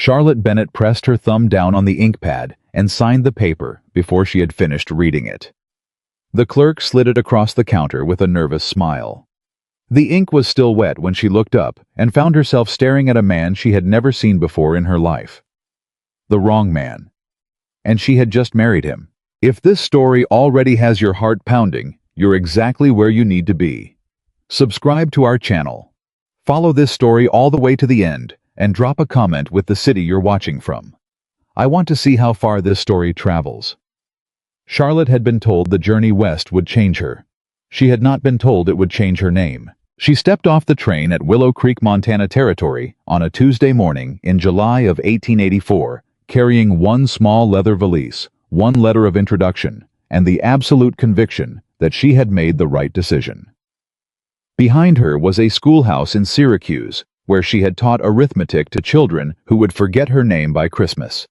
Charlotte Bennett pressed her thumb down on the ink pad and signed the paper before she had finished reading it. The clerk slid it across the counter with a nervous smile. The ink was still wet when she looked up and found herself staring at a man she had never seen before in her life. The wrong man. And she had just married him. If this story already has your heart pounding, you're exactly where you need to be. Subscribe to our channel. Follow this story all the way to the end and drop a comment with the city you're watching from. I want to see how far this story travels. Charlotte had been told the journey west would change her. She had not been told it would change her name. She stepped off the train at Willow Creek, Montana Territory on a Tuesday morning in July of 1884, carrying one small leather valise, one letter of introduction, and the absolute conviction that she had made the right decision. Behind her was a schoolhouse in Syracuse, where she had taught arithmetic to children who would forget her name by Christmas.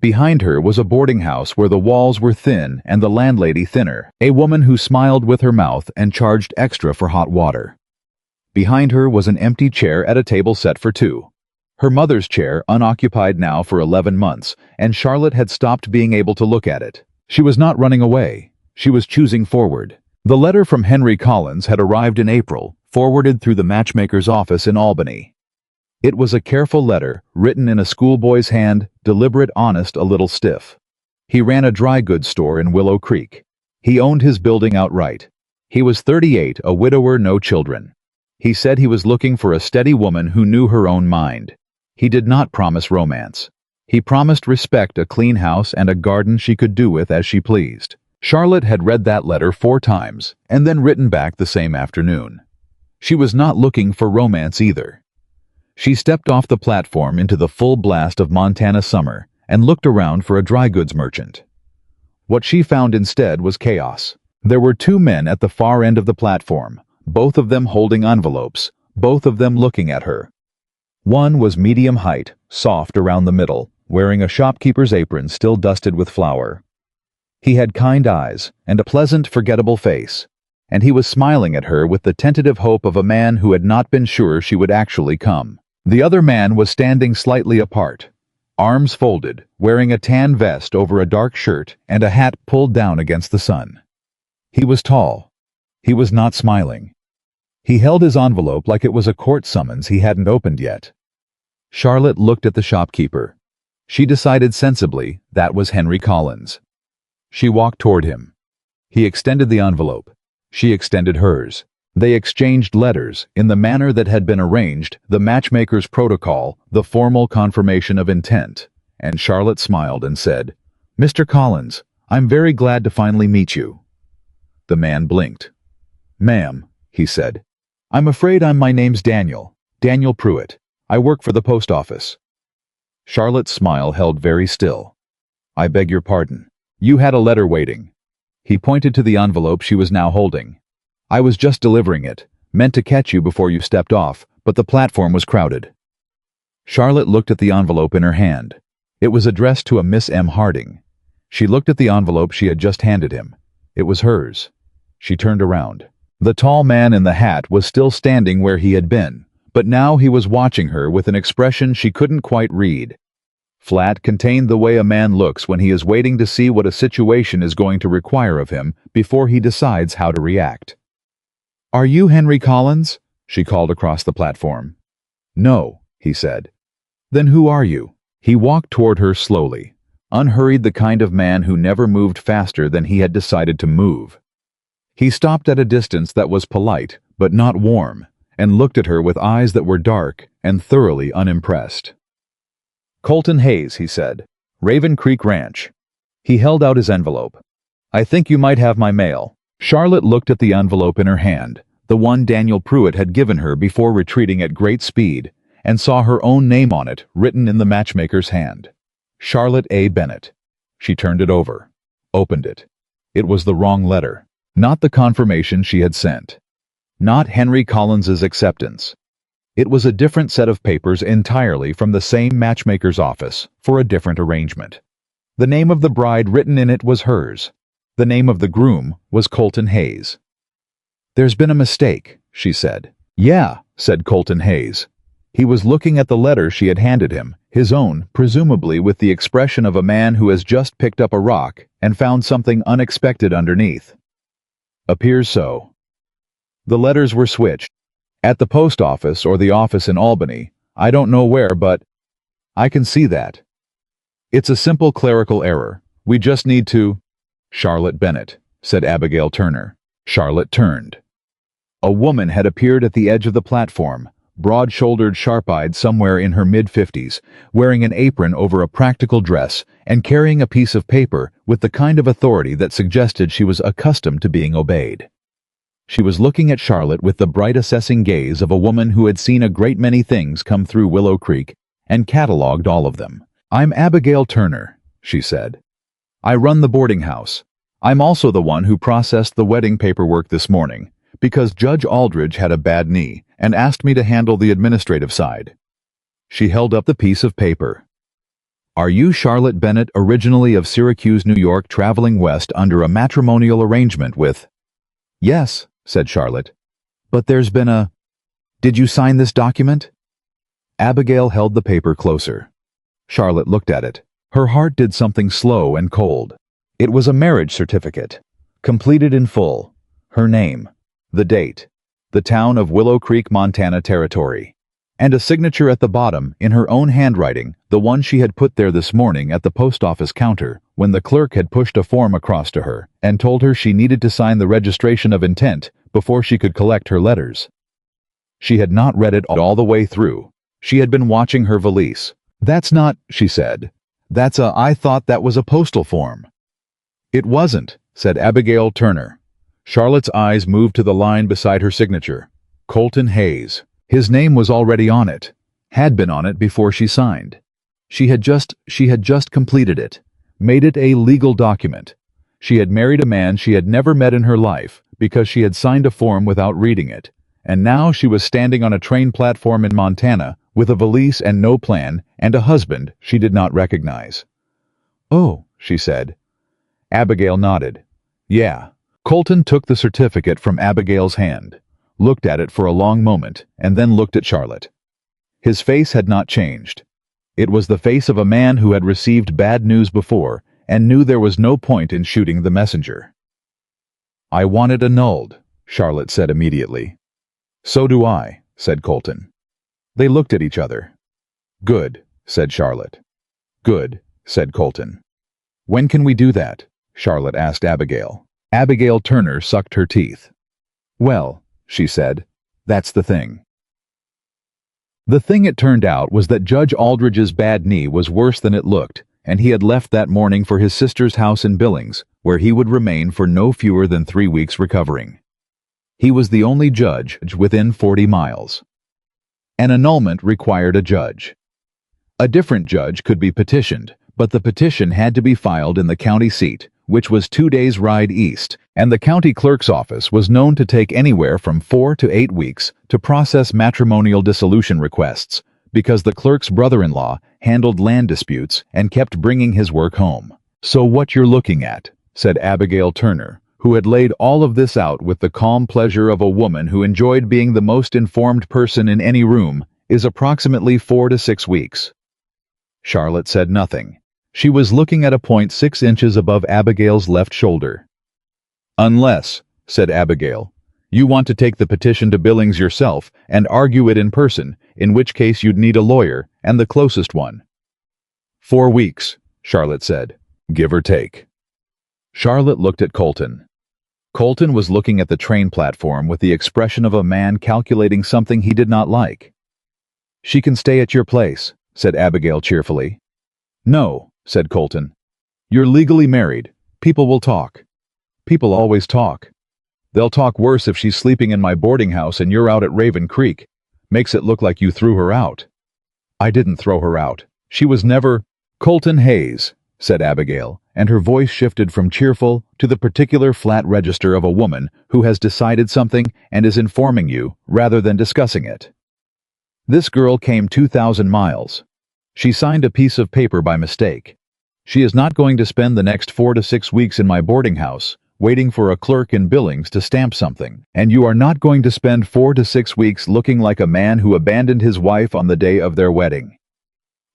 Behind her was a boarding house where the walls were thin and the landlady thinner, a woman who smiled with her mouth and charged extra for hot water. Behind her was an empty chair at a table set for two. Her mother's chair, unoccupied now for 11 months, and Charlotte had stopped being able to look at it. She was not running away. She was choosing forward. The letter from Henry Collins had arrived in April, forwarded through the matchmaker's office in Albany. It was a careful letter, written in a schoolboy's hand, deliberate, honest, a little stiff. He ran a dry goods store in Willow Creek. He owned his building outright. He was 38, a widower, no children. He said he was looking for a steady woman who knew her own mind. He did not promise romance. He promised respect, a clean house, and a garden she could do with as she pleased. Charlotte had read that letter 4 times, and then written back the same afternoon. She was not looking for romance either. She stepped off the platform into the full blast of Montana summer and looked around for a dry goods merchant. What she found instead was chaos. There were 2 men at the far end of the platform, both of them holding envelopes, both of them looking at her. One was medium height, soft around the middle, wearing a shopkeeper's apron still dusted with flour. He had kind eyes and a pleasant, forgettable face, and he was smiling at her with the tentative hope of a man who had not been sure she would actually come. The other man was standing slightly apart, arms folded, wearing a tan vest over a dark shirt and a hat pulled down against the sun. He was tall. He was not smiling. He held his envelope like it was a court summons he hadn't opened yet. Charlotte looked at the shopkeeper. She decided sensibly that was Henry Collins. She walked toward him. He extended the envelope. She extended hers. They exchanged letters in the manner that had been arranged, the matchmaker's protocol, the formal confirmation of intent, and Charlotte smiled and said, "Mr. Collins, I'm very glad to finally meet you." The man blinked. "Ma'am," he said, "I'm afraid my name's Daniel Pruitt. I work for the post office." Charlotte's smile held very still. "I beg your pardon. You had a letter waiting." He pointed to the envelope she was now holding. "I was just delivering it, meant to catch you before you stepped off, but the platform was crowded." Charlotte looked at the envelope in her hand. It was addressed to a Miss M. Harding. She looked at the envelope she had just handed him. It was hers. She turned around. The tall man in the hat was still standing where he had been, but now he was watching her with an expression she couldn't quite read. Flat, contained, the way a man looks when he is waiting to see what a situation is going to require of him before he decides how to react. "Are you Henry Collins?" she called across the platform. "No," he said. "Then who are you?" He walked toward her slowly, unhurried, the kind of man who never moved faster than he had decided to move. He stopped at a distance that was polite, but not warm, and looked at her with eyes that were dark and thoroughly unimpressed. "Colton Hayes," he said. "Raven Creek Ranch." He held out his envelope. "I think you might have my mail." Charlotte looked at the envelope in her hand, the one Daniel Pruitt had given her before retreating at great speed, and saw her own name on it, written in the matchmaker's hand. Charlotte A. Bennett. She turned it over, opened it. It was the wrong letter, not the confirmation she had sent, not Henry Collins's acceptance. It was a different set of papers entirely from the same matchmaker's office for a different arrangement. The name of the bride written in it was hers. The name of the groom was Colton Hayes. "There's been a mistake," she said. "Yeah," said Colton Hayes. He was looking at the letter she had handed him, His own, presumably with the expression of a man who has just picked up a rock and found something unexpected underneath. Appears so. The letters were switched. At the post office or the office in Albany, I don't know where, but I can see that. It's a simple clerical error. We just need to... Charlotte Bennett, said Abigail Turner. Charlotte turned. A woman had appeared at the edge of the platform, broad-shouldered, sharp-eyed, somewhere in her mid-50s, wearing an apron over a practical dress and carrying a piece of paper with the kind of authority that suggested she was accustomed to being obeyed. She was looking at Charlotte with the bright assessing gaze of a woman who had seen a great many things come through Willow Creek and catalogued all of them. I'm Abigail Turner, she said. I run the boarding house. I'm also the one who processed the wedding paperwork this morning, because Judge Aldridge had a bad knee and asked me to handle the administrative side. She held up the piece of paper. Are you Charlotte Bennett, originally of Syracuse, New York, traveling west under a matrimonial arrangement with... Yes, said Charlotte. But there's been a... Did you sign this document? Abigail held the paper closer. Charlotte looked at it. Her heart did something slow and cold. It was a marriage certificate, completed in full. Her name, the date, the town of Willow Creek, Montana Territory, and a signature at the bottom in her own handwriting, the one she had put there this morning at the post office counter when the clerk had pushed a form across to her and told her she needed to sign the registration of intent before she could collect her letters. She had not read it all the way through. She had been watching her valise. That's not, she said. I thought that was a postal form. It wasn't, said Abigail Turner. Charlotte's eyes moved to the line beside her signature. Colton Hayes. His name was already on it. Had been on it before she signed. She had just completed it. Made it a legal document. She had married a man she had never met in her life because she had signed a form without reading it. And now she was standing on a train platform in Montana with a valise and no plan and a husband she did not recognize. Oh, she said. Abigail nodded. Yeah. Colton took the certificate from Abigail's hand, looked at it for a long moment, and then looked at Charlotte. His face had not changed. It was the face of a man who had received bad news before and knew there was no point in shooting the messenger. I want it annulled, Charlotte said immediately. So do I, said Colton. They looked at each other. Good, said Charlotte. Good, said Colton. When can we do that? Charlotte asked Abigail. Abigail Turner sucked her teeth. Well, she said, that's the thing. The thing, it turned out, was that Judge Aldridge's bad knee was worse than it looked, and he had left that morning for his sister's house in Billings, where he would remain for no fewer than 3 weeks recovering. He was the only judge within 40 miles. An annulment required a judge. A different judge could be petitioned, but the petition had to be filed in the county seat, which was 2 days' ride east, and the county clerk's office was known to take anywhere from 4 to 8 weeks to process matrimonial dissolution requests, because the clerk's brother-in-law handled land disputes and kept bringing his work home. So what you're looking at, said Abigail Turner, who had laid all of this out with the calm pleasure of a woman who enjoyed being the most informed person in any room, is approximately 4 to 6 weeks. Charlotte said nothing. She was looking at a point 6 inches above Abigail's left shoulder. Unless, said Abigail, you want to take the petition to Billings yourself and argue it in person, in which case you'd need a lawyer, and the closest one. 4 weeks, Charlotte said, give or take. Charlotte looked at Colton. Colton was looking at the train platform with the expression of a man calculating something he did not like. She can stay at your place, said Abigail cheerfully. No, said Colton. You're legally married. People will talk. People always talk. They'll talk worse if she's sleeping in my boarding house and you're out at Raven Creek. Makes it look like you threw her out. I didn't throw her out. She was never... Colton Hayes, said Abigail, and her voice shifted from cheerful to the particular flat register of a woman who has decided something and is informing you rather than discussing it. This girl came 2,000 miles. She signed a piece of paper by mistake. She is not going to spend the next 4 to 6 weeks in my boarding house waiting for a clerk in Billings to stamp something, and you are not going to spend 4 to 6 weeks looking like a man who abandoned his wife on the day of their wedding.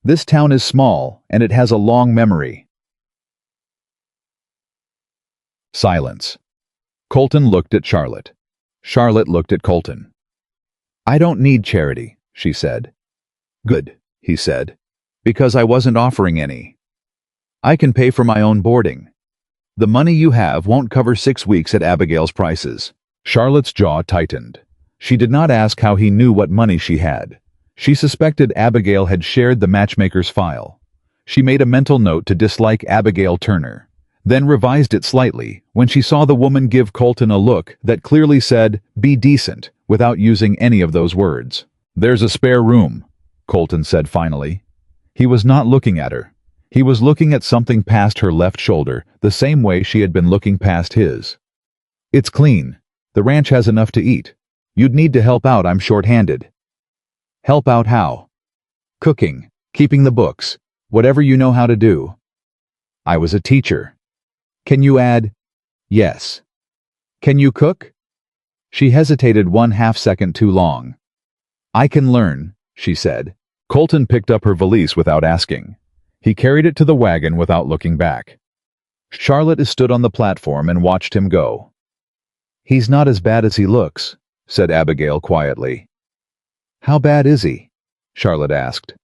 This town is small, and it has a long memory. Silence. Colton looked at Charlotte. Charlotte looked at Colton. "I don't need charity," she said. "Good," he said, "because I wasn't offering any. I can pay for my own boarding. The money you have won't cover 6 weeks at Abigail's prices." Charlotte's jaw tightened. She did not ask how he knew what money she had. She suspected Abigail had shared the matchmaker's file. She made a mental note to dislike Abigail Turner, then revised it slightly when she saw the woman give Colton a look that clearly said, "Be decent," without using any of those words. "There's a spare room," Colton said finally. He was not looking at her. He was looking at something past her left shoulder, the same way she had been looking past his. "It's clean. The ranch has enough to eat. You'd need to help out, I'm short-handed." "Help out how?" "Cooking, keeping the books, whatever you know how to do." "I was a teacher." "Can you add?" "Yes." "Can you cook?" She hesitated 1/2 second too long. "I can learn," she said. Colton picked up her valise without asking. He carried it to the wagon without looking back. Charlotte stood on the platform and watched him go. "He's not as bad as he looks," said Abigail quietly. "How bad is he?" Charlotte asked.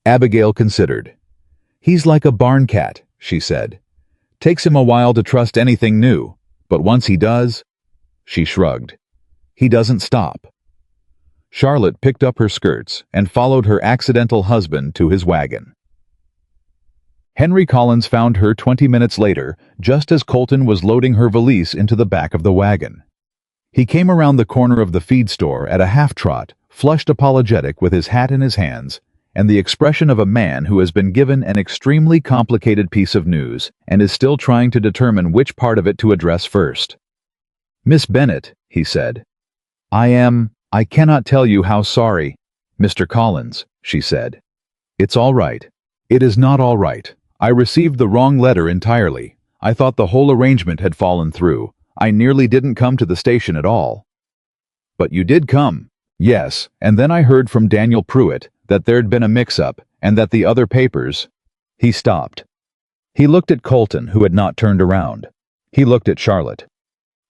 Abigail considered. "He's like a barn cat," she said. "Takes him a while to trust anything new, but once he does—" She shrugged. "He doesn't stop." Charlotte picked up her skirts and followed her accidental husband to his wagon. Henry Collins found her 20 minutes later, just as Colton was loading her valise into the back of the wagon. He came around the corner of the feed store at a half-trot, flushed apologetic with his hat in his hands, and the expression of a man who has been given an extremely complicated piece of news and is still trying to determine which part of it to address first. "Miss Bennett," he said. I cannot tell you how sorry." "Mr. Collins," she said. "It's all right." "It is not all right. I received the wrong letter entirely. I thought the whole arrangement had fallen through. I nearly didn't come to the station at all." "But you did come." "Yes, and then I heard from Daniel Pruitt that there'd been a mix-up and that the other papers—" He stopped. He looked at Colton, who had not turned around. He looked at Charlotte.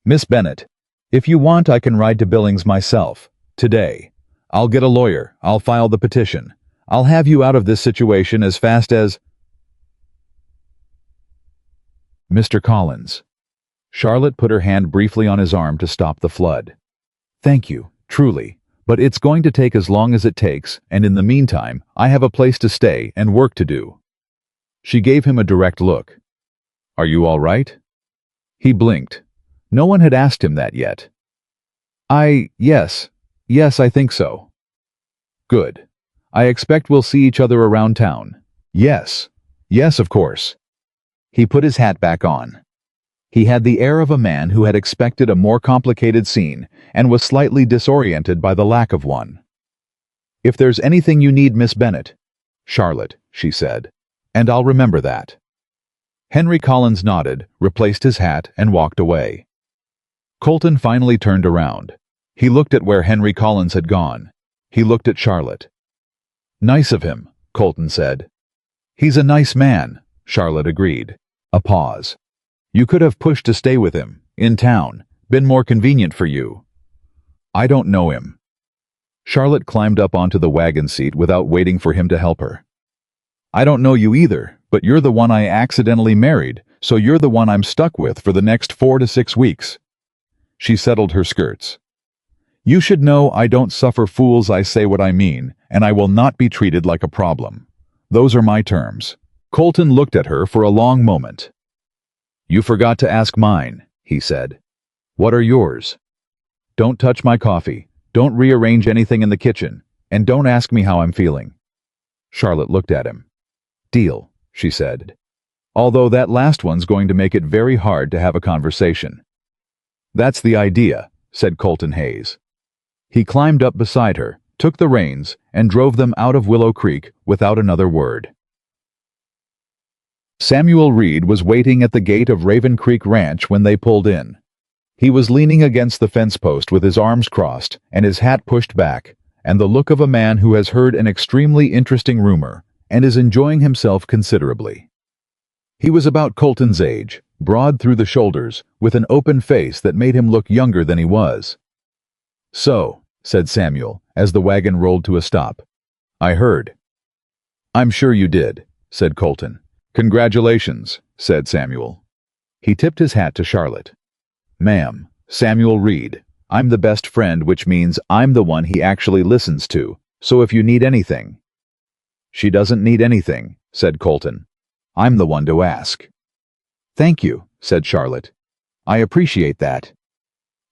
"Miss Bennett, if you want I can ride to Billings myself. Today. I'll get a lawyer. I'll file the petition. I'll have you out of this situation as fast as—" "Mr. Collins." Charlotte put her hand briefly on his arm to stop the flood. "Thank you, truly, but it's going to take as long as it takes, and in the meantime, I have a place to stay and work to do." She gave him a direct look. "Are you all right?" He blinked. No one had asked him that yet. Yes, I think so." "Good. I expect we'll see each other around town." Yes, of course." He put his hat back on. He had the air of a man who had expected a more complicated scene and was slightly disoriented by the lack of one. "If there's anything you need, Miss Bennett—" "Charlotte," she said, "and I'll remember that." Henry Collins nodded, replaced his hat, and walked away. Colton finally turned around. He looked at where Henry Collins had gone. He looked at Charlotte. "Nice of him," Colton said. "He's a nice man," Charlotte agreed. A pause. "You could have pushed to stay with him, in town, been more convenient for you." "I don't know him." Charlotte climbed up onto the wagon seat without waiting for him to help her. "I don't know you either, but you're the one I accidentally married, so you're the one I'm stuck with for the next 4 to 6 weeks. She settled her skirts. "You should know I don't suffer fools. I say what I mean, and I will not be treated like a problem. Those are my terms." Colton looked at her for a long moment. "You forgot to ask mine," he said. "What are yours?" "Don't touch my coffee, don't rearrange anything in the kitchen, and don't ask me how I'm feeling." Charlotte looked at him. "Deal," she said. "Although that last one's going to make it very hard to have a conversation." "That's the idea," said Colton Hayes. He climbed up beside her, took the reins, and drove them out of Willow Creek without another word. Samuel Reed was waiting at the gate of Raven Creek Ranch when they pulled in. He was leaning against the fence post with his arms crossed and his hat pushed back, and the look of a man who has heard an extremely interesting rumor and is enjoying himself considerably. He was about Colton's age, broad through the shoulders, with an open face that made him look younger than he was. "So," said Samuel, as the wagon rolled to a stop. "I heard." "I'm sure you did," said Colton. "Congratulations," said Samuel. He tipped his hat to Charlotte. "Ma'am, Samuel Reed. I'm the best friend, which means I'm the one he actually listens to, so if you need anything—" "She doesn't need anything," said Colton. "I'm the one to ask." "Thank you," said Charlotte. "I appreciate that."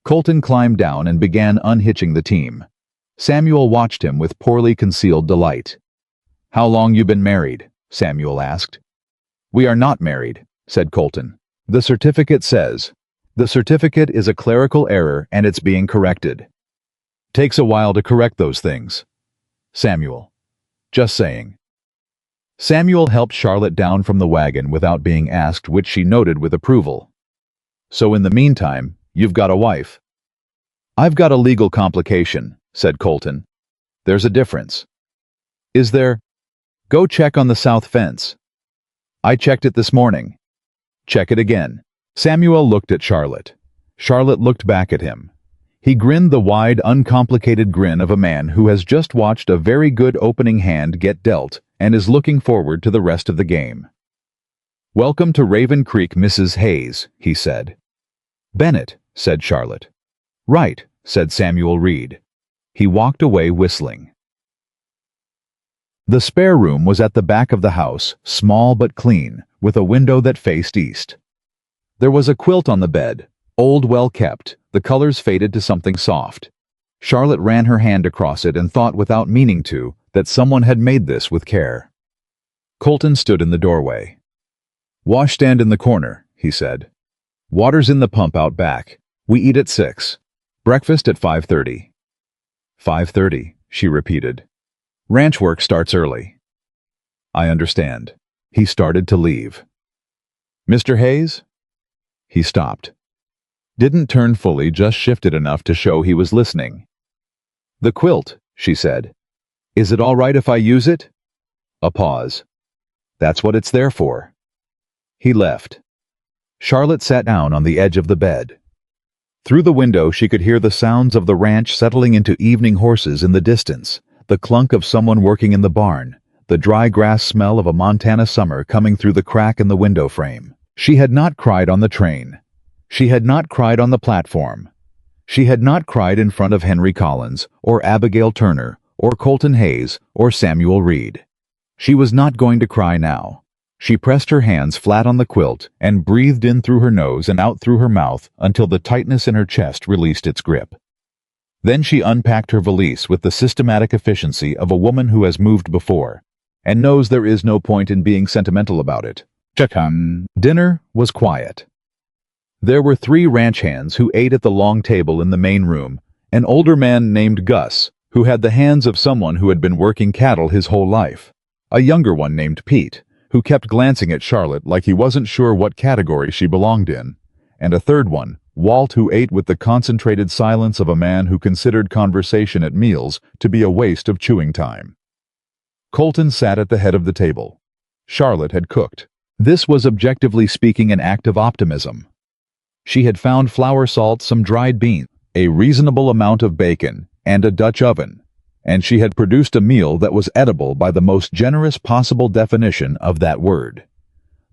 Colton climbed down and began unhitching the team. Samuel watched him with poorly concealed delight. "How long you been married?" Samuel asked. "We are not married," said Colton. "The certificate says—" "The certificate is a clerical error and it's being corrected. Takes a while to correct those things. Samuel. Just saying." Samuel helped Charlotte down from the wagon without being asked, which she noted with approval. "So in the meantime, you've got a wife." "I've got a legal complication," said Colton. "There's a difference." "Is there?" "Go check on the south fence." "I checked it this morning." "Check it again." Samuel looked at Charlotte. Charlotte looked back at him. He grinned the wide, uncomplicated grin of a man who has just watched a very good opening hand get dealt and is looking forward to the rest of the game. "Welcome to Raven Creek, Mrs. Hayes," he said. "Bennett," said Charlotte. "Right," said Samuel Reed. He walked away whistling. The spare room was at the back of the house, small but clean, with a window that faced east. There was a quilt on the bed, old, well-kept, the colors faded to something soft. Charlotte ran her hand across it and thought without meaning to that someone had made this with care. Colton stood in the doorway. "Washstand in the corner," he said. "Water's in the pump out back. We eat at 6. Breakfast at 5:30. 5:30, she repeated. "Ranch work starts early." "I understand." He started to leave. "Mr. Hayes?" He stopped. Didn't turn fully, just shifted enough to show he was listening. "The quilt," she said. "Is it all right if I use it?" A pause. "That's what it's there for." He left. Charlotte sat down on the edge of the bed. Through the window she could hear the sounds of the ranch settling into evening horses in the distance, the clunk of someone working in the barn, the dry grass smell of a Montana summer coming through the crack in the window frame. She had not cried on the train. She had not cried on the platform. She had not cried in front of Henry Collins, or Abigail Turner, or Colton Hayes, or Samuel Reed. She was not going to cry now. She pressed her hands flat on the quilt and breathed in through her nose and out through her mouth until the tightness in her chest released its grip. Then she unpacked her valise with the systematic efficiency of a woman who has moved before and knows there is no point in being sentimental about it. Dinner was quiet. There were 3 ranch hands who ate at the long table in the main room, an older man named Gus, who had the hands of someone who had been working cattle his whole life, a younger one named Pete, who kept glancing at Charlotte like he wasn't sure what category she belonged in, and a third one, Walt, who ate with the concentrated silence of a man who considered conversation at meals to be a waste of chewing time. Colton sat at the head of the table. Charlotte had cooked. This was objectively speaking an act of optimism. She had found flour, salt, some dried beans, a reasonable amount of bacon, and a Dutch oven, and she had produced a meal that was edible by the most generous possible definition of that word.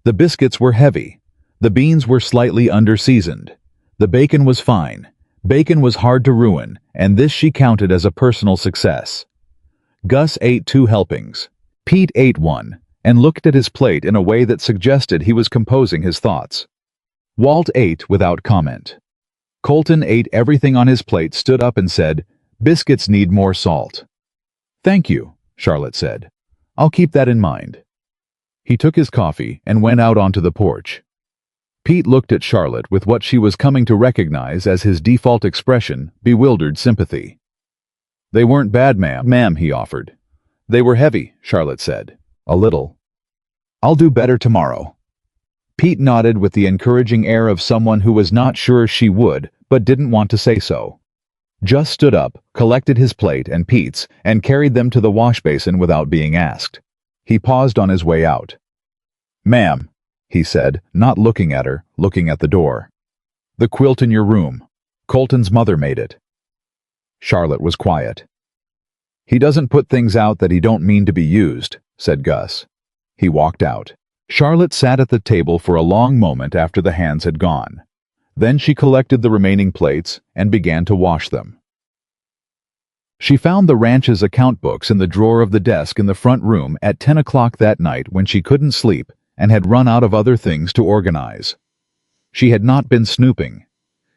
The biscuits were heavy. The beans were slightly under-seasoned. The bacon was fine. Bacon was hard to ruin, and this she counted as a personal success. Gus ate 2 helpings. Pete ate 1, and looked at his plate in a way that suggested he was composing his thoughts. Walt ate without comment. Colton ate everything on his plate, stood up and said, "Biscuits need more salt." "Thank you," Charlotte said. "I'll keep that in mind." He took his coffee and went out onto the porch. Pete looked at Charlotte with what she was coming to recognize as his default expression, bewildered sympathy. "They weren't bad, ma'am," he offered. "They were heavy," Charlotte said. "A little. I'll do better tomorrow." Pete nodded with the encouraging air of someone who was not sure she would, but didn't want to say so. Just stood up, collected his plate and Pete's, and carried them to the wash basin without being asked. He paused on his way out. "Ma'am," he said, not looking at her, looking at the door. "The quilt in your room. Colton's mother made it." Charlotte was quiet. "He doesn't put things out that he don't mean to be used," said Gus. He walked out. Charlotte sat at the table for a long moment after the hands had gone. Then she collected the remaining plates and began to wash them. She found the ranch's account books in the drawer of the desk in the front room at 10 o'clock that night when she couldn't sleep and had run out of other things to organize. She had not been snooping.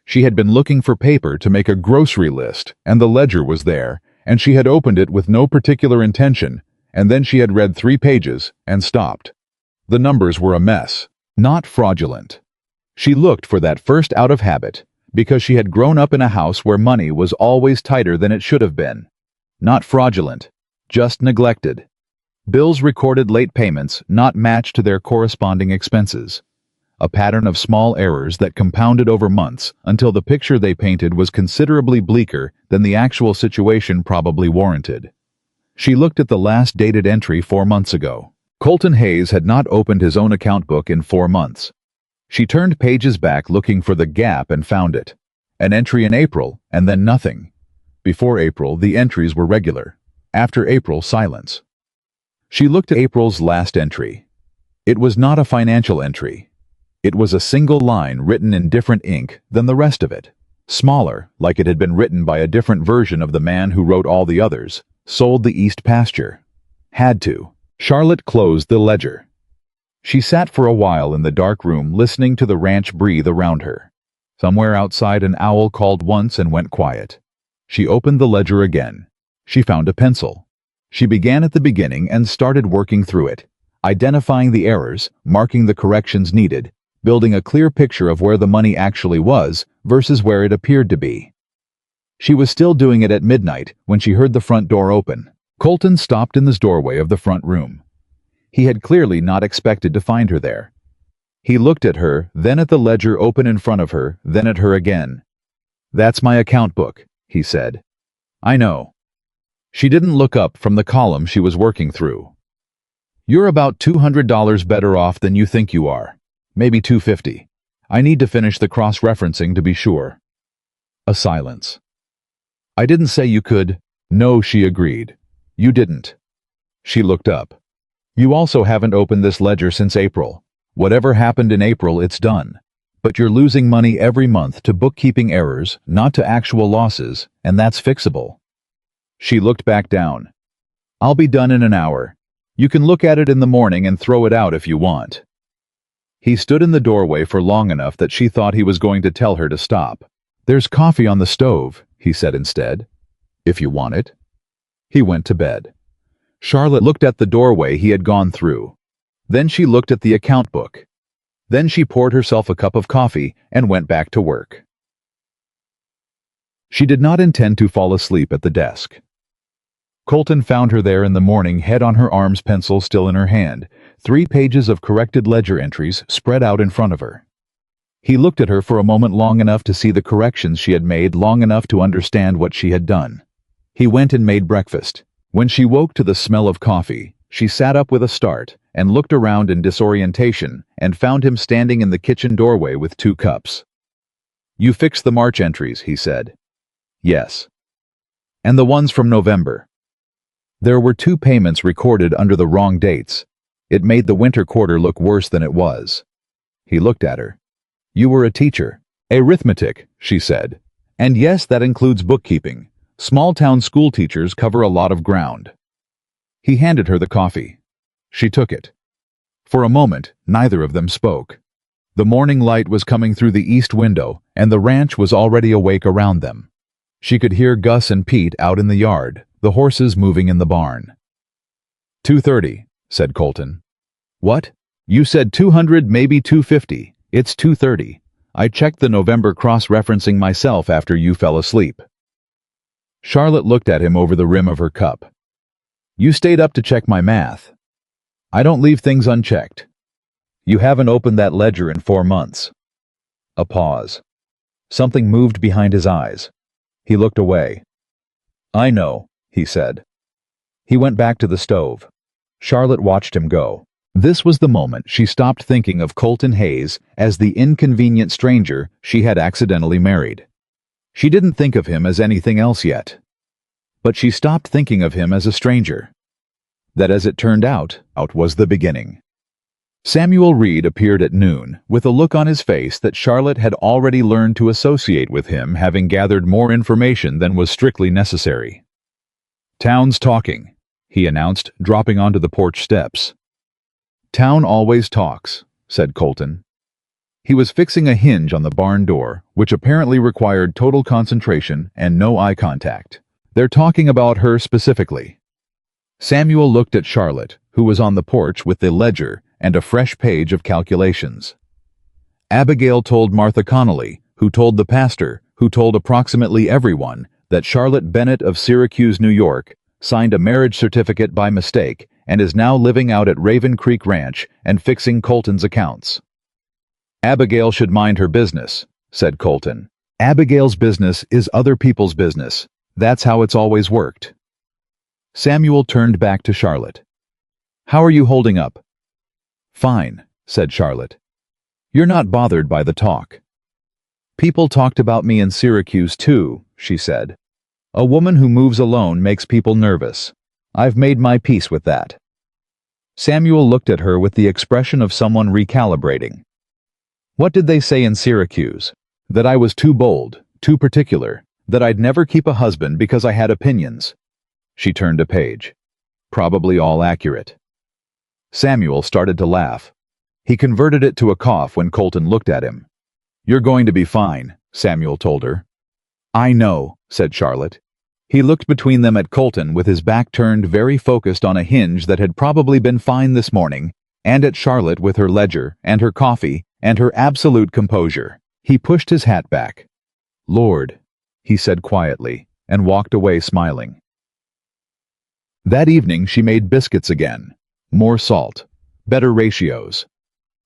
She had been looking for paper to make a grocery list, and the ledger was there, and she had opened it with no particular intention, and then she had read 3 pages and stopped. The numbers were a mess, not fraudulent. She looked for that first out of habit, because she had grown up in a house where money was always tighter than it should have been. Not fraudulent, just neglected. Bills recorded late payments not matched to their corresponding expenses. A pattern of small errors that compounded over months until the picture they painted was considerably bleaker than the actual situation probably warranted. She looked at the last dated entry 4 months ago. Colton Hayes had not opened his own account book in 4 months. She turned pages back looking for the gap and found it. An entry in April, and then nothing. Before April, the entries were regular. After April, silence. She looked at April's last entry. It was not a financial entry. It was a single line written in different ink than the rest of it. Smaller, like it had been written by a different version of the man who wrote all the others. Sold the East pasture. Had to. Charlotte closed the ledger. She sat for a while in the dark room listening to the ranch breathe around her. Somewhere outside an owl called once and went quiet. She opened the ledger again. She found a pencil. She began at the beginning and started working through it, identifying the errors, marking the corrections needed, building a clear picture of where the money actually was versus where it appeared to be. She was still doing it at midnight when she heard the front door open. Colton stopped in the doorway of the front room. He had clearly not expected to find her there. He looked at her, then at the ledger open in front of her, then at her again. "That's my account book," he said. "I know." She didn't look up from the column she was working through. "You're about $200 better off than you think you are. Maybe $250. I need to finish the cross-referencing to be sure." A silence. "I didn't say you could." "No," she agreed. "You didn't." She looked up. "You also haven't opened this ledger since April. Whatever happened in April, it's done. But you're losing money every month to bookkeeping errors, not to actual losses, and that's fixable." She looked back down. "I'll be done in an hour. You can look at it in the morning and throw it out if you want." He stood in the doorway for long enough that she thought he was going to tell her to stop. "There's coffee on the stove," he said instead. "If you want it." He went to bed. Charlotte looked at the doorway he had gone through. Then she looked at the account book. Then she poured herself a cup of coffee and went back to work. She did not intend to fall asleep at the desk. Colton found her there in the morning, head on her arms, pencil still in her hand, 3 pages of corrected ledger entries spread out in front of her. He looked at her for a moment, long enough to see the corrections she had made, long enough to understand what she had done. He went and made breakfast. When she woke to the smell of coffee, she sat up with a start and looked around in disorientation and found him standing in the kitchen doorway with 2 cups. "You fixed the March entries," he said. "Yes." "And the ones from November?" There were 2 payments recorded under the wrong dates. It made the winter quarter look worse than it was. He looked at her. "You were a teacher." "Arithmetic," she said. "And yes, that includes bookkeeping. Small-town school teachers cover a lot of ground." He handed her the coffee. She took it. For a moment, neither of them spoke. The morning light was coming through the east window, and the ranch was already awake around them. She could hear Gus and Pete out in the yard, the horses moving in the barn. "230, said Colton. "What? You said 200, maybe 250. It's 230. I checked the November cross-referencing myself after you fell asleep." Charlotte looked at him over the rim of her cup. "You stayed up to check my math. I don't leave things unchecked. You haven't opened that ledger in 4 months." A pause. Something moved behind his eyes. He looked away. "I know," he said. He went back to the stove. Charlotte watched him go. This was the moment she stopped thinking of Colton Hayes as the inconvenient stranger she had accidentally married. She didn't think of him as anything else yet. But she stopped thinking of him as a stranger. That, as it turned out was the beginning. Samuel Reed appeared at noon, with a look on his face that Charlotte had already learned to associate with him, having gathered more information than was strictly necessary. "Town's talking," he announced, dropping onto the porch steps. "Town always talks," said Colton. He was fixing a hinge on the barn door, which apparently required total concentration and no eye contact. "They're talking about her specifically." Samuel looked at Charlotte, who was on the porch with the ledger and a fresh page of calculations. Abigail told Martha Connolly, who told the pastor, who told approximately everyone, that Charlotte Bennett of Syracuse, New York, signed a marriage certificate by mistake and is now living out at Raven Creek Ranch and fixing Colton's accounts. "Abigail should mind her business," said Colton. "Abigail's business is other people's business. That's how it's always worked." Samuel turned back to Charlotte. "How are you holding up?" "Fine," said Charlotte. "You're not bothered by the talk." "People talked about me in Syracuse too," she said. "A woman who moves alone makes people nervous. I've made my peace with that." Samuel looked at her with the expression of someone recalibrating. "What did they say in Syracuse? That I was too bold, too particular, that I'd never keep a husband because I had opinions." She turned a page. "Probably all accurate." Samuel started to laugh. He converted it to a cough when Colton looked at him. "You're going to be fine," Samuel told her. "I know," said Charlotte. He looked between them at Colton with his back turned, very focused on a hinge that had probably been fine this morning, and at Charlotte with her ledger and her coffee and her absolute composure. He pushed his hat back. "Lord," he said quietly, and walked away smiling. That evening she made biscuits again. More salt. Better ratios.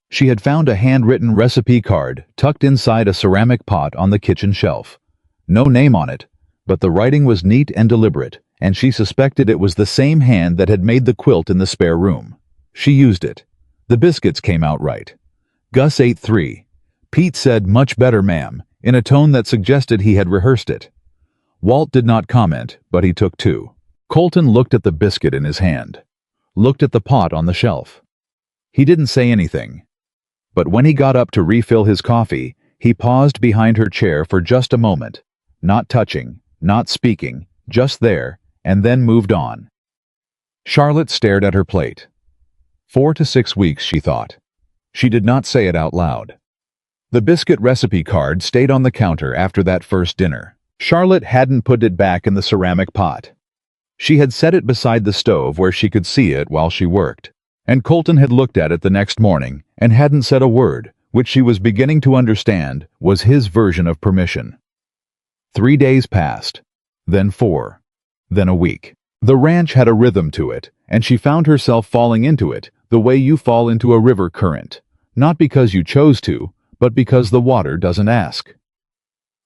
She had found a handwritten recipe card tucked inside a ceramic pot on the kitchen shelf. No name on it, but the writing was neat and deliberate, and she suspected it was the same hand that had made the quilt in the spare room. She used it. The biscuits came out right. Gus ate 3. Pete said, "Much better, ma'am," in a tone that suggested he had rehearsed it. Walt did not comment, but he took 2. Colton looked at the biscuit in his hand. Looked at the pot on the shelf. He didn't say anything. But when he got up to refill his coffee, he paused behind her chair for just a moment, not touching, not speaking, just there, and then moved on. Charlotte stared at her plate. 4 to 6 weeks, she thought. She did not say it out loud. The biscuit recipe card stayed on the counter after that first dinner. Charlotte hadn't put it back in the ceramic pot. She had set it beside the stove where she could see it while she worked, and Colton had looked at it the next morning and hadn't said a word, which she was beginning to understand was his version of permission. 3 days passed, then 4, then a week. The ranch had a rhythm to it, and she found herself falling into it the way you fall into a river current, not because you chose to, but because the water doesn't ask.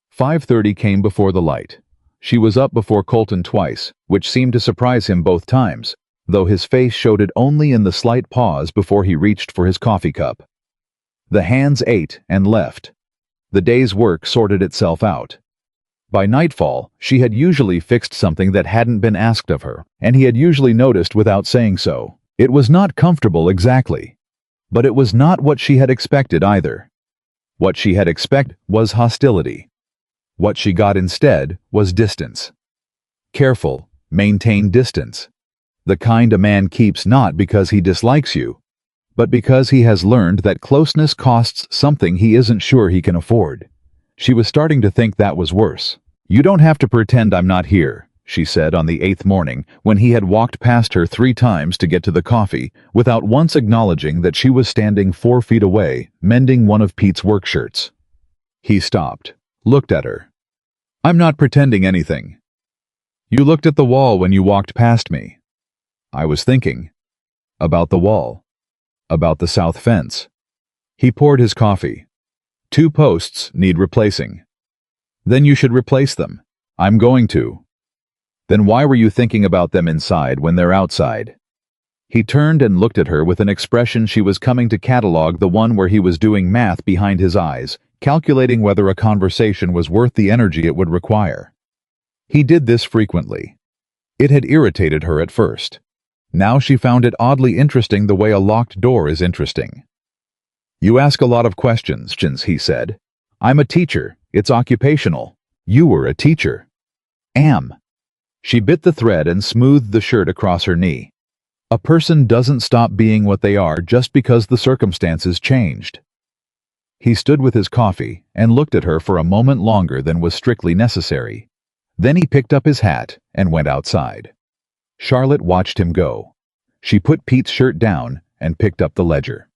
5:30 came before the light. She was up before Colton twice, which seemed to surprise him both times, though his face showed it only in the slight pause before he reached for his coffee cup. The hands ate and left. The day's work sorted itself out. By nightfall, she had usually fixed something that hadn't been asked of her, and he had usually noticed without saying so. It was not comfortable exactly, but it was not what she had expected either. What she had expected was hostility. What she got instead was distance. Careful, maintain distance. The kind a man keeps not because he dislikes you, but because he has learned that closeness costs something he isn't sure he can afford. She was starting to think that was worse. "You don't have to pretend I'm not here," she said on the 8th morning when he had walked past her 3 times to get to the coffee, without once acknowledging that she was standing 4 feet away, mending one of Pete's work shirts. He stopped, looked at her. "I'm not pretending anything. You looked at the wall when you walked past me." "I was thinking." "About the wall. About the south fence." He poured his coffee. 2 posts need replacing." "Then you should replace them." "I'm going to." "Then why were you thinking about them inside when they're outside?" He turned and looked at her with an expression she was coming to catalog, the one where he was doing math behind his eyes, calculating whether a conversation was worth the energy it would require. He did this frequently. It had irritated her at first. Now she found it oddly interesting, the way a locked door is interesting. "You ask a lot of questions," he said. "I'm a teacher. It's occupational. You were a teacher." "Am." She bit the thread and smoothed the shirt across her knee. A person doesn't stop being what they are just because the circumstances changed. He stood with his coffee and looked at her for a moment longer than was strictly necessary. Then he picked up his hat and went outside. Charlotte watched him go. She put Pete's shirt down and picked up the ledger.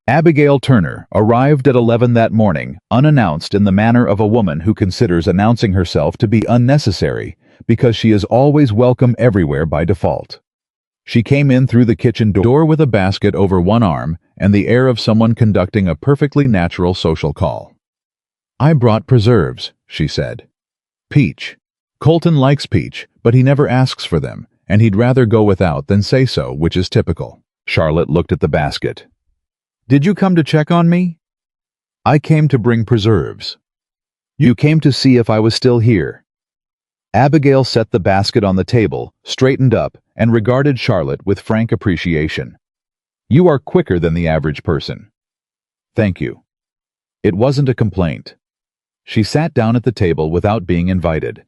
Abigail Turner arrived at 11 that morning, unannounced, in the manner of a woman who considers announcing herself to be unnecessary because she is always welcome everywhere by default. She came in through the kitchen door with a basket over one arm and the air of someone conducting a perfectly natural social call. "I brought preserves," she said. "Peach. Colton likes peach, but he never asks for them, and he'd rather go without than say so, which is typical." Charlotte looked at the basket. "Did you come to check on me?" "I came to bring preserves." "You came to see if I was still here." Abigail set the basket on the table, straightened up, and regarded Charlotte with frank appreciation. "You are quicker than the average person." "Thank you." It wasn't a complaint. She sat down at the table without being invited.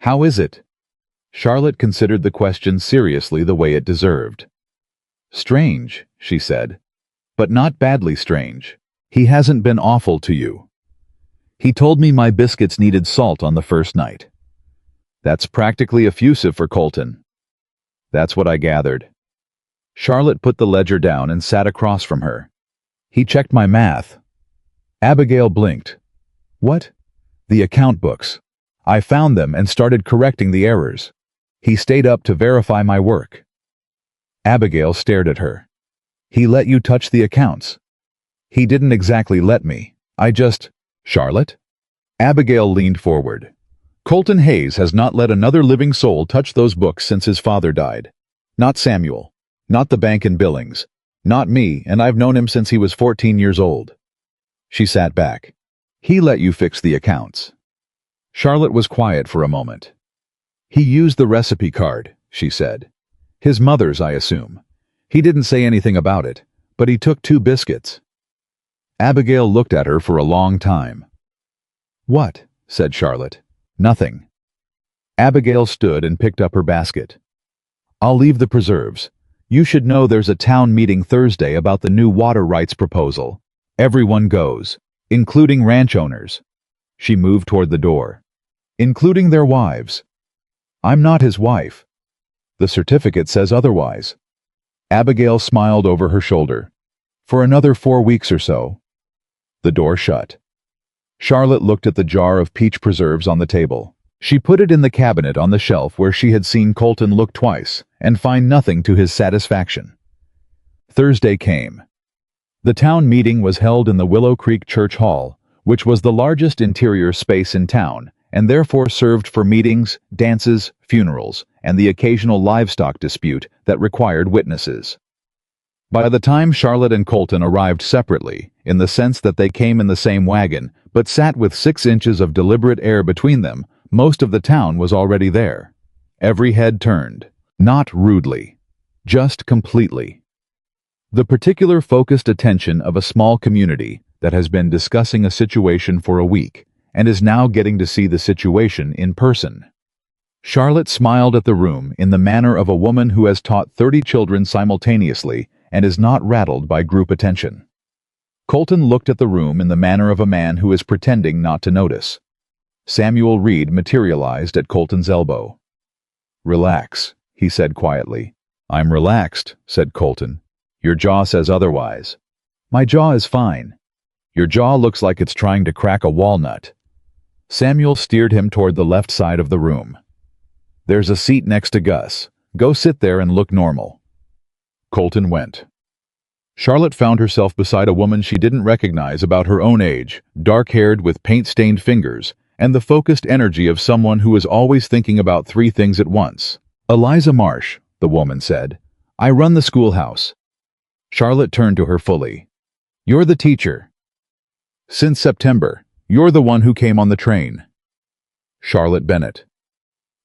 "How is it?" Charlotte considered the question seriously, the way it deserved. "Strange," she said. "But not badly strange. He hasn't been awful to you." "He told me my biscuits needed salt on the first night." "That's practically effusive for Colton." "That's what I gathered." Charlotte put the ledger down and sat across from her. "He checked my math." Abigail blinked. "What?" "The account books. I found them and started correcting the errors. He stayed up to verify my work." Abigail stared at her. "He let you touch the accounts?" "He didn't exactly let me. I just—" "Charlotte?" Abigail leaned forward. "Colton Hayes has not let another living soul touch those books since his father died. Not Samuel. Not the bank in Billings. Not me, and I've known him since he was 14 years old." She sat back. "He let you fix the accounts." Charlotte was quiet for a moment. "He used the recipe card," she said. "His mother's, I assume. He didn't say anything about it, but he took 2 biscuits." Abigail looked at her for a long time. "What?" said Charlotte. "Nothing." Abigail stood and picked up her basket. "I'll leave the preserves. You should know there's a town meeting Thursday about the new water rights proposal. Everyone goes, including ranch owners." She moved toward the door. "Including their wives." "I'm not his wife." "The certificate says otherwise." Abigail smiled over her shoulder. "For another 4 weeks or so." The door shut. Charlotte looked at the jar of peach preserves on the table. She put it in the cabinet on the shelf where she had seen Colton look twice and find nothing to his satisfaction. Thursday came. The town meeting was held in the Willow Creek Church Hall, which was the largest interior space in town, and therefore served for meetings, dances, funerals, and the occasional livestock dispute that required witnesses. By the time Charlotte and Colton arrived separately, in the sense that they came in the same wagon, but sat with 6 inches of deliberate air between them, most of the town was already there. Every head turned. Not rudely. Just completely. The particular focused attention of a small community that has been discussing a situation for a week and is now getting to see the situation in person. Charlotte smiled at the room in the manner of a woman who has taught 30 children simultaneously and is not rattled by group attention. Colton looked at the room in the manner of a man who is pretending not to notice. Samuel Reed materialized at Colton's elbow. "Relax," he said quietly. "I'm relaxed," said Colton. "Your jaw says otherwise." "My jaw is fine." "Your jaw looks like it's trying to crack a walnut." Samuel steered him toward the left side of the room. "There's a seat next to Gus. Go sit there and look normal." Colton went. Charlotte found herself beside a woman she didn't recognize, about her own age, dark-haired with paint-stained fingers, and the focused energy of someone who is always thinking about 3 things at once. Eliza Marsh, the woman said. "I run the schoolhouse." Charlotte turned to her fully. "You're the teacher." "Since September. You're the one who came on the train." Charlotte Bennett.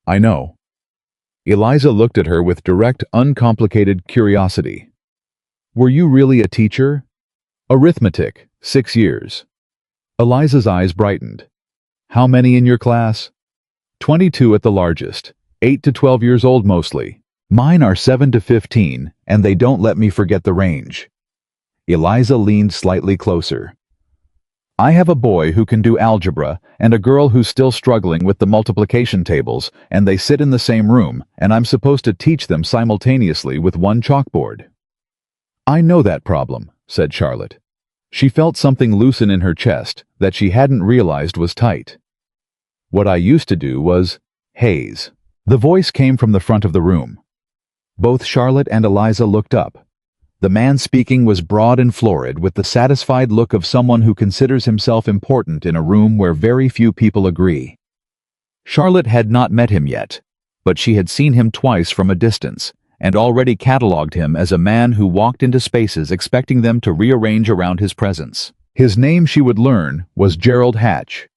"I know." Eliza looked at her with direct, uncomplicated curiosity. "Were you really a teacher?" "Arithmetic, 6 years." Eliza's eyes brightened. "How many in your class?" 22 at the largest, 8 to 12 years old mostly. Mine are 7 to 15, and they don't let me forget the range. Eliza leaned slightly closer. "I have a boy who can do algebra and a girl who's still struggling with the multiplication tables, and they sit in the same room, and I'm supposed to teach them simultaneously with one chalkboard." "I know that problem," said Charlotte. She felt something loosen in her chest that she hadn't realized was tight. "What I used to do was Hayes." The voice came from the front of the room. Both Charlotte and Eliza looked up. The man speaking was broad and florid, with the satisfied look of someone who considers himself important in a room where very few people agree. Charlotte had not met him yet, but she had seen him twice from a distance, and already catalogued him as a man who walked into spaces expecting them to rearrange around his presence. His name, she would learn, was Gerald Hatch.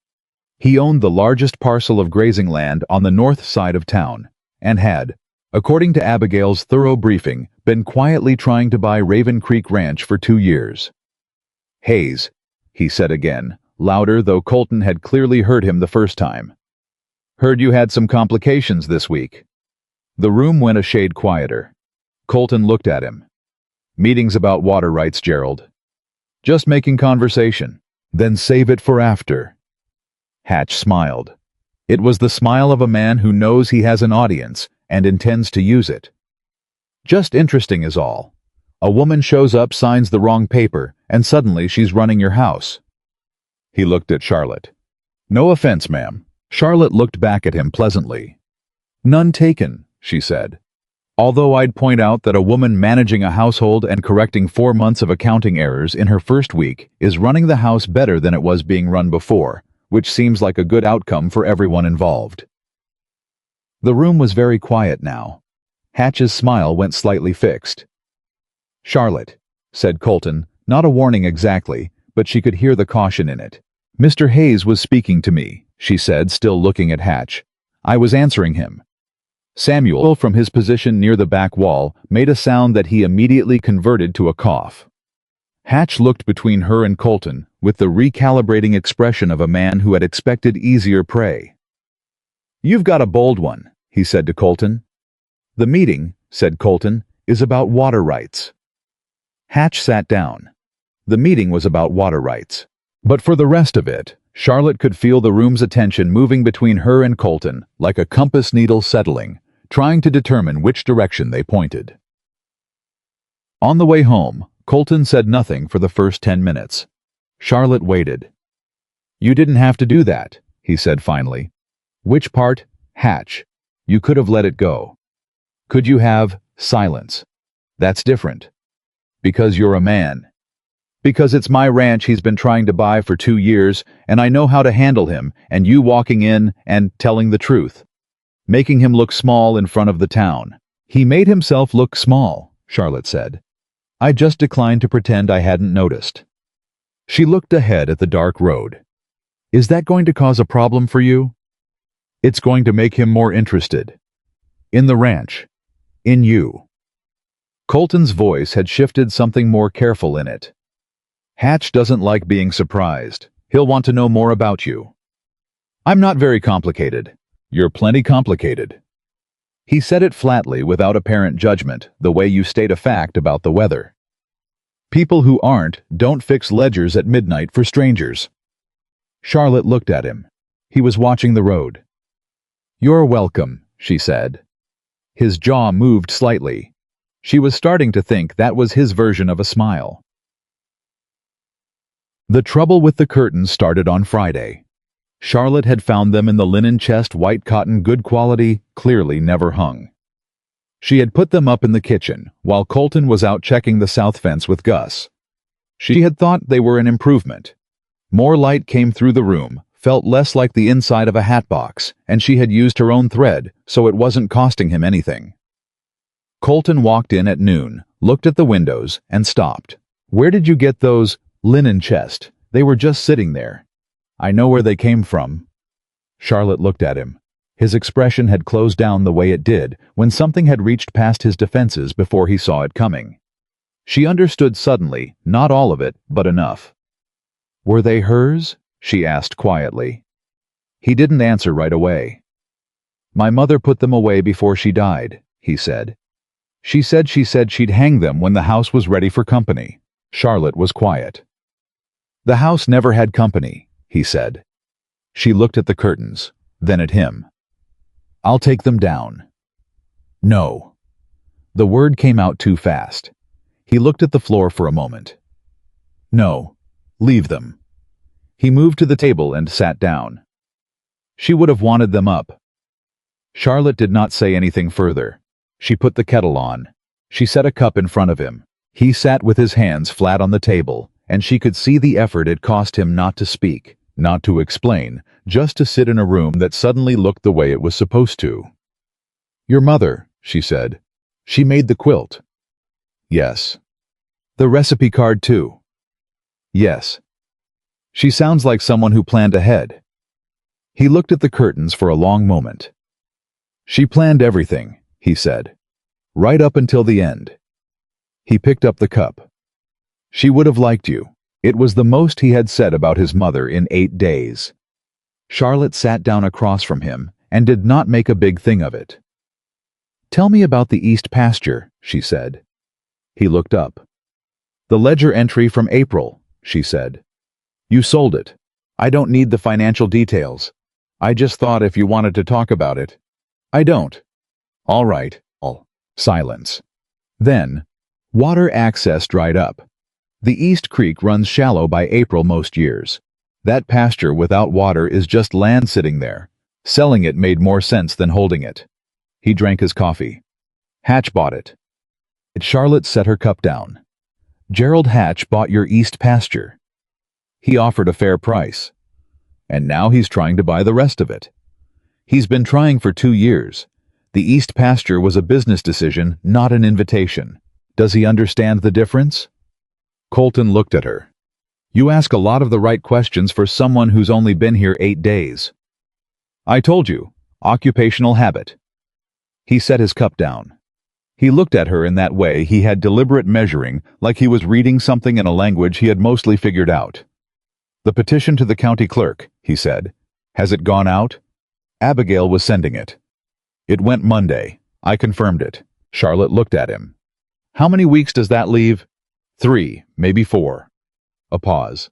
He owned the largest parcel of grazing land on the north side of town, and had, according to Abigail's thorough briefing, been quietly trying to buy Raven Creek Ranch for 2 years. "Hayes," he said again, louder, though Colton had clearly heard him the first time. "Heard you had some complications this week." The room went a shade quieter. Colton looked at him. "Meetings about water rights, Gerald. Just making conversation. Then save it for after." Hatch smiled. It was the smile of a man who knows he has an audience and intends to use it. "Just interesting is all. A woman shows up, signs the wrong paper, and suddenly she's running your house." He looked at Charlotte. "No offense, ma'am." Charlotte looked back at him pleasantly. "None taken," she said. "Although I'd point out that a woman managing a household and correcting 4 months of accounting errors in her first week is running the house better than it was being run before, which seems like a good outcome for everyone involved." The room was very quiet now. Hatch's smile went slightly fixed. "Charlotte," said Colton, not a warning exactly, but she could hear the caution in it. "Mr. Hayes was speaking to me," she said, still looking at Hatch. "I was answering him." Samuel, from his position near the back wall, made a sound that he immediately converted to a cough. Hatch looked between her and Colton with the recalibrating expression of a man who had expected easier prey. "You've got a bold one," he said to Colton. "The meeting," said Colton, "is about water rights." Hatch sat down. The meeting was about water rights. But for the rest of it, Charlotte could feel the room's attention moving between her and Colton like a compass needle settling, trying to determine which direction they pointed. On the way home, Colton said nothing for the first 10 minutes. Charlotte waited. "You didn't have to do that," he said finally. "Which part? Hatch. You could have let it go. Could you have silence? That's different. Because you're a man. Because it's my ranch he's been trying to buy for 2 years, and I know how to handle him, and you walking in and telling the truth. Making him look small in front of the town." "He made himself look small," Charlotte said. "I just declined to pretend I hadn't noticed." She looked ahead at the dark road. "Is that going to cause a problem for you?" "It's going to make him more interested. In the ranch. In you." Colton's voice had shifted, something more careful in it. "Hatch doesn't like being surprised. He'll want to know more about you." "I'm not very complicated." "You're plenty complicated." He said it flatly, without apparent judgment, the way you state a fact about the weather. "People who aren't don't fix ledgers at midnight for strangers." Charlotte looked at him. He was watching the road. "You're welcome," she said. His jaw moved slightly. She was starting to think that was his version of a smile. The trouble with the curtains started on Friday. Charlotte had found them in the linen chest, white cotton, good quality, clearly never hung. She had put them up in the kitchen, while Colton was out checking the south fence with Gus. She had thought they were an improvement. More light came through the room, felt less like the inside of a hat box, and she had used her own thread, so it wasn't costing him anything. Colton walked in at noon, looked at the windows, and stopped. Where did you get those linen chest? They were just sitting there. I know where they came from. Charlotte looked at him. His expression had closed down the way it did when something had reached past his defenses before he saw it coming. She understood suddenly, not all of it, but enough. Were they hers? She asked quietly. He didn't answer right away. My mother put them away before she died, he said. She said she'd hang them when the house was ready for company. Charlotte was quiet. The house never had company, he said. She looked at the curtains, then at him. I'll take them down. No. The word came out too fast. He looked at the floor for a moment. No. Leave them. He moved to the table and sat down. She would have wanted them up. Charlotte did not say anything further. She put the kettle on. She set a cup in front of him. He sat with his hands flat on the table, and she could see the effort it cost him not to speak, not to explain, just to sit in a room that suddenly looked the way it was supposed to. Your mother, she said. She made the quilt. Yes. The recipe card too. Yes. She sounds like someone who planned ahead. He looked at the curtains for a long moment. She planned everything, he said. Right up until the end. He picked up the cup. She would have liked you. It was the most he had said about his mother in 8 days. Charlotte sat down across from him and did not make a big thing of it. Tell me about the East pasture, she said. He looked up. The ledger entry from April, she said. You sold it. I don't need the financial details. I just thought if you wanted to talk about it. I don't. All right. Silence. Then, water access dried up. The East Creek runs shallow by April most years. That pasture without water is just land sitting there. Selling it made more sense than holding it. He drank his coffee. Hatch bought it. Charlotte set her cup down. Gerald Hatch bought your East pasture. He offered a fair price. And now he's trying to buy the rest of it. He's been trying for 2 years. The East pasture was a business decision, not an invitation. Does he understand the difference? Colton looked at her. You ask a lot of the right questions for someone who's only been here 8 days. I told you, occupational habit. He set his cup down. He looked at her in that way he had deliberate measuring, like he was reading something in a language he had mostly figured out. The petition to the county clerk, he said. Has it gone out? Abigail was sending it. It went Monday. I confirmed it. Charlotte looked at him. How many weeks does that leave? 3, maybe 4. A pause.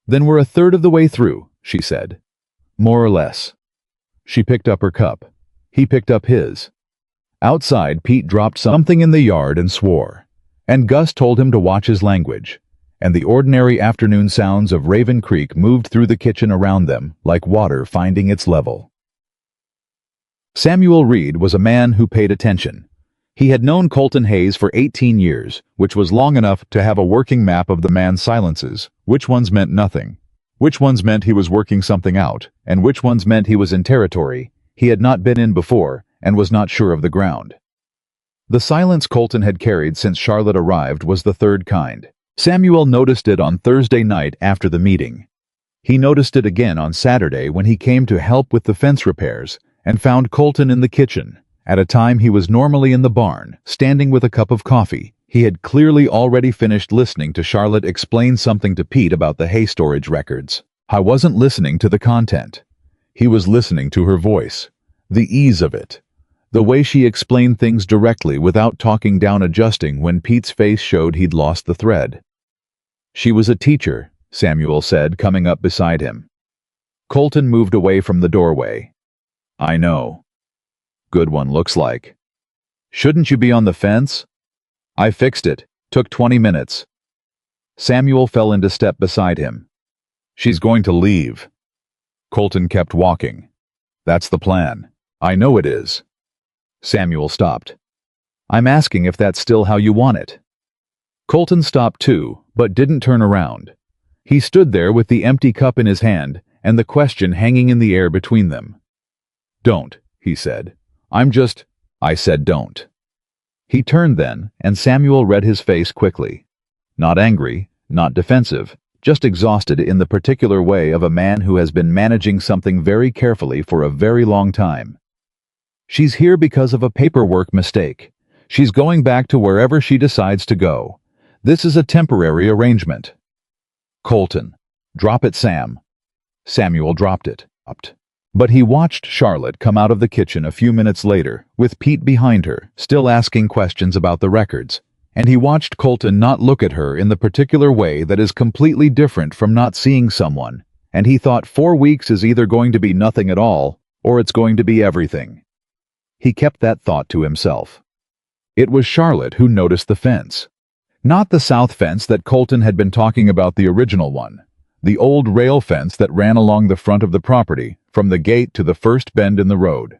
Then we're a third of the way through, she said. More or less. She picked up her cup. He picked up his. Outside, Pete dropped something in the yard and swore. And Gus told him to watch his language. And the ordinary afternoon sounds of Raven Creek moved through the kitchen around them like water finding its level. Samuel Reed was a man who paid attention. He had known Colton Hayes for 18 years, which was long enough to have a working map of the man's silences, which ones meant nothing, which ones meant he was working something out, and which ones meant he was in territory he had not been in before and was not sure of the ground. The silence Colton had carried since Charlotte arrived was the third kind. Samuel noticed it on Thursday night after the meeting. He noticed it again on Saturday when he came to help with the fence repairs and found Colton in the kitchen. At a time he was normally in the barn, standing with a cup of coffee. He had clearly already finished listening to Charlotte explain something to Pete about the hay storage records. I wasn't listening to the content. He was listening to her voice. The ease of it. The way she explained things directly without talking down adjusting when Pete's face showed he'd lost the thread. She was a teacher, Samuel said, coming up beside him. Colton moved away from the doorway. I know. Good one looks like. Shouldn't you be on the fence? I fixed it. Took 20 minutes. Samuel fell into step beside him. She's going to leave. Colton kept walking. That's the plan. I know it is. Samuel stopped. I'm asking if that's still how you want it. Colton stopped too, but didn't turn around. He stood there with the empty cup in his hand and the question hanging in the air between them. Don't, he said. I said don't. He turned then, and Samuel read his face quickly. Not angry, not defensive, just exhausted in the particular way of a man who has been managing something very carefully for a very long time. She's here because of a paperwork mistake. She's going back to wherever she decides to go. This is a temporary arrangement. Colton. Drop it, Sam. Samuel dropped it. But he watched Charlotte come out of the kitchen a few minutes later, with Pete behind her, still asking questions about the records, and he watched Colton not look at her in the particular way that is completely different from not seeing someone, and he thought 4 weeks is either going to be nothing at all, or it's going to be everything. He kept that thought to himself. It was Charlotte who noticed the fence. Not the south fence that Colton had been talking about, the original one. The old rail fence that ran along the front of the property, from the gate to the first bend in the road.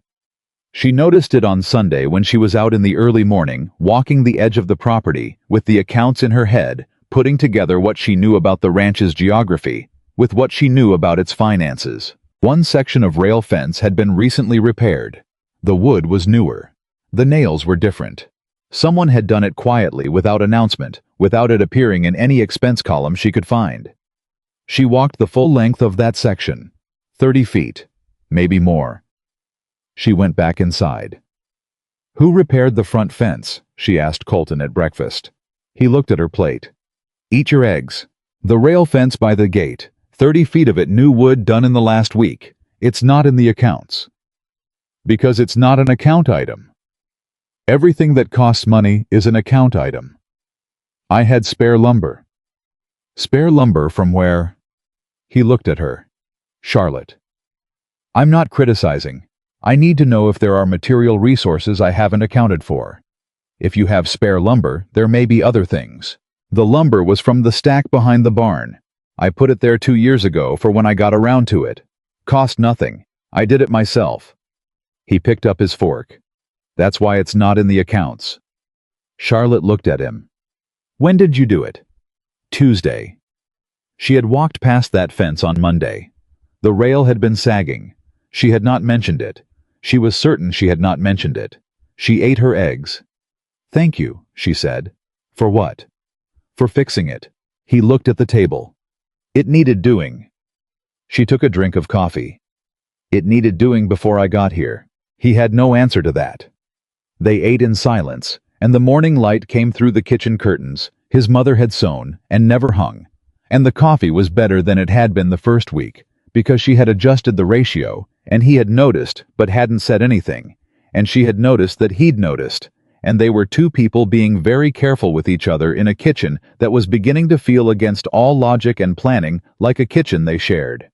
She noticed it on Sunday when she was out in the early morning, walking the edge of the property, with the accounts in her head, putting together what she knew about the ranch's geography, with what she knew about its finances. One section of rail fence had been recently repaired. The wood was newer. The nails were different. Someone had done it quietly, without announcement, without it appearing in any expense column she could find. She walked the full length of that section, 30 feet, maybe more. She went back inside. "Who repaired the front fence?" she asked Colton at breakfast. He looked at her plate. "Eat your eggs. The rail fence by the gate, 30 feet of it new wood done in the last week. It's not in the accounts." "Because it's not an account item. Everything that costs money is an account item. I had spare lumber." "Spare lumber from where?" He looked at her. "Charlotte. I'm not criticizing. I need to know if there are material resources I haven't accounted for. If you have spare lumber, there may be other things. The lumber was from the stack behind the barn. I put it there 2 years ago for when I got around to it. Cost nothing. I did it myself." He picked up his fork. "That's why it's not in the accounts." Charlotte looked at him. "When did you do it?" "Tuesday." She had walked past that fence on Monday. The rail had been sagging. She had not mentioned it. She was certain she had not mentioned it. She ate her eggs. "Thank you," she said. "For what?" "For fixing it." He looked at the table. "It needed doing." She took a drink of coffee. "It needed doing before I got here." He had no answer to that. They ate in silence, and the morning light came through the kitchen curtains his mother had sewn and never hung, and the coffee was better than it had been the first week, because she had adjusted the ratio, and he had noticed but hadn't said anything, and she had noticed that he'd noticed, and they were two people being very careful with each other in a kitchen that was beginning to feel, against all logic and planning, like a kitchen they shared.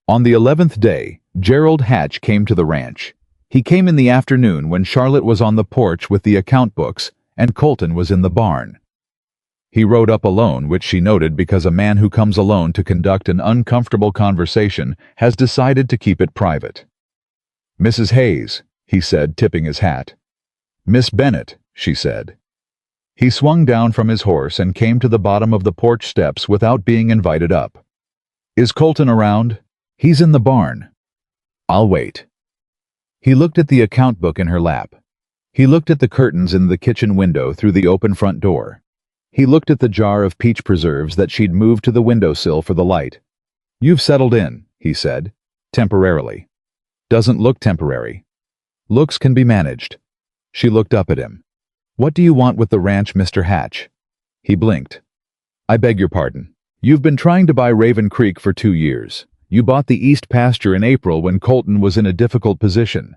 On the 11th day, Gerald Hatch came to the ranch. He came in the afternoon when Charlotte was on the porch with the account books and Colton was in the barn. He rode up alone, which she noted because a man who comes alone to conduct an uncomfortable conversation has decided to keep it private. "Mrs. Hayes," he said, tipping his hat. "Miss Bennett," she said. He swung down from his horse and came to the bottom of the porch steps without being invited up. "Is Colton around?" "He's in the barn." "I'll wait." He looked at the account book in her lap. He looked at the curtains in the kitchen window through the open front door. He looked at the jar of peach preserves that she'd moved to the windowsill for the light. "You've settled in," he said. "Temporarily." "Doesn't look temporary." "Looks can be managed." She looked up at him. "What do you want with the ranch, Mr. Hatch?" He blinked. "I beg your pardon. You've been trying to buy Raven Creek for 2 years. You bought the east pasture in April when Colton was in a difficult position.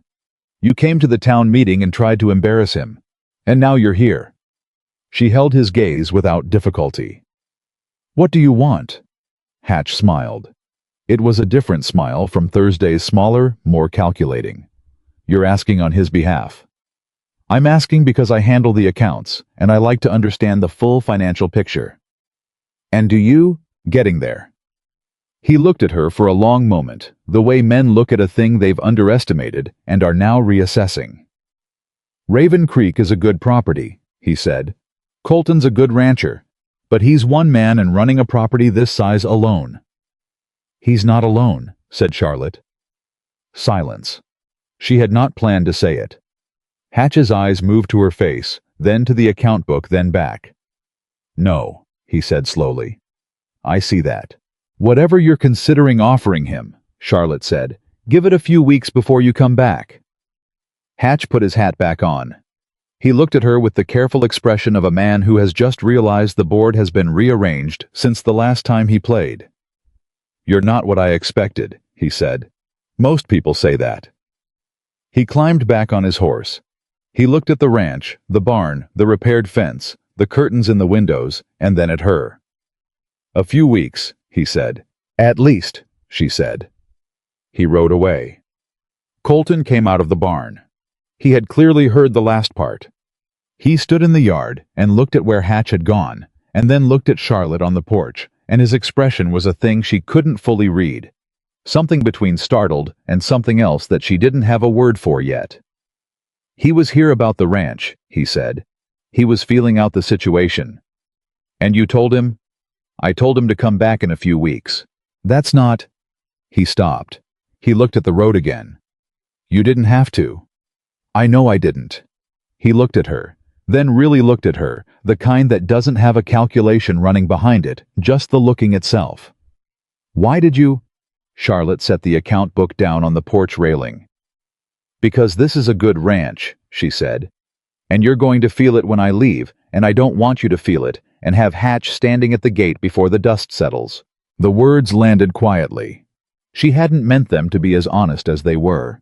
You came to the town meeting and tried to embarrass him. And now you're here." She held his gaze without difficulty. "What do you want?" Hatch smiled. It was a different smile from Thursday's smaller, more calculating. "You're asking on his behalf." "I'm asking because I handle the accounts, and I like to understand the full financial picture." "And do you?" "Getting there." He looked at her for a long moment, the way men look at a thing they've underestimated and are now reassessing. "Raven Creek is a good property," he said. "Colton's a good rancher, but he's one man and running a property this size alone." "He's not alone," said Charlotte. Silence. She had not planned to say it. Hatch's eyes moved to her face, then to the account book, then back. "No," he said slowly. "I see that. Whatever you're considering offering him," Charlotte said, "give it a few weeks before you come back." Hatch put his hat back on. He looked at her with the careful expression of a man who has just realized the board has been rearranged since the last time he played. "You're not what I expected," he said. "Most people say that." He climbed back on his horse. He looked at the ranch, the barn, the repaired fence, the curtains in the windows, and then at her. "A few weeks," he said. "At least," she said. He rode away. Colton came out of the barn. He had clearly heard the last part. He stood in the yard and looked at where Hatch had gone, and then looked at Charlotte on the porch, and his expression was a thing she couldn't fully read. Something between startled and something else that she didn't have a word for yet. "He was here about the ranch," he said. "He was feeling out the situation." "And you told him?" "I told him to come back in a few weeks." "That's not—" He stopped. He looked at the road again. "You didn't have to." "I know I didn't." He looked at her, then really looked at her, the kind that doesn't have a calculation running behind it, just the looking itself. "Why did you—" Charlotte set the account book down on the porch railing. "Because this is a good ranch," she said. "And you're going to feel it when I leave, and I don't want you to feel it and have Hatch standing at the gate before the dust settles." The words landed quietly. She hadn't meant them to be as honest as they were.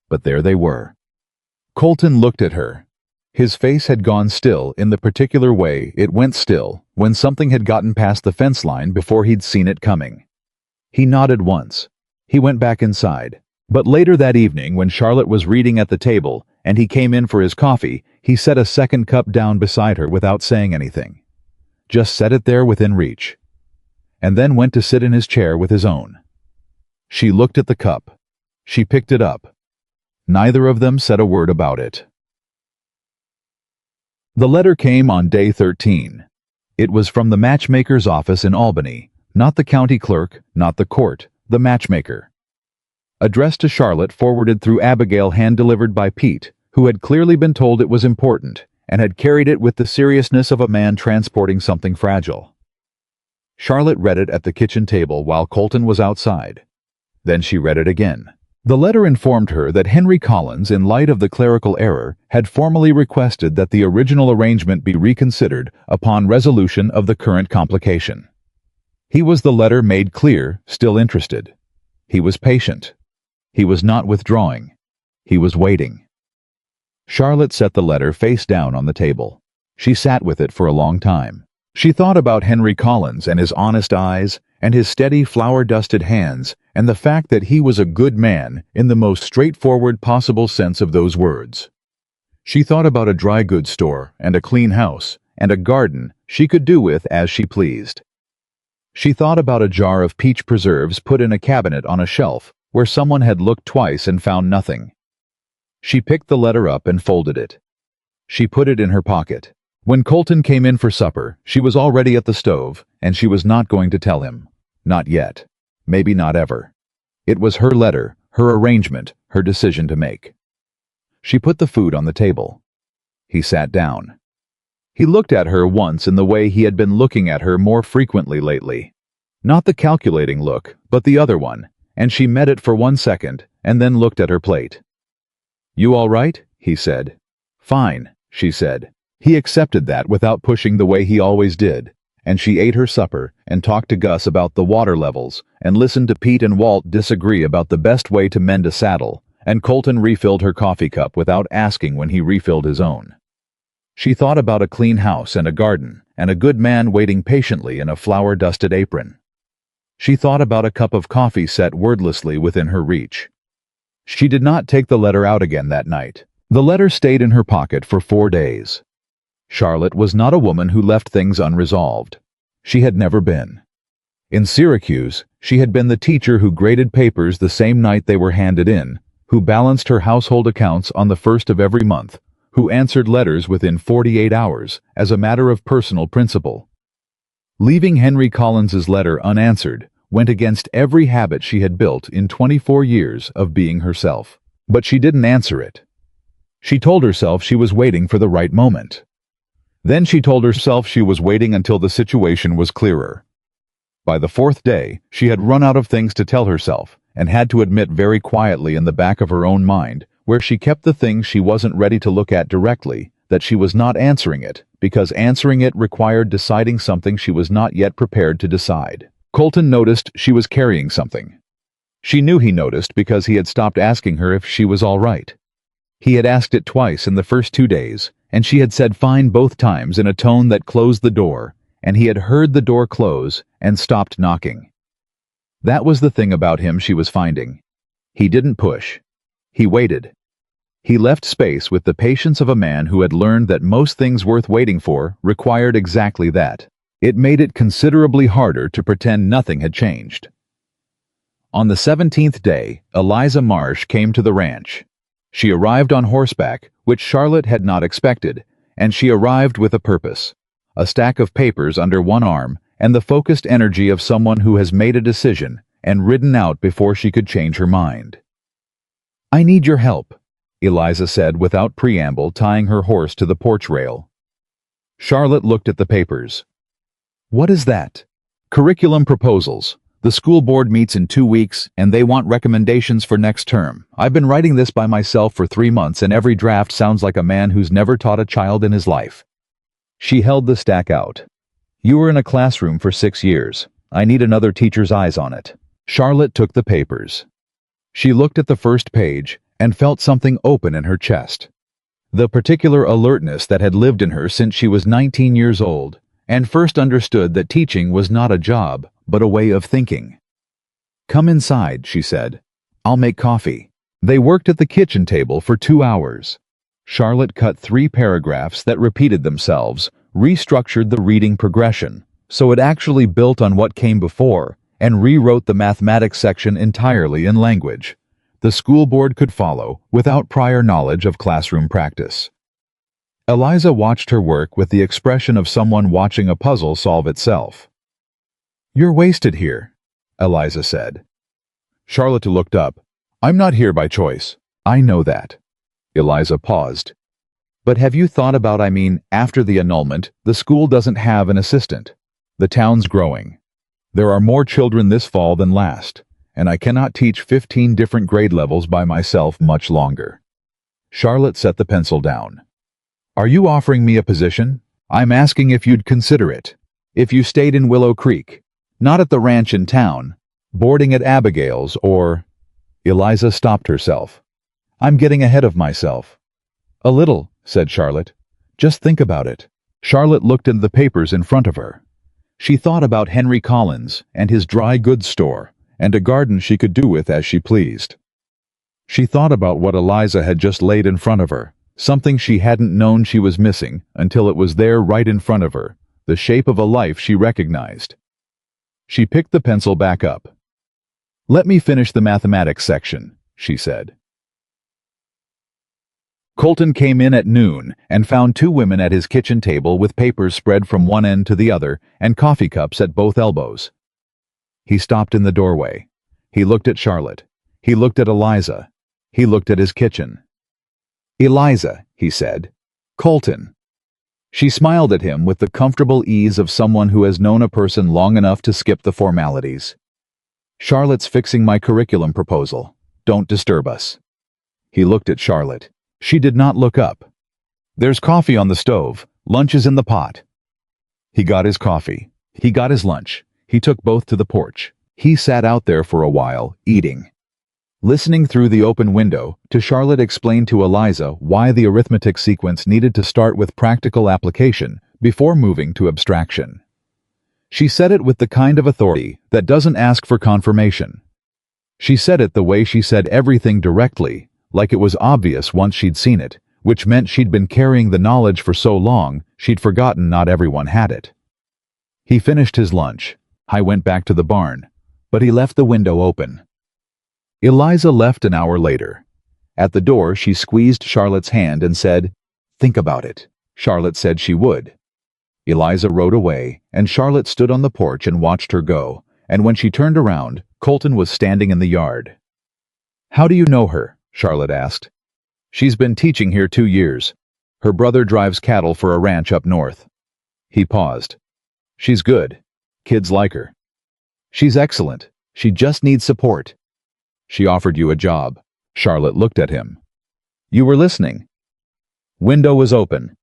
But there they were. Colton looked at her. His face had gone still in the particular way it went still when something had gotten past the fence line before he'd seen it coming. He nodded once. He went back inside. But later that evening, when Charlotte was reading at the table and he came in for his coffee, he set a second cup down beside her without saying anything. Just set it there within reach. And then went to sit in his chair with his own. She looked at the cup. She picked it up. Neither of them said a word about it. The letter came on day 13. It was from the matchmaker's office in Albany, not the county clerk, not the court, the matchmaker. Addressed to Charlotte, forwarded through Abigail, hand-delivered by Pete, who had clearly been told it was important, and had carried it with the seriousness of a man transporting something fragile. Charlotte read it at the kitchen table while Colton was outside. Then she read it again. The letter informed her that Henry Collins, in light of the clerical error, had formally requested that the original arrangement be reconsidered upon resolution of the current complication. He was, the letter made clear, still interested. He was patient. He was not withdrawing. He was waiting. Charlotte set the letter face down on the table. She sat with it for a long time. She thought about Henry Collins and his honest eyes, and his steady, flour-dusted hands, and the fact that he was a good man in the most straightforward possible sense of those words. She thought about a dry goods store and a clean house and a garden she could do with as she pleased. She thought about a jar of peach preserves put in a cabinet on a shelf where someone had looked twice and found nothing. She picked the letter up and folded it. She put it in her pocket. When Colton came in for supper, she was already at the stove, and she was not going to tell him. Not yet. Maybe not ever. It was her letter, her arrangement, her decision to make. She put the food on the table. He sat down. He looked at her once in the way he had been looking at her more frequently lately. Not the calculating look, but the other one, and she met it for 1 second, and then looked at her plate. "You all right?" he said. "Fine," she said. He accepted that without pushing the way he always did, and she ate her supper and talked to Gus about the water levels and listened to Pete and Walt disagree about the best way to mend a saddle, and Colton refilled her coffee cup without asking when he refilled his own. She thought about a clean house and a garden and a good man waiting patiently in a flour-dusted apron. She thought about a cup of coffee set wordlessly within her reach. She did not take the letter out again that night. The letter stayed in her pocket for 4 days. Charlotte was not a woman who left things unresolved. She had never been. In Syracuse, she had been the teacher who graded papers the same night they were handed in, who balanced her household accounts on the 1st of every month, who answered letters within 48 hours as a matter of personal principle. Leaving Henry Collins's letter unanswered went against every habit she had built in 24 years of being herself. But she didn't answer it. She told herself she was waiting for the right moment. Then she told herself she was waiting until the situation was clearer. By the fourth day, she had run out of things to tell herself and had to admit very quietly in the back of her own mind, where she kept the things she wasn't ready to look at directly, that she was not answering it, because answering it required deciding something she was not yet prepared to decide. Colton noticed she was carrying something. She knew he noticed because he had stopped asking her if she was all right. He had asked it twice in the first 2 days, and she had said fine both times in a tone that closed the door, and he had heard the door close and stopped knocking. That was the thing about him she was finding. He didn't push. He waited. He left space with the patience of a man who had learned that most things worth waiting for required exactly that. It made it considerably harder to pretend nothing had changed. On the 17th day, Eliza Marsh came to the ranch. She arrived on horseback, which Charlotte had not expected, and she arrived with a purpose. A stack of papers under one arm and the focused energy of someone who has made a decision and ridden out before she could change her mind. "I need your help," Eliza said without preamble, tying her horse to the porch rail. Charlotte looked at the papers. "What is that?" "Curriculum proposals. The school board meets in 2 weeks, and they want recommendations for next term. I've been writing this by myself for 3 months, and every draft sounds like a man who's never taught a child in his life." She held the stack out. "You were in a classroom for 6 years. I need another teacher's eyes on it." Charlotte took the papers. She looked at the first page and felt something open in her chest. The particular alertness that had lived in her since she was 19 years old, and first understood that teaching was not a job, but a way of thinking. "Come inside," she said. "I'll make coffee." They worked at the kitchen table for 2 hours. Charlotte cut 3 paragraphs that repeated themselves, restructured the reading progression, so it actually built on what came before, and rewrote the mathematics section entirely in language the school board could follow without prior knowledge of classroom practice. Eliza watched her work with the expression of someone watching a puzzle solve itself. "You're wasted here," Eliza said. Charlotte looked up. "I'm not here by choice. I know that." Eliza paused. "But have you thought about, after the annulment, the school doesn't have an assistant. The town's growing. There are more children this fall than last, and I cannot teach 15 different grade levels by myself much longer." Charlotte set the pencil down. "Are you offering me a position? I'm asking if you'd consider it. If you stayed in Willow Creek, not at the ranch in town, boarding at Abigail's or—" Eliza stopped herself. "I'm getting ahead of myself." "A little," said Charlotte. "Just think about it." Charlotte looked into the papers in front of her. She thought about Henry Collins and his dry goods store and a garden she could do with as she pleased. She thought about what Eliza had just laid in front of her, something she hadn't known she was missing until it was there right in front of her, the shape of a life she recognized. She picked the pencil back up. "Let me finish the mathematics section," she said. Colton came in at noon and found 2 women at his kitchen table with papers spread from one end to the other and coffee cups at both elbows. He stopped in the doorway. He looked at Charlotte. He looked at Eliza. He looked at his kitchen. "Eliza," he said. "Colton." She smiled at him with the comfortable ease of someone who has known a person long enough to skip the formalities. "Charlotte's fixing my curriculum proposal. Don't disturb us." He looked at Charlotte. She did not look up. "There's coffee on the stove. Lunch is in the pot." He got his coffee. He got his lunch. He took both to the porch. He sat out there for a while, eating. Listening through the open window, Charlotte explained to Eliza why the arithmetic sequence needed to start with practical application before moving to abstraction. She said it with the kind of authority that doesn't ask for confirmation. She said it the way she said everything directly, like it was obvious once she'd seen it, which meant she'd been carrying the knowledge for so long she'd forgotten not everyone had it. He finished his lunch. I went back to the barn, but he left the window open. Eliza left an hour later. At the door, she squeezed Charlotte's hand and said, "Think about it." Charlotte said she would. Eliza rode away, and Charlotte stood on the porch and watched her go, and when she turned around, Colton was standing in the yard. "How do you know her?" Charlotte asked. She's been teaching here 2 years. Her brother drives cattle for a ranch up north. He paused. She's good. Kids like her. She's excellent. She just needs support. She offered you a job. Charlotte looked at him. You were listening. Window was open.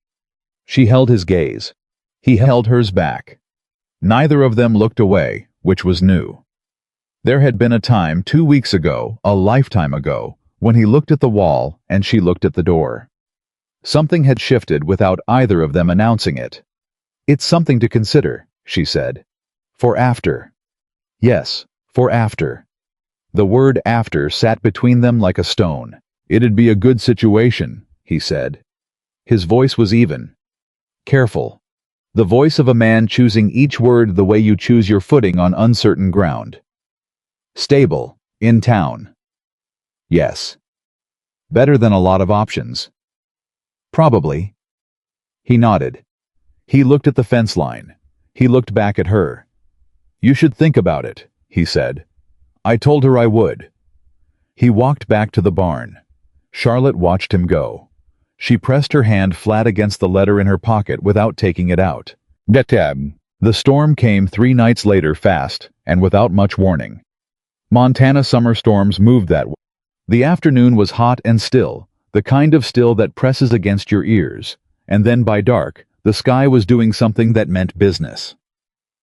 She held his gaze. He held hers back. Neither of them looked away, which was new. There had been a time 2 weeks ago, a lifetime ago, when he looked at the wall and she looked at the door. Something had shifted without either of them announcing it. It's something to consider, she said. For after. Yes, for after. The word after sat between them like a stone. It'd be a good situation, he said. His voice was even. Careful. The voice of a man choosing each word the way you choose your footing on uncertain ground. Stable. In town. Yes. Better than a lot of options. Probably. He nodded. He looked at the fence line. He looked back at her. You should think about it, he said. I told her I would. He walked back to the barn. Charlotte watched him go. She pressed her hand flat against the letter in her pocket without taking it out. The storm came 3 nights later fast and without much warning. Montana summer storms moved that way. The afternoon was hot and still, the kind of still that presses against your ears, and then by dark, the sky was doing something that meant business.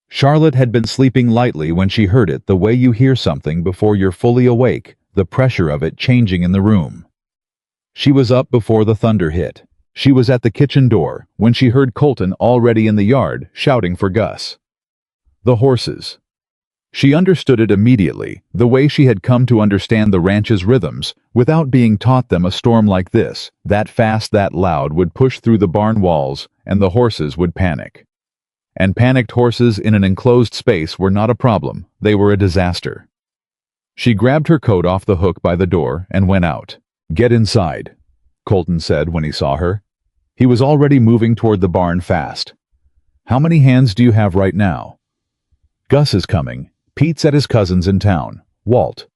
Charlotte had been sleeping lightly when she heard it, the way you hear something before you're fully awake, the pressure of it changing in the room. She was up before the thunder hit. She was at the kitchen door when she heard Colton already in the yard shouting for Gus. The horses. She understood it immediately, the way she had come to understand the ranch's rhythms, without being taught them. A storm like this, that fast, that loud, would push through the barn walls, and the horses would panic. And panicked horses in an enclosed space were not a problem, they were a disaster. She grabbed her coat off the hook by the door and went out. Get inside, Colton said when he saw her. He was already moving toward the barn fast. How many hands do you have right now? Gus is coming. Pete's at his cousin's in town, Walt.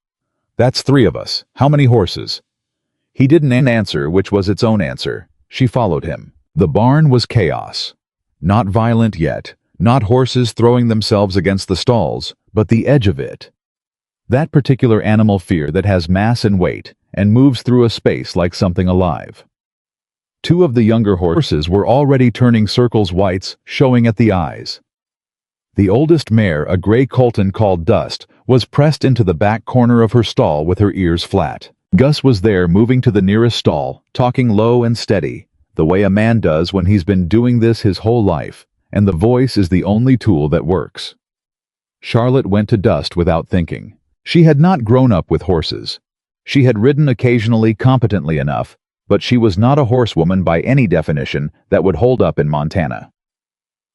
That's 3 of us. How many horses? He didn't answer, which was its own answer. She followed him. The barn was chaos. Not violent yet, not horses throwing themselves against the stalls, but the edge of it. That particular animal fear that has mass and weight, and moves through a space like something alive. 2 of the younger horses were already turning circles, whites showing at the eyes. The oldest mare, a gray Colton called Dust, was pressed into the back corner of her stall with her ears flat. Gus was there, moving to the nearest stall, talking low and steady, the way a man does when he's been doing this his whole life, and the voice is the only tool that works. Charlotte went to Dust without thinking. She had not grown up with horses. She had ridden occasionally competently enough, but she was not a horsewoman by any definition that would hold up in Montana.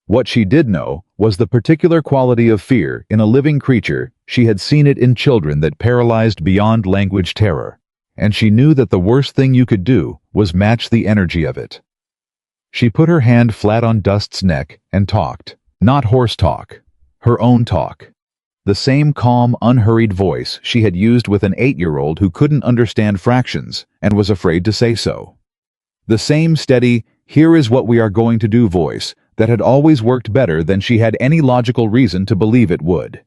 What she did know was the particular quality of fear in a living creature. She had seen it in children that paralyzed beyond language terror, and she knew that the worst thing you could do was match the energy of it. She put her hand flat on Dust's neck and talked. Not horse talk, her own talk. The same calm, unhurried voice she had used with an 8-year-old who couldn't understand fractions and was afraid to say so. The same steady, here is what we are going to do voice that had always worked better than she had any logical reason to believe it would.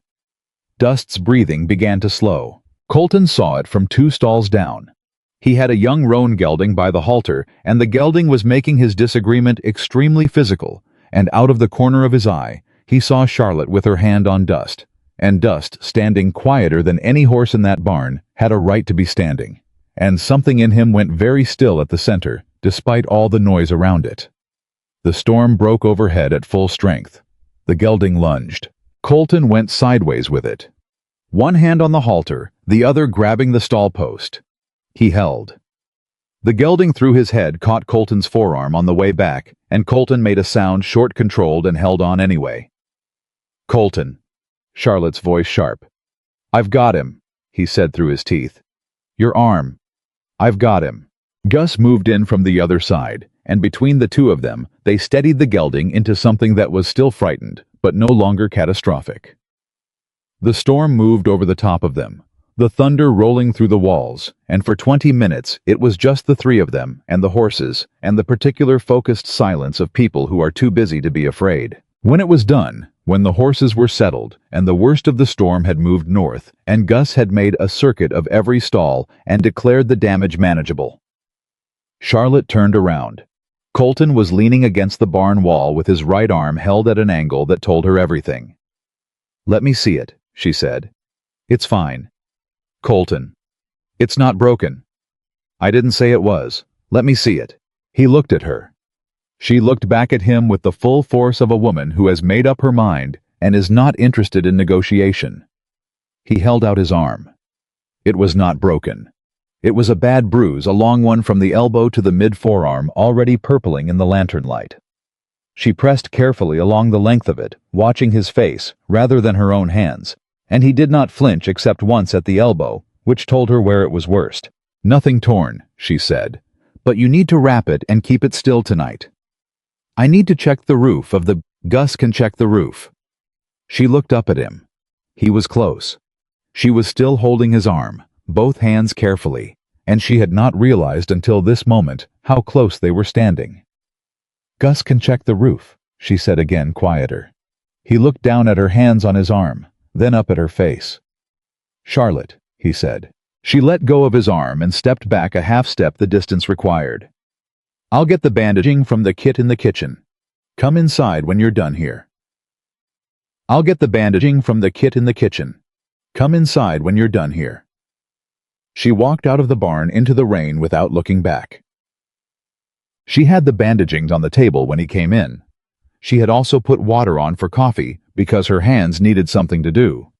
Dust's breathing began to slow. Colton saw it from 2 stalls down. He had a young roan gelding by the halter, and the gelding was making his disagreement extremely physical, and out of the corner of his eye, he saw Charlotte with her hand on Dust, and Dust, standing quieter than any horse in that barn, had a right to be standing, and something in him went very still at the center, despite all the noise around it. The storm broke overhead at full strength. The gelding lunged. Colton went sideways with it. One hand on the halter, the other grabbing the stall post. He held. The gelding threw his head, caught Colton's forearm on the way back, and Colton made a sound, short-controlled, and held on anyway. Colton. Charlotte's voice sharp. I've got him, he said through his teeth. Your arm. I've got him. Gus moved in from the other side, and between the 2 of them, they steadied the gelding into something that was still frightened, but no longer catastrophic. The storm moved over the top of them. the thunder rolling through the walls, and for 20 minutes it was just the three of them and the horses and the particular focused silence of people who are too busy to be afraid. When it was done, when the horses were settled and the worst of the storm had moved north and Gus had made a circuit of every stall and declared the damage manageable, Charlotte turned around. Colton was leaning against the barn wall with his right arm held at an angle that told her everything. "Let me see it," she said. "It's fine." "Colton, it's not broken." "I didn't say it was. Let me see it." He looked at her. She looked back at him with the full force of a woman who has made up her mind and is not interested in negotiation. He held out his arm. It was not broken. It was a bad bruise, a long one from the elbow to the mid-forearm, already purpling in the lantern light. She pressed carefully along the length of it, watching his face rather than her own hands, and he did not flinch except once at the elbow, which told her where it was worst. "Nothing torn," she said, "but you need to wrap it and keep it still tonight. I need to check the roof of the... Gus can check the roof." She looked up at him. He was close. She was still holding his arm, both hands carefully, and she had not realized until this moment how close they were standing. "Gus can check the roof," she said again, quieter. He looked down at her hands on his arm, then up at her face. "Charlotte," he said. She let go of his arm and stepped back a half step the distance required. "I'll get the bandaging from the kit in the kitchen. Come inside when you're done here." "I'll get the bandaging from the kit in the kitchen. Come inside when you're done here." She walked out of the barn into the rain without looking back. She had the bandagings on the table when he came in. She had also put water on for coffee because her hands needed something to do.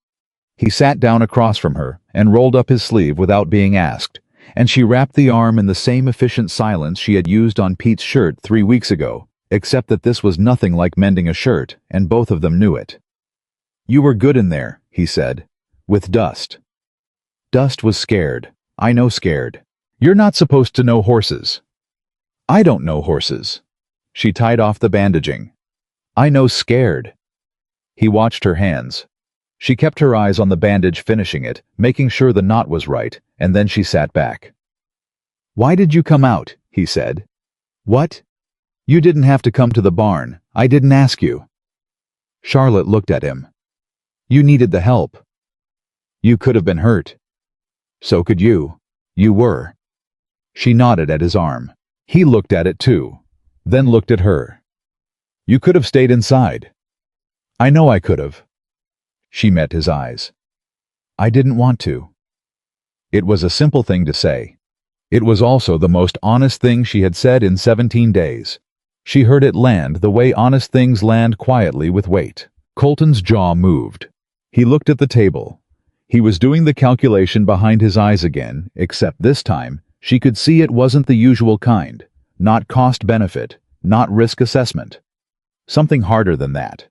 He sat down across from her and rolled up his sleeve without being asked, and she wrapped the arm in the same efficient silence she had used on Pete's shirt 3 weeks ago, except that this was nothing like mending a shirt, and both of them knew it. "You were good in there," he said, "with Dust." Dust was scared. "I know scared. You're not supposed to know horses." "I don't know horses." She tied off the bandaging. "I know scared." He watched her hands. She kept her eyes on the bandage, finishing it, making sure the knot was right, and then she sat back. "Why did you come out?" he said. "What?" "You didn't have to come to the barn. I didn't ask you." Charlotte looked at him. "You needed the help. You could have been hurt. So could you. You were." She nodded at his arm. He looked at it too, then looked at her. "You could have stayed inside." "I know I could have." She met his eyes. "I didn't want to." It was a simple thing to say. It was also the most honest thing she had said in 17 days. She heard it land the way honest things land, quietly with weight. Colton's jaw moved. He looked at the table. He was doing the calculation behind his eyes again, except this time, she could see it wasn't the usual kind, not cost-benefit, not risk assessment. Something harder than that.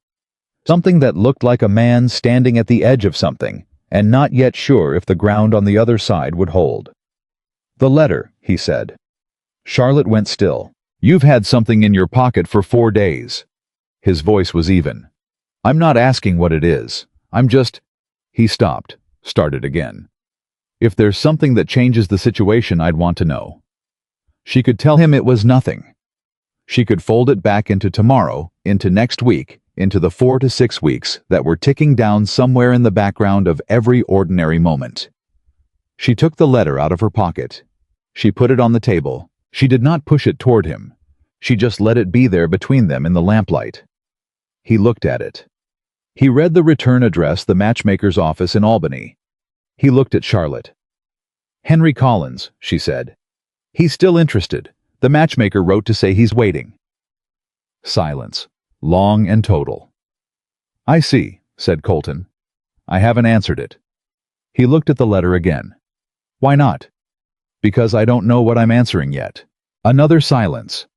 Something that looked like a man standing at the edge of something, and not yet sure if the ground on the other side would hold. "The letter," he said. Charlotte went still. "You've had something in your pocket for 4 days. His voice was even. "I'm not asking what it is. I'm just..." He stopped, started again. "If there's something that changes the situation, I'd want to know." She could tell him it was nothing. She could fold it back into tomorrow, into next week, into the 4 to 6 weeks that were ticking down somewhere in the background of every ordinary moment. She took the letter out of her pocket. She put it on the table. She did not push it toward him. She just let it be there between them in the lamplight. He looked at it. He read the return address, the matchmaker's office in Albany. He looked at Charlotte. "Henry Collins," she said. "He's still interested. The matchmaker wrote to say he's waiting." Silence, long and total. "I see," said Colton. "I haven't answered it." He looked at the letter again. "Why not?" "Because I don't know what I'm answering yet." Another silence.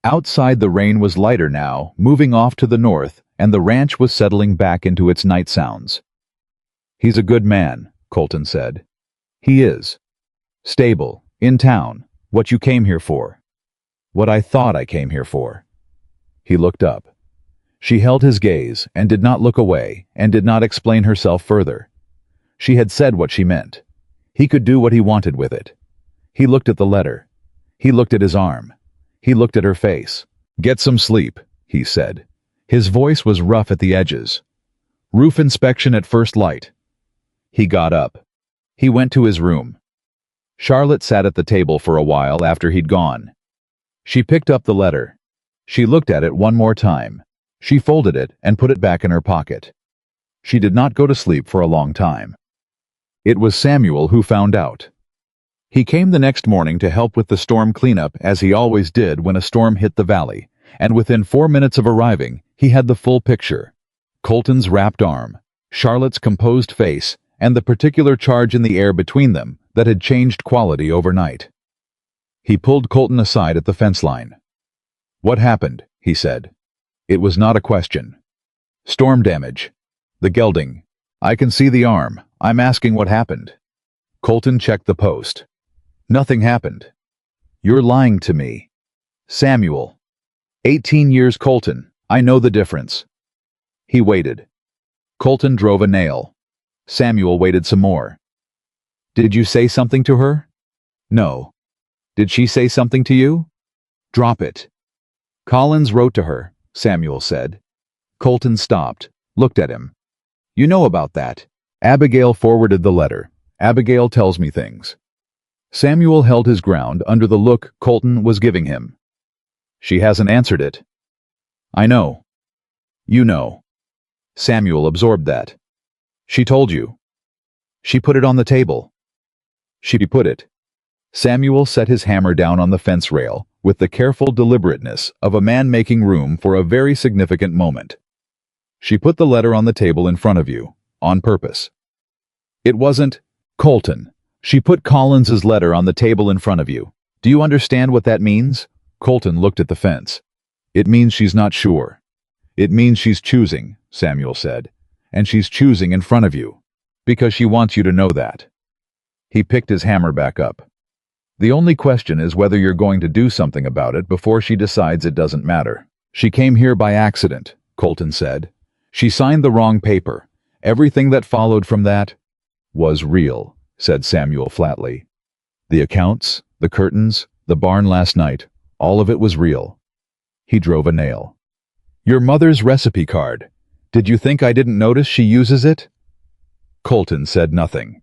Outside, the rain was lighter now, moving off to the north, and the ranch was settling back into its night sounds. "He's a good man," Colton said. "He is. Stable, in town, what you came here for. What I thought I came here for." He looked up. She held his gaze and did not look away and did not explain herself further. She had said what she meant. He could do what he wanted with it. He looked at the letter. He looked at his arm. He looked at her face. "Get some sleep," he said. His voice was rough at the edges. "Roof inspection at first light." He got up. He went to his room. Charlotte sat at the table for a while after he'd gone. She picked up the letter. She looked at it one more time. She folded it and put it back in her pocket. She did not go to sleep for a long time. It was Samuel who found out. He came the next morning to help with the storm cleanup, as he always did when a storm hit the valley, and within 4 minutes of arriving, he had the full picture. Colton's wrapped arm, Charlotte's composed face, and the particular charge in the air between them that had changed quality overnight. He pulled Colton aside at the fence line. "What happened?" he said. It was not a question. "Storm damage. The gelding. I can see the arm. I'm asking what happened." Colton checked the post. "Nothing happened." "You're lying to me." "Samuel." 18 years, Colton. I know the difference." He waited. Colton drove a nail. Samuel waited some more. "Did you say something to her?" "No." "Did she say something to you?" "Drop it." "Collins wrote to her," Samuel said. Colton stopped, looked at him. "You know about that. Abigail forwarded the letter. Abigail tells me things." Samuel held his ground under the look Colton was giving him. "She hasn't answered it." "I know." "You know." Samuel absorbed that. "She told you." "She put it on the table." "She put it." Samuel set his hammer down on the fence rail with the careful deliberateness of a man making room for a very significant moment. "She put the letter on the table in front of you, on purpose." "It wasn't, Colton. She put Collins's letter on the table in front of you. Do you understand what that means?" Colton looked at the fence. "It means she's not sure. It means she's choosing," Samuel said. "And she's choosing in front of you. Because she wants you to know that." He picked his hammer back up. "The only question is whether you're going to do something about it before she decides it doesn't matter. She came here by accident," Colton said. "She signed the wrong paper. Everything that followed from that was real," said Samuel flatly. "The accounts, the curtains, the barn last night, all of it was real." He drove a nail. "Your mother's recipe card. Did you think I didn't notice she uses it?" Colton said nothing.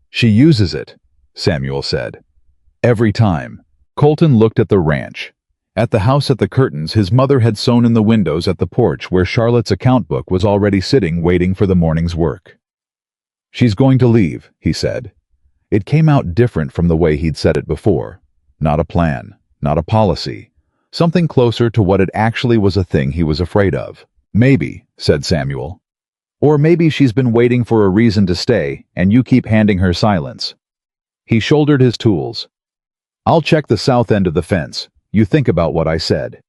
"She uses it," Samuel said. "Every time." Colton looked at the ranch. At the house at the curtains his mother had sewn in the windows at the porch where Charlotte's account book was already sitting waiting for the morning's work. "She's going to leave," he said. It came out different from the way he'd said it before. Not a plan, not a policy. Something closer to what it actually was, a thing he was afraid of. "Maybe," said Samuel. "Or maybe she's been waiting for a reason to stay, and you keep handing her silence." He shouldered his tools. "I'll check the south end of the fence. You think about what I said."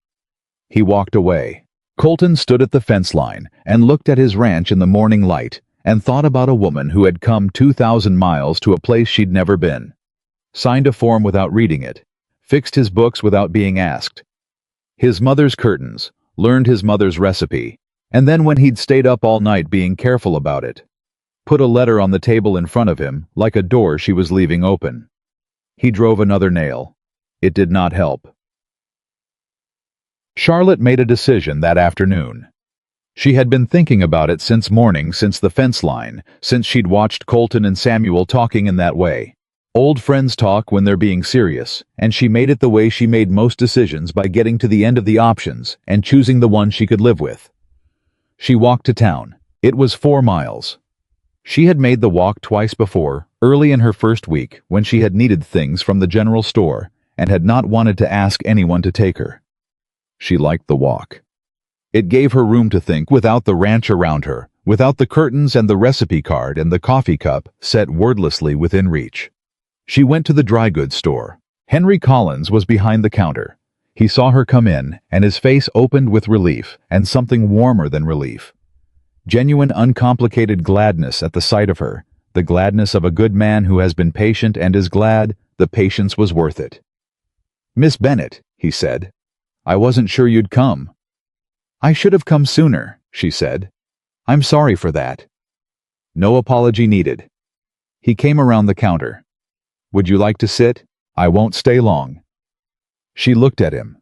He walked away. Colton stood at the fence line and looked at his ranch in the morning light and thought about a woman who had come 2,000 miles to a place she'd never been. Signed a form without reading it. Fixed his books without being asked. His mother's curtains. Learned his mother's recipe. And then when he'd stayed up all night being careful about it. Put a letter on the table in front of him like a door she was leaving open. He drove another nail. It did not help. Charlotte made a decision that afternoon. She had been thinking about it since morning, since the fence line, since she'd watched Colton and Samuel talking in that way. Old friends talk when they're being serious, and she made it the way she made most decisions, by getting to the end of the options and choosing the one she could live with. She walked to town. It was 4 miles. She had made the walk twice before, early in her first week, when she had needed things from the general store and had not wanted to ask anyone to take her. She liked the walk. It gave her room to think without the ranch around her, without the curtains and the recipe card and the coffee cup set wordlessly within reach. She went to the dry goods store. Henry Collins was behind the counter. He saw her come in, and his face opened with relief and something warmer than relief. Genuine, uncomplicated gladness at the sight of her, the gladness of a good man who has been patient and is glad the patience was worth it. "Miss Bennett," he said, "I wasn't sure you'd come." "I should have come sooner," she said. "I'm sorry for that." No apology needed. He came around the counter. "Would you like to sit? I won't stay long." She looked at him.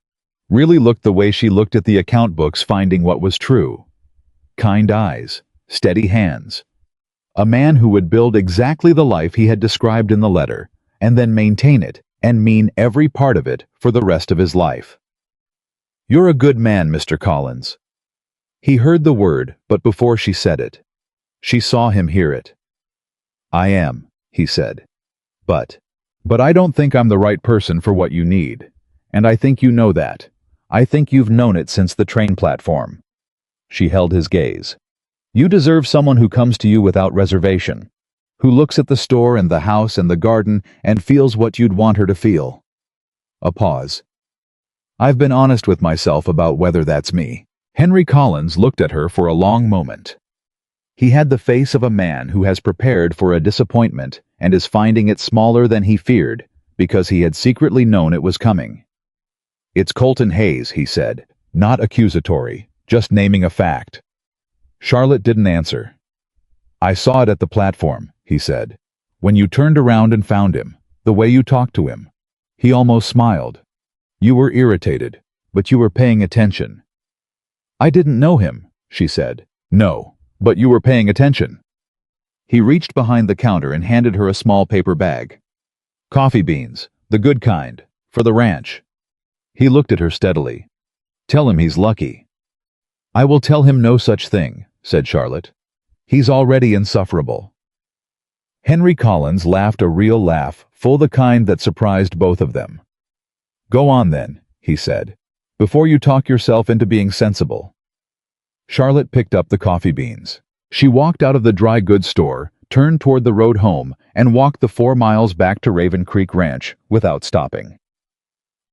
Really looked the way she looked at the account books, finding what was true. Kind eyes, steady hands. A man who would build exactly the life he had described in the letter, and then maintain it, and mean every part of it for the rest of his life. "You're a good man, Mr. Collins." He heard the word, but before she said it, she saw him hear it. "I am," he said. But I don't think I'm the right person for what you need. And I think you know that. I think you've known it since the train platform." She held his gaze. "You deserve someone who comes to you without reservation, who looks at the store and the house and the garden and feels what you'd want her to feel." A pause. "I've been honest with myself about whether that's me." Henry Collins looked at her for a long moment. He had the face of a man who has prepared for a disappointment and is finding it smaller than he feared because he had secretly known it was coming. "It's Colton Hayes," he said, not accusatory, just naming a fact. Charlotte didn't answer. "I saw it at the platform," he said, "when you turned around and found him, the way you talked to him." He almost smiled. "You were irritated, but you were paying attention." "I didn't know him," she said. "No, but you were paying attention." He reached behind the counter and handed her a small paper bag. "Coffee beans, the good kind, for the ranch." He looked at her steadily. "Tell him he's lucky." "I will tell him no such thing," said Charlotte. "He's already insufferable." Henry Collins laughed a real laugh, full the kind that surprised both of them. "Go on then," he said, "before you talk yourself into being sensible." Charlotte picked up the coffee beans. She walked out of the dry goods store, turned toward the road home, and walked the 4 miles back to Raven Creek Ranch without stopping.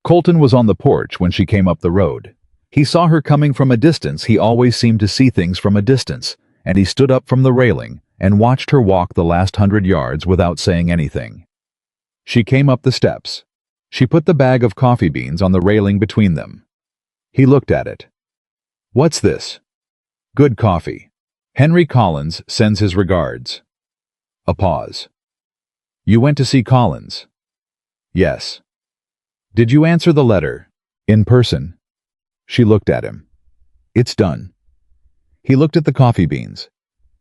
Colton was on the porch when she came up the road. He saw her coming from a distance. He always seemed to see things from a distance, and he stood up from the railing and watched her walk the last 100 yards without saying anything. She came up the steps. She put the bag of coffee beans on the railing between them. He looked at it. "What's this?" "Good coffee. Henry Collins sends his regards." A pause. "You went to see Collins?" "Yes." "Did you answer the letter? In person?" She looked at him. "It's done." He looked at the coffee beans.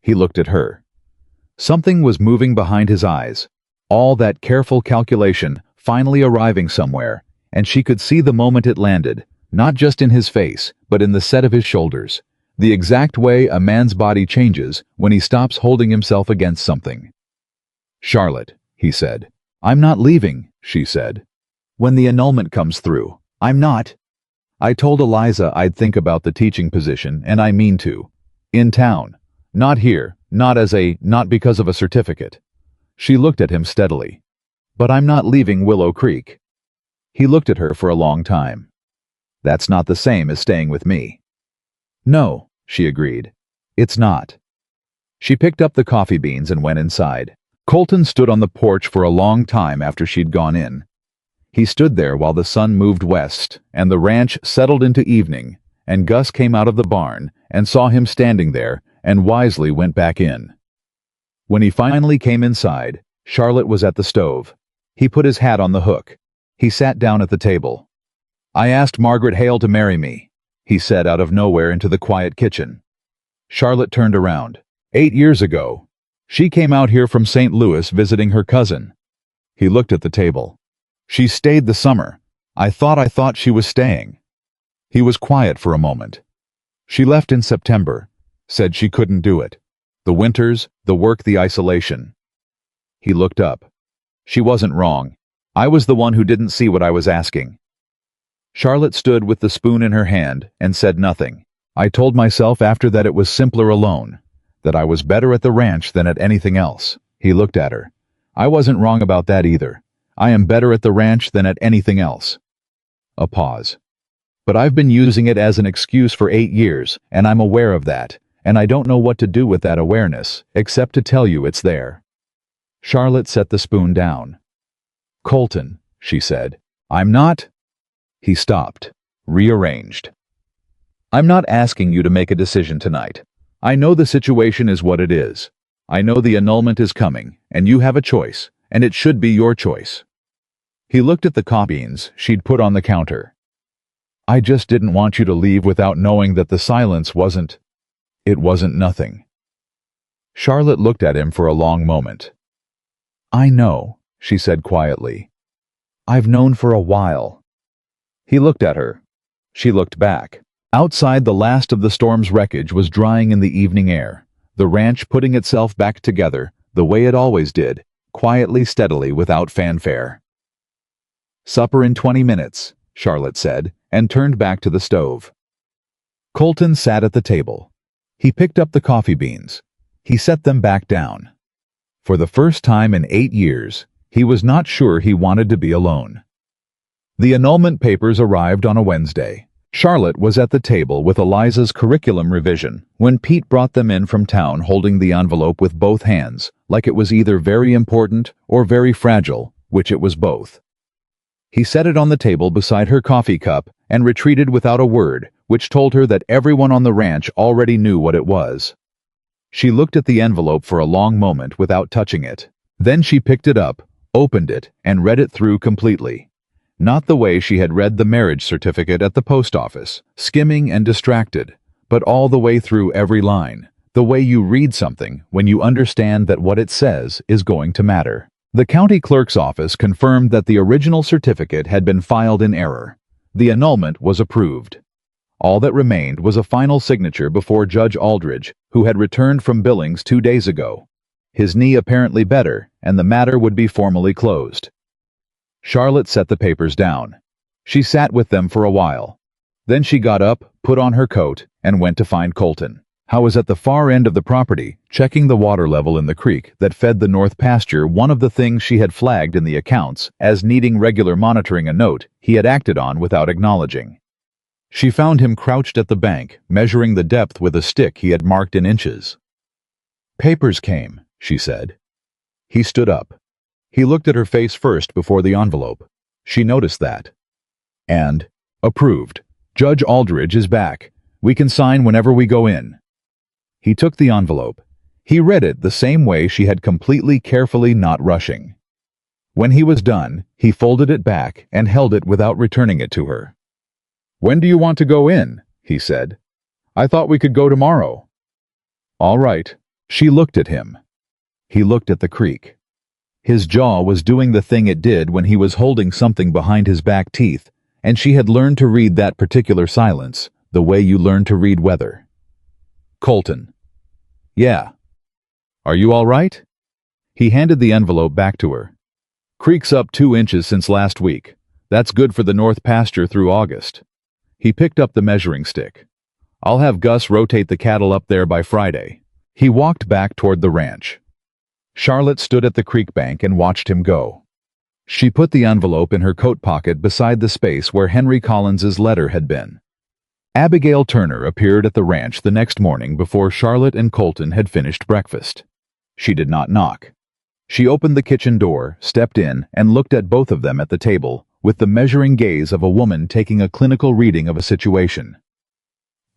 He looked at her. Something was moving behind his eyes, all that careful calculation finally arriving somewhere, and she could see the moment it landed, not just in his face, but in the set of his shoulders, the exact way a man's body changes when he stops holding himself against something. "Charlotte," he said. "I'm not leaving," she said. "When the annulment comes through, I'm not. I told Eliza I'd think about the teaching position, and I mean to. In town. Not here, not because of a certificate." She looked at him steadily. "But I'm not leaving Willow Creek." He looked at her for a long time. "That's not the same as staying with me." "No," she agreed. "It's not." She picked up the coffee beans and went inside. Colton stood on the porch for a long time after she'd gone in. He stood there while the sun moved west, and the ranch settled into evening, and Gus came out of the barn and saw him standing there and wisely went back in. When he finally came inside, Charlotte was at the stove. He put his hat on the hook. He sat down at the table. "I asked Margaret Hale to marry me," he said out of nowhere into the quiet kitchen. Charlotte turned around. 8 years ago. She came out here from St. Louis visiting her cousin." He looked at the table. "She stayed the summer. I thought she was staying." He was quiet for a moment. "She left in September. Said she couldn't do it. The winters, the work, the isolation." He looked up. "She wasn't wrong. I was the one who didn't see what I was asking." Charlotte stood with the spoon in her hand and said nothing. "I told myself after that it was simpler alone, that I was better at the ranch than at anything else." He looked at her. "I wasn't wrong about that either. I am better at the ranch than at anything else." A pause. "But I've been using it as an excuse for 8 years, and I'm aware of that, and I don't know what to do with that awareness, except to tell you it's there." Charlotte set the spoon down. "Colton," she said, "I'm not—" He stopped, rearranged. "I'm not asking you to make a decision tonight. I know the situation is what it is. I know the annulment is coming, and you have a choice, and it should be your choice. He looked at the coffee beans she'd put on the counter. I just didn't want you to leave without knowing that the silence wasn't... It wasn't nothing. Charlotte looked at him for a long moment. I know, she said quietly. I've known for a while. He looked at her. She looked back. Outside, the last of the storm's wreckage was drying in the evening air, the ranch putting itself back together, the way it always did, quietly, steadily, without fanfare. Supper in 20 minutes, Charlotte said, and turned back to the stove. Colton sat at the table. He picked up the coffee beans. He set them back down. For the first time in 8 years, he was not sure he wanted to be alone. The annulment papers arrived on a Wednesday. Charlotte was at the table with Eliza's curriculum revision when Pete brought them in from town, holding the envelope with both hands, like it was either very important or very fragile, which it was both. He set it on the table beside her coffee cup and retreated without a word, which told her that everyone on the ranch already knew what it was. She looked at the envelope for a long moment without touching it. Then she picked it up, opened it, and read it through completely. Not the way she had read the marriage certificate at the post office, skimming and distracted, but all the way through every line, the way you read something when you understand that what it says is going to matter. The county clerk's office confirmed that the original certificate had been filed in error. The annulment was approved. All that remained was a final signature before Judge Aldridge, who had returned from Billings 2 days ago. His knee apparently better, and the matter would be formally closed. Charlotte set the papers down. She sat with them for a while. Then she got up, put on her coat, and went to find Colton. He was at the far end of the property, checking the water level in the creek that fed the north pasture, one of the things she had flagged in the accounts as needing regular monitoring, a note he had acted on without acknowledging. She found him crouched at the bank, measuring the depth with a stick he had marked in inches. Papers came, she said. He stood up. He looked at her face first before the envelope. She noticed that. And, approved. Judge Aldridge is back. We can sign whenever we go in. He took the envelope. He read it the same way she had, completely, carefully, not rushing. When he was done, he folded it back and held it without returning it to her. When do you want to go in? He said. I thought we could go tomorrow. All right. She looked at him. He looked at the creek. His jaw was doing the thing it did when he was holding something behind his back teeth, and she had learned to read that particular silence, the way you learn to read weather. Colton. Yeah. Are you all right? He handed the envelope back to her. Creek's up 2 inches since last week. That's good for the north pasture through August. He picked up the measuring stick. I'll have Gus rotate the cattle up there by Friday. He walked back toward the ranch. Charlotte stood at the creek bank and watched him go. She put the envelope in her coat pocket beside the space where Henry Collins's letter had been. Abigail Turner appeared at the ranch the next morning before Charlotte and Colton had finished breakfast. She did not knock. She opened the kitchen door, stepped in, and looked at both of them at the table, with the measuring gaze of a woman taking a clinical reading of a situation.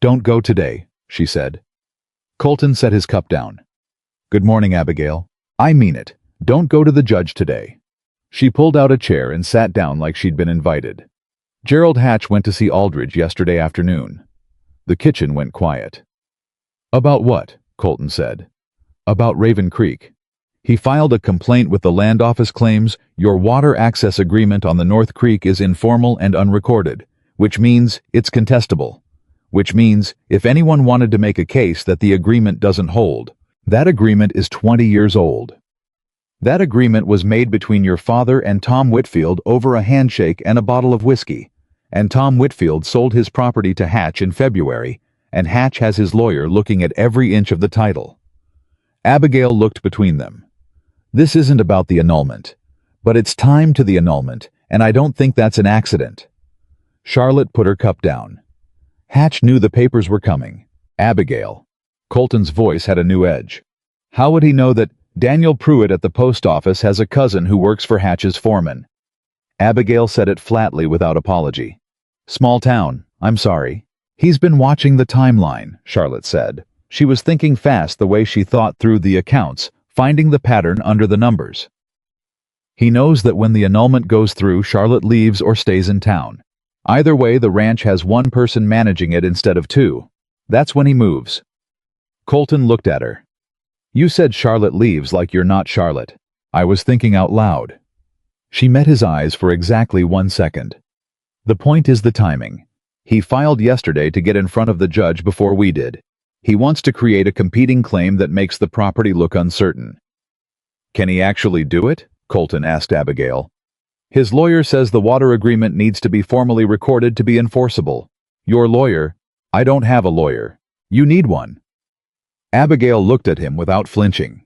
Don't go today, she said. Colton set his cup down. Good morning, Abigail. I mean it. Don't go to the judge today. She pulled out a chair and sat down like she'd been invited. Gerald Hatch went to see Aldridge yesterday afternoon. The kitchen went quiet. About what? Colton said. About Raven Creek. He filed a complaint with the land office, claims your water access agreement on the North Creek is informal and unrecorded, which means it's contestable, which means if anyone wanted to make a case that the agreement doesn't hold, that agreement is 20 years old. That agreement was made between your father and Tom Whitfield over a handshake and a bottle of whiskey, and Tom Whitfield sold his property to Hatch in February, and Hatch has his lawyer looking at every inch of the title. Abigail looked between them. This isn't about the annulment, but it's time to the annulment, and I don't think that's an accident. Charlotte put her cup down. Hatch knew the papers were coming. Abigail. Colton's voice had a new edge. How would he know that Daniel Pruitt at the post office has a cousin who works for Hatch's foreman? Abigail said it flatly without apology. Small town, I'm sorry. He's been watching the timeline, Charlotte said. She was thinking fast the way she thought through the accounts, finding the pattern under the numbers. He knows that when the annulment goes through, Charlotte leaves or stays in town. Either way, the ranch has one person managing it instead of two. That's when he moves. Colton looked at her. You said Charlotte leaves like you're not Charlotte. I was thinking out loud. She met his eyes for exactly 1 second. The point is the timing. He filed yesterday to get in front of the judge before we did. He wants to create a competing claim that makes the property look uncertain. Can he actually do it? Colton asked Abigail. His lawyer says the water agreement needs to be formally recorded to be enforceable. Your lawyer? I don't have a lawyer. You need one. Abigail looked at him without flinching.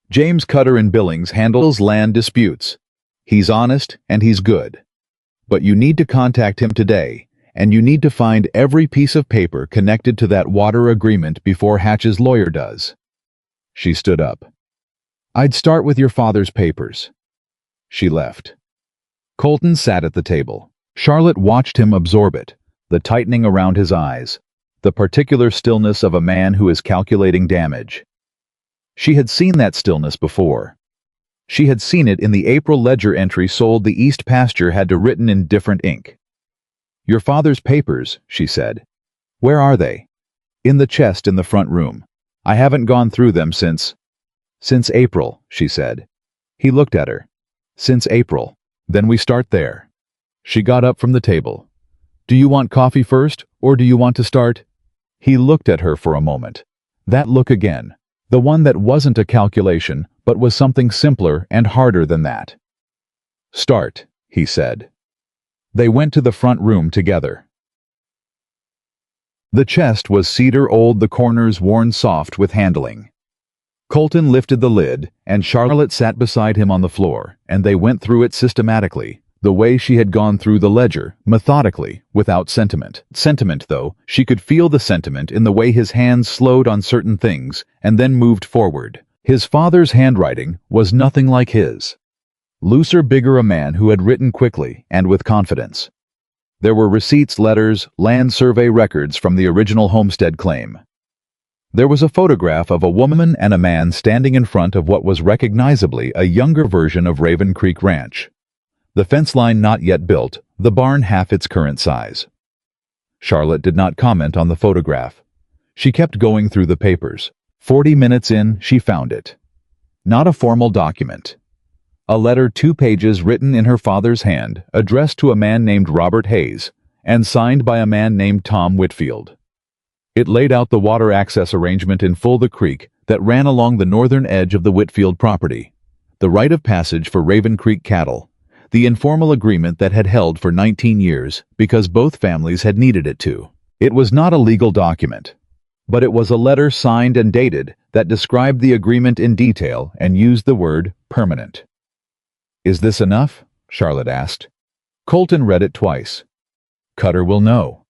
James Cutter in Billings handles land disputes. He's honest and he's good. But you need to contact him today, and you need to find every piece of paper connected to that water agreement before Hatch's lawyer does. She stood up. I'd start with your father's papers. She left. Colton sat at the table. Charlotte watched him absorb it, the tightening around his eyes, the particular stillness of a man who is calculating damage. She had seen that stillness before. She had seen it in the April ledger entry sold the East Pasture had to written in different ink. Your father's papers, she said. Where are they? In the chest in the front room. I haven't gone through them since April, she said. He looked at her. Since April. Then we start there. She got up from the table. Do you want coffee first, or do you want to start? He looked at her for a moment. That look again. The one that wasn't a calculation, but was something simpler and harder than that. Start, he said. They went to the front room together. The chest was cedar old, the corners worn soft with handling. Colton lifted the lid, and Charlotte sat beside him on the floor, and they went through it systematically, the way she had gone through the ledger, methodically, without sentiment. Sentiment, though, she could feel the sentiment in the way his hands slowed on certain things and then moved forward. His father's handwriting was nothing like his. Looser, bigger, a man who had written quickly and with confidence. There were receipts, letters, land survey records from the original homestead claim. There was a photograph of a woman and a man standing in front of what was recognizably a younger version of Raven Creek Ranch. The fence line not yet built, the barn half its current size. Charlotte did not comment on the photograph. She kept going through the papers. 40 minutes in, she found it. Not a formal document. A letter 2 pages written in her father's hand, addressed to a man named Robert Hayes, and signed by a man named Tom Whitfield. It laid out the water access arrangement in full, the creek that ran along the northern edge of the Whitfield property, the right of passage for Raven Creek cattle, the informal agreement that had held for 19 years because both families had needed it to. It was not a legal document, but it was a letter signed and dated that described the agreement in detail and used the word permanent. Is this enough? Charlotte asked. Colton read it twice. Cutter will know.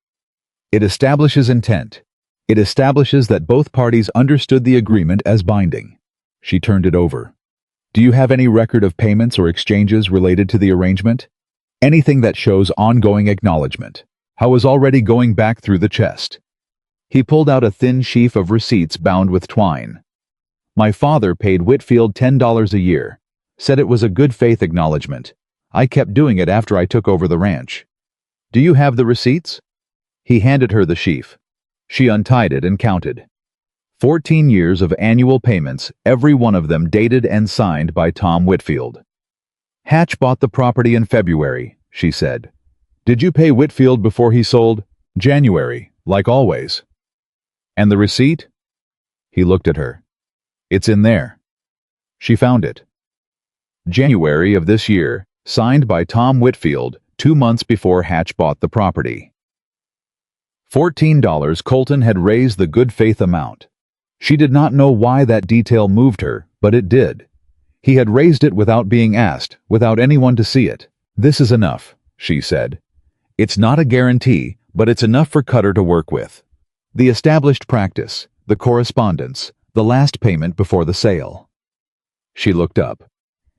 It establishes intent. It establishes that both parties understood the agreement as binding. She turned it over. Do you have any record of payments or exchanges related to the arrangement? Anything that shows ongoing acknowledgement. How was already going back through the chest. He pulled out a thin sheaf of receipts bound with twine. My father paid Whitfield $10 a year. Said it was a good faith acknowledgement. I kept doing it after I took over the ranch. Do you have the receipts? He handed her the sheaf. She untied it and counted. 14 years of annual payments, every one of them dated and signed by Tom Whitfield. Hatch bought the property in February, she said. Did you pay Whitfield before he sold? January, like always. And the receipt? He looked at her. It's in there. She found it. January of this year, signed by Tom Whitfield, 2 months before Hatch bought the property. $14. Colton had raised the good faith amount. She did not know why that detail moved her, but it did. He had raised it without being asked, without anyone to see it. This is enough, she said. It's not a guarantee, but it's enough for Cutter to work with. The established practice, the correspondence, the last payment before the sale. She looked up.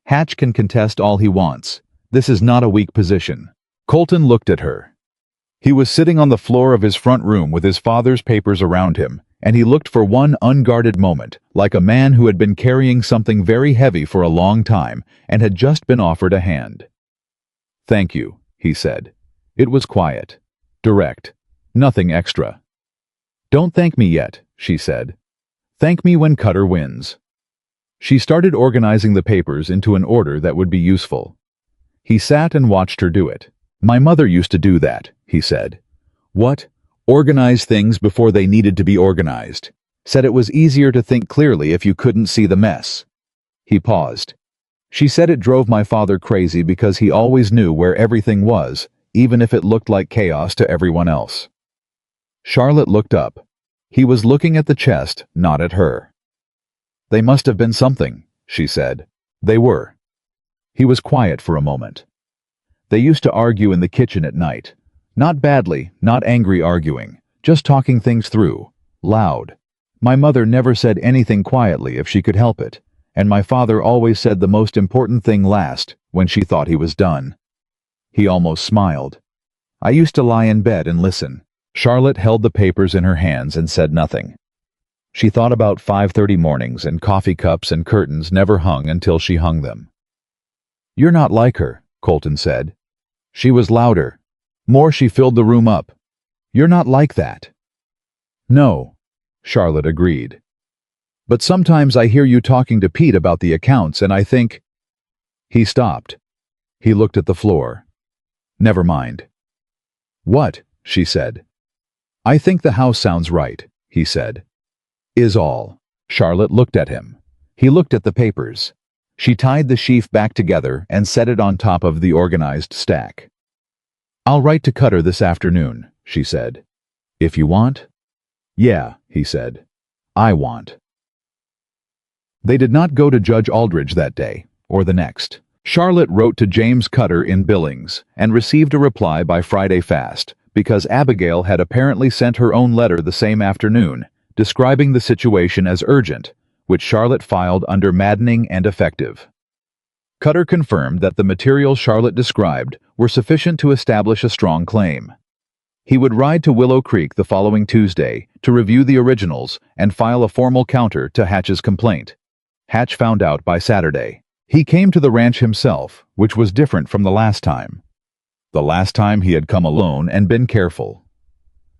Hatch can contest all he wants. This is not a weak position. Colton looked at her. He was sitting on the floor of his front room with his father's papers around him, and he looked for one unguarded moment, like a man who had been carrying something very heavy for a long time and had just been offered a hand. "Thank you," he said. It was quiet, direct, nothing extra. "Don't thank me yet," she said. "Thank me when Cutter wins." She started organizing the papers into an order that would be useful. He sat and watched her do it. "My mother used to do that," he said. "What? Organize things before they needed to be organized. Said it was easier to think clearly if you couldn't see the mess." He paused. "She said it drove my father crazy because he always knew where everything was, even if it looked like chaos to everyone else." Charlotte looked up. He was looking at the chest, not at her. "They must have been something," she said. "They were." He was quiet for a moment. "They used to argue in the kitchen at night. Not badly, not angry arguing, just talking things through, loud. My mother never said anything quietly if she could help it, and my father always said the most important thing last, when she thought he was done." He almost smiled. "I used to lie in bed and listen." Charlotte held the papers in her hands and said nothing. She thought about 5:30 mornings and coffee cups and curtains never hung until she hung them. "You're not like her," Colton said. She was louder. More, she filled the room up. "You're not like that." "No," Charlotte agreed. "But sometimes I hear you talking to Pete about the accounts and I think—" He stopped. He looked at the floor. "Never mind." "What?" she said. "I think the house sounds right," he said. "Is all." Charlotte looked at him. He looked at the papers. She tied the sheaf back together and set it on top of the organized stack. "I'll write to Cutter this afternoon," she said. "If you want?" "Yeah," he said. "I want." They did not go to Judge Aldridge that day, or the next. Charlotte wrote to James Cutter in Billings and received a reply by Friday fast, because Abigail had apparently sent her own letter the same afternoon, describing the situation as urgent, which Charlotte filed under maddening and effective. Cutter confirmed that the materials Charlotte described were sufficient to establish a strong claim. He would ride to Willow Creek the following Tuesday to review the originals and file a formal counter to Hatch's complaint. Hatch found out by Saturday. He came to the ranch himself, which was different from the last time. The last time he had come alone and been careful.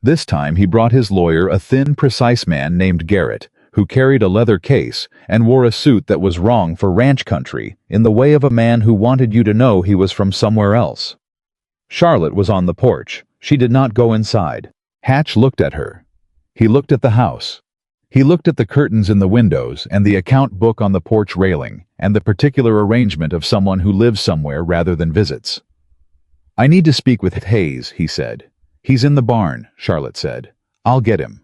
This time he brought his lawyer, a thin, precise man named Garrett, who carried a leather case and wore a suit that was wrong for ranch country, in the way of a man who wanted you to know he was from somewhere else. Charlotte was on the porch. She did not go inside. Hatch looked at her. He looked at the house. He looked at the curtains in the windows and the account book on the porch railing and the particular arrangement of someone who lives somewhere rather than visits. "I need to speak with Hayes," he said. "He's in the barn," Charlotte said. "I'll get him."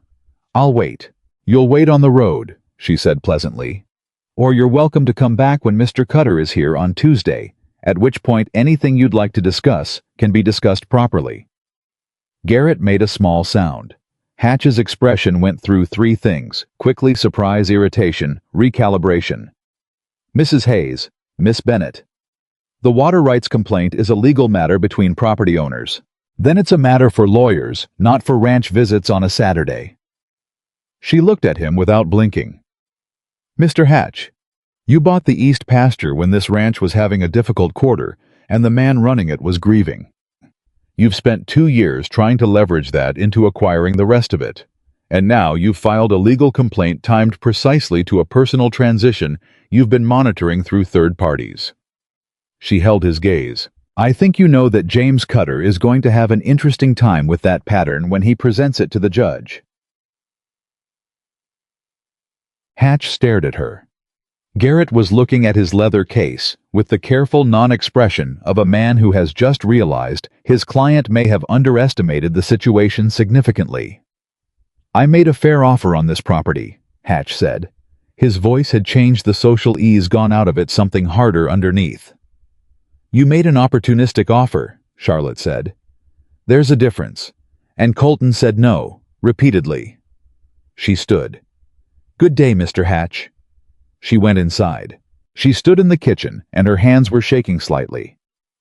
"I'll wait." "You'll wait on the road," she said pleasantly. "Or you're welcome to come back when Mr. Cutter is here on Tuesday, at which point anything you'd like to discuss can be discussed properly." Garrett made a small sound. Hatch's expression went through three things: quickly, surprise, irritation, recalibration. "Mrs. Hayes, Miss Bennett. The water rights complaint is a legal matter between property owners. Then it's a matter for lawyers, not for ranch visits on a Saturday." She looked at him without blinking. "Mr. Hatch, you bought the east pasture when this ranch was having a difficult quarter, and the man running it was grieving. You've spent 2 years trying to leverage that into acquiring the rest of it, and now you've filed a legal complaint timed precisely to a personal transition you've been monitoring through third parties." She held his gaze. "I think you know that James Cutter is going to have an interesting time with that pattern when he presents it to the judge." Hatch stared at her. Garrett was looking at his leather case with the careful non-expression of a man who has just realized his client may have underestimated the situation significantly. "I made a fair offer on this property," Hatch said. His voice had changed, the social ease gone out of it, something harder underneath. "You made an opportunistic offer," Charlotte said. "There's a difference. And Colton said no, repeatedly." She stood. "Good day, Mr. Hatch." She went inside. She stood in the kitchen, and her hands were shaking slightly.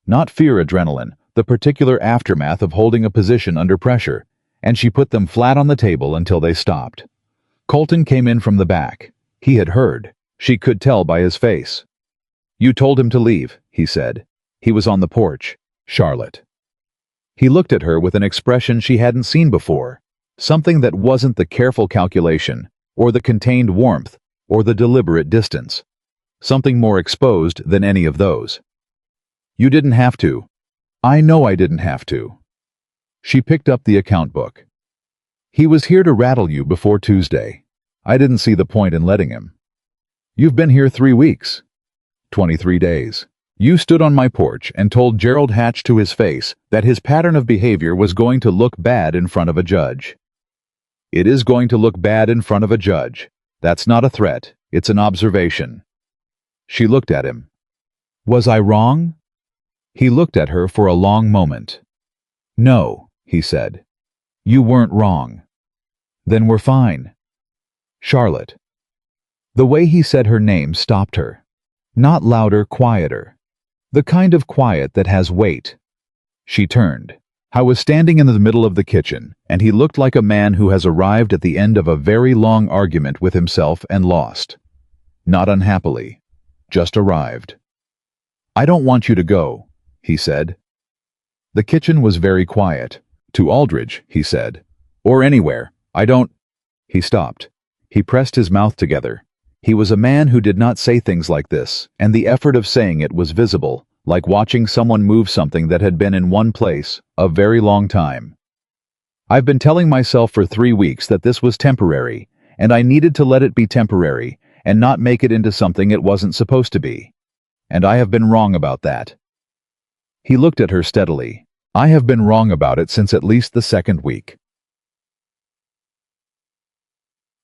Not fear adrenaline, the particular aftermath of holding a position under pressure, and she put them flat on the table until they stopped. Colton came in from the back. He had heard. She could tell by his face. "You told him to leave," he said. He was on the porch. "Charlotte." He looked at her with an expression she hadn't seen before, something that wasn't the careful calculation, or the contained warmth, or the deliberate distance. Something more exposed than any of those. "You didn't have to." "I know I didn't have to." She picked up the account book. "He was here to rattle you before Tuesday. I didn't see the point in letting him. You've been here 3 weeks. 23 days. You stood on my porch and told Gerald Hatch to his face that his pattern of behavior was going to look bad in front of a judge. It is going to look bad in front of a judge. That's not a threat, it's an observation." She looked at him. "Was I wrong?" He looked at her for a long moment. "No," he said. "You weren't wrong." "Then we're fine." "Charlotte." The way he said her name stopped her. Not louder, quieter. The kind of quiet that has weight. She turned. I was standing in the middle of the kitchen, and he looked like a man who has arrived at the end of a very long argument with himself and lost. Not unhappily. Just arrived. "I don't want you to go," he said. The kitchen was very quiet. "To Aldridge," he said. "Or anywhere. I don't—" He stopped. He pressed his mouth together. He was a man who did not say things like this, and the effort of saying it was visible, like watching someone move something that had been in one place a very long time. "I've been telling myself for 3 weeks that this was temporary, and I needed to let it be temporary and not make it into something it wasn't supposed to be. And I have been wrong about that." He looked at her steadily. "I have been wrong about it since at least the 2nd week."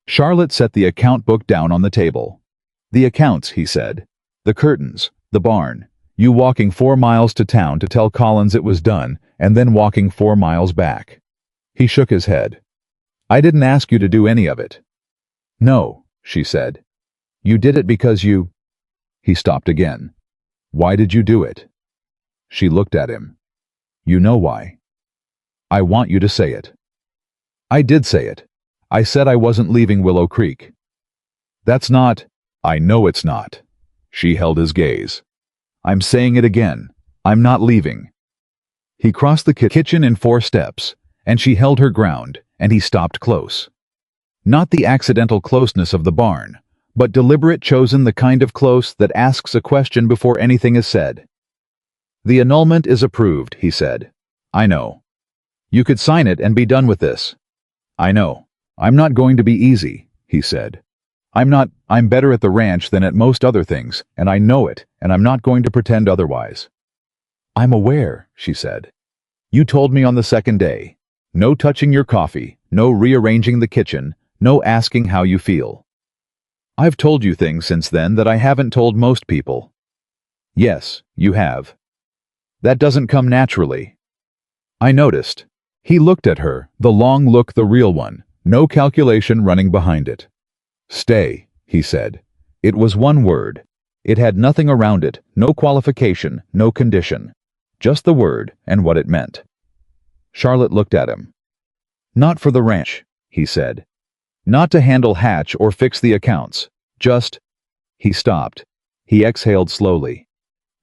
Charlotte set the account book down on the table. "The accounts," he said. "The curtains, the barn, you walking 4 miles to town to tell Collins it was done, and then walking 4 miles back." He shook his head. "I didn't ask you to do any of it." "No," she said. "You did it because you—" He stopped again. "Why did you do it?" She looked at him. "You know why." "I want you to say it." "I did say it. I said I wasn't leaving Willow Creek." "That's not—" "I know it's not." She held his gaze. "I'm saying it again. I'm not leaving." He crossed the kitchen in 4 steps, and she held her ground, and he stopped close. Not the accidental closeness of the barn, but deliberate, chosen, the kind of close that asks a question before anything is said. "The annulment is approved," he said. "I know. You could sign it and be done with this." "I know. I'm not going to be easy," he said. I'm better at the ranch than at most other things, and I know it, and I'm not going to pretend otherwise." "I'm aware," she said. "You told me on the 2nd day. No touching your coffee, no rearranging the kitchen, no asking how you feel." "I've told you things since then that I haven't told most people." "Yes, you have. That doesn't come naturally." "I noticed." He looked at her, the long look, the real one, no calculation running behind it. "Stay," he said. It was one word. It had nothing around it, no qualification, no condition. Just the word and what it meant. Charlotte looked at him. "Not for the ranch," he said. "Not to handle Hatch or fix the accounts. Just—" He stopped. He exhaled slowly.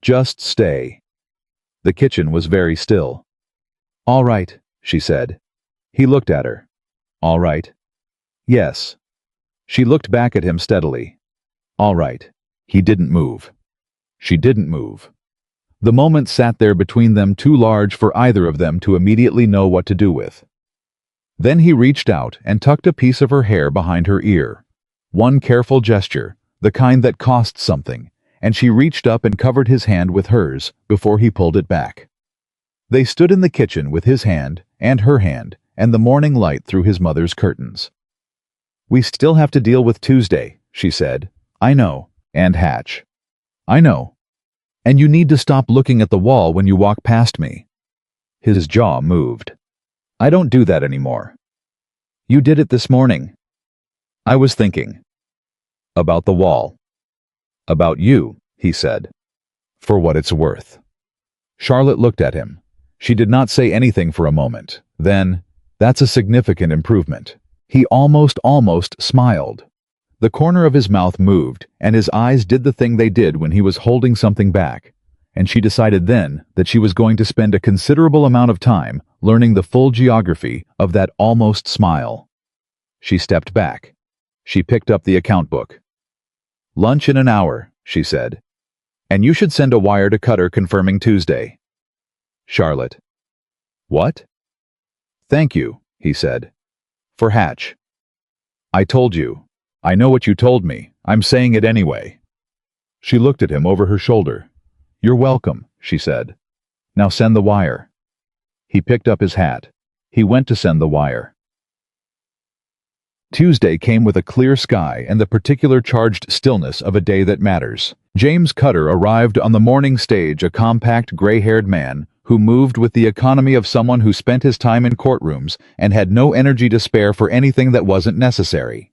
"Just stay." The kitchen was very still. "All right," she said. He looked at her. "All right." "Yes." She looked back at him steadily. "All right." He didn't move. She didn't move. The moment sat there between them, too large for either of them to immediately know what to do with. Then he reached out and tucked a piece of her hair behind her ear. One careful gesture, the kind that cost something, and she reached up and covered his hand with hers before he pulled it back. They stood in the kitchen with his hand and her hand and the morning light through his mother's curtains. "We still have to deal with Tuesday," she said. "I know. And Hatch." "I know. And you need to stop looking at the wall when you walk past me." His jaw moved. "I don't do that anymore." "You did it this morning." "I was thinking." "About the wall." "About you," he said. "For what it's worth." Charlotte looked at him. She did not say anything for a moment. Then, "That's a significant improvement." He almost smiled. The corner of his mouth moved, and his eyes did the thing they did when he was holding something back, and she decided then that she was going to spend a considerable amount of time learning the full geography of that almost smile. She stepped back. She picked up the account book. "Lunch in an hour," she said. "And you should send a wire to Cutter confirming Tuesday." Charlotte. "What?" "Thank you," he said. "For Hatch." "I told you. I know what you told me. I'm saying it anyway." She looked at him over her shoulder. "You're welcome," she said. "Now send the wire." He picked up his hat. He went to send the wire. Tuesday came with a clear sky and the particular charged stillness of a day that matters. James Cutter arrived on the morning stage, a compact, gray-haired man who moved with the economy of someone who spent his time in courtrooms and had no energy to spare for anything that wasn't necessary.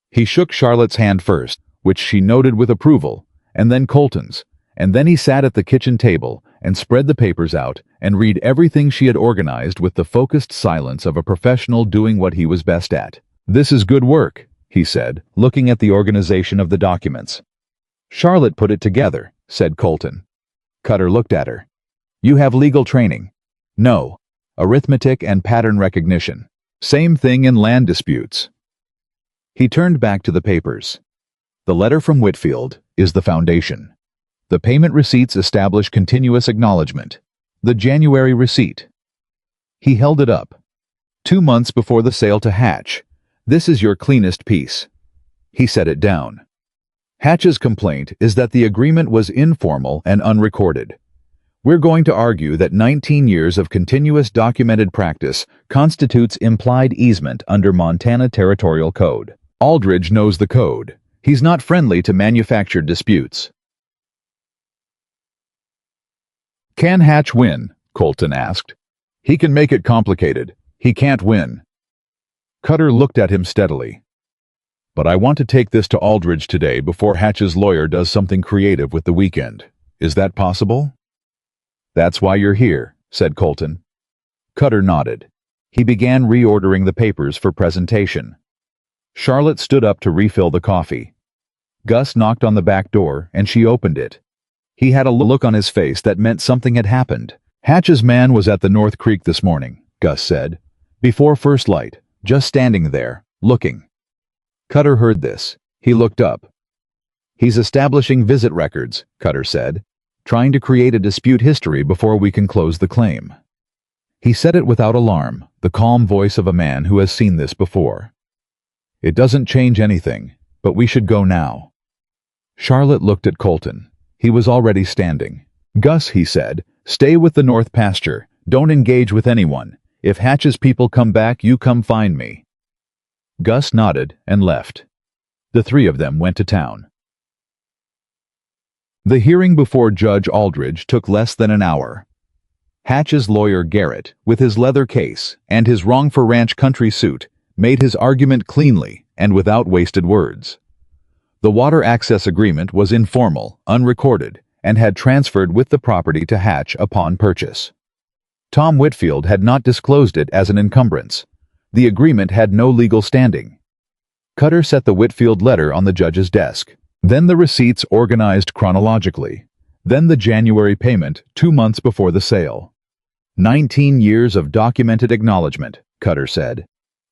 He shook Charlotte's hand first, which she noted with approval, and then Colton's, and then he sat at the kitchen table and spread the papers out and read everything she had organized with the focused silence of a professional doing what he was best at. "This is good work," he said, looking at the organization of the documents. "Charlotte put it together," said Colton. Cutter looked at her. "You have legal training." "No. Arithmetic and pattern recognition. Same thing in land disputes." He turned back to the papers. "The letter from Whitfield is the foundation. The payment receipts establish continuous acknowledgement. The January receipt." He held it up. 2 months before the sale to Hatch. "This is your cleanest piece." He set it down. Hatch's complaint is that the agreement was informal and unrecorded. "We're going to argue that 19 years of continuous documented practice constitutes implied easement under Montana Territorial Code. Aldridge knows the code. He's not friendly to manufactured disputes." "Can Hatch win?" Colton asked. "He can make it complicated. He can't win." Cutter looked at him steadily. "But I want to take this to Aldridge today before Hatch's lawyer does something creative with the weekend. Is that possible?" "That's why you're here," said Colton. Cutter nodded. He began reordering the papers for presentation. Charlotte stood up to refill the coffee. Gus knocked on the back door, and she opened it. He had a look on his face that meant something had happened. "Hatch's man was at the North Creek this morning," Gus said. "Before first light, just standing there, looking." Cutter heard this. He looked up. "He's establishing visit records," Cutter said, "trying to create a dispute history before we can close the claim." He said it without alarm, the calm voice of a man who has seen this before. "It doesn't change anything, but we should go now." Charlotte looked at Colton. He was already standing. "Gus," he said, "stay with the North Pasture. Don't engage with anyone. If Hatch's people come back, you come find me." Gus nodded and left. The three of them went to town. The hearing before Judge Aldridge took less than an hour. Hatch's lawyer Garrett, with his leather case and his Wrong for Ranch country suit, made his argument cleanly and without wasted words. The water access agreement was informal, unrecorded, and had transferred with the property to Hatch upon purchase. Tom Whitfield had not disclosed it as an encumbrance. The agreement had no legal standing. Cutter set the Whitfield letter on the judge's desk. Then the receipts organized chronologically. Then the January payment 2 months before the sale. 19 years of documented acknowledgement, Cutter said.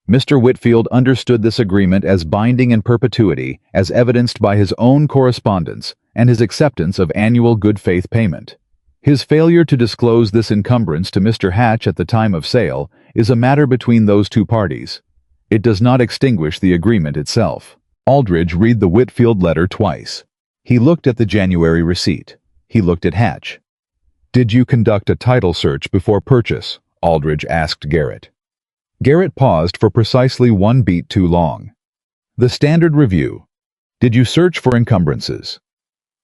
Mr. Whitfield understood this agreement as binding in perpetuity, as evidenced by his own correspondence and his acceptance of annual good faith payment. His failure to disclose this encumbrance to Mr. Hatch at the time of sale is a matter between those two parties. It does not extinguish the agreement itself. Aldridge read the Whitfield letter twice. He looked at the January receipt. He looked at Hatch. "Did you conduct a title search before purchase?" Aldridge asked Garrett. Garrett paused for precisely 1 beat too long. "The standard review. Did you search for encumbrances?"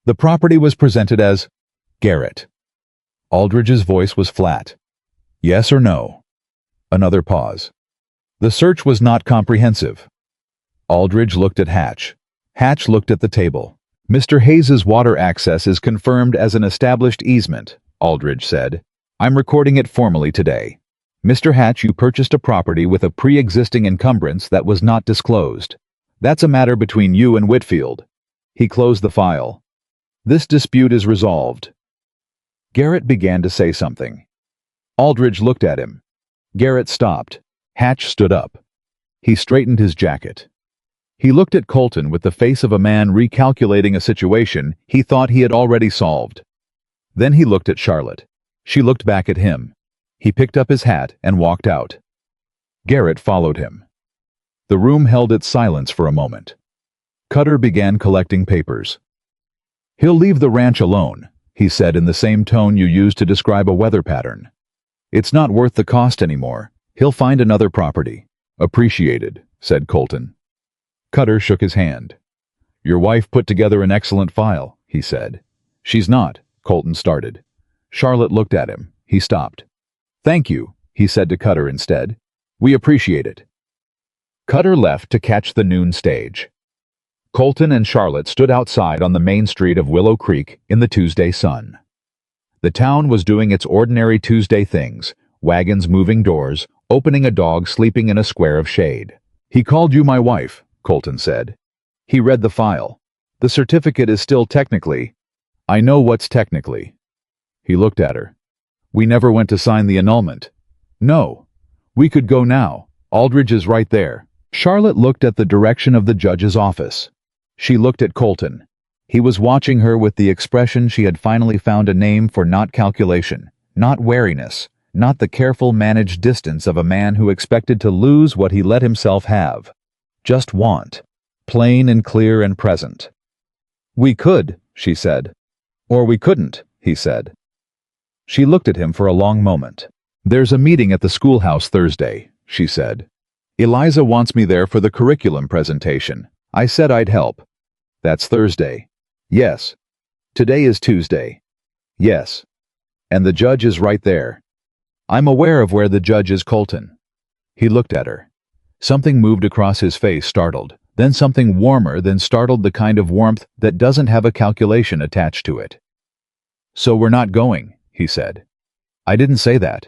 The property was presented as Garrett. Aldridge's voice was flat. "Yes or no?" Another pause. "The search was not comprehensive." Aldridge looked at Hatch. Hatch looked at the table. "Mr. Hayes's water access is confirmed as an established easement," Aldridge said. "I'm recording it formally today. Mr. Hatch, you purchased a property with a pre-existing encumbrance that was not disclosed. That's a matter between you and Whitfield. He closed the file. This dispute is resolved. Garrett began to say something. Aldridge looked at him. Garrett stopped. Hatch stood up. He straightened his jacket. He looked at Colton with the face of a man recalculating a situation he thought he had already solved. Then he looked at Charlotte. She looked back at him. He picked up his hat and walked out. Garrett followed him. The room held its silence for a moment. Cutter began collecting papers. "He'll leave the ranch alone," he said in the same tone you used to describe a weather pattern. "It's not worth the cost anymore. He'll find another property." "Appreciated," said Colton. Cutter shook his hand. "Your wife put together an excellent file," he said. "She's not," Colton started. Charlotte looked at him. He stopped. "Thank you," he said to Cutter instead. "We appreciate it." Cutter left to catch the noon stage. Colton and Charlotte stood outside on the main street of Willow Creek in the Tuesday sun. The town was doing its ordinary Tuesday things, wagons moving doors, opening a dog sleeping in a square of shade. "He called you my wife," Colton said. He read the file. "The certificate is still technically—" "I know what's technically." He looked at her. "We never went to sign the annulment." "No. We could go now. Aldridge is right there." Charlotte looked at the direction of the judge's office. She looked at Colton. He was watching her with the expression she had finally found a name for, not calculation, not wariness, not the careful managed distance of a man who expected to lose what he let himself have. Just want. Plain and clear and present. "We could," she said. "Or we couldn't," he said. She looked at him for a long moment. "There's a meeting at the schoolhouse Thursday," she said. "Eliza wants me there for the curriculum presentation. I said I'd help." "That's Thursday." "Yes." "Today is Tuesday." "Yes." "And the judge is right there." "I'm aware of where the judge is, Colton." He looked at her. Something moved across his face, startled, then something warmer than startled, the kind of warmth that doesn't have a calculation attached to it. "So we're not going," he said. "I didn't say that."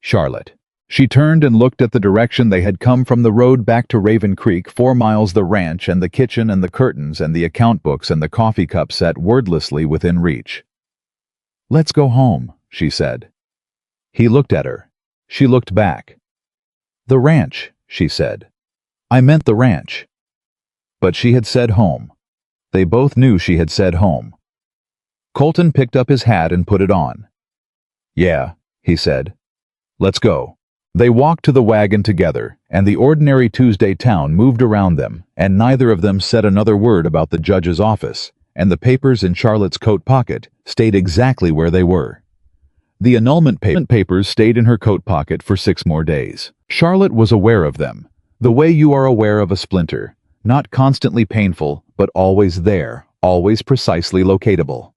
"Charlotte." She turned and looked at the direction they had come from, the road back to Raven Creek, 4 miles, the ranch and the kitchen and the curtains and the account books and the coffee cup set wordlessly within reach. "Let's go home," she said. He looked at her. She looked back. "The ranch," she said. "I meant the ranch." But she had said home. They both knew she had said home. Colton picked up his hat and put it on. "Yeah," he said. "Let's go." They walked to the wagon together, and the ordinary Tuesday town moved around them, and neither of them said another word about the judge's office, and the papers in Charlotte's coat pocket stayed exactly where they were. The annulment papers stayed in her coat pocket for 6 more days. Charlotte was aware of them, the way you are aware of a splinter, not constantly painful, but always there, always precisely locatable.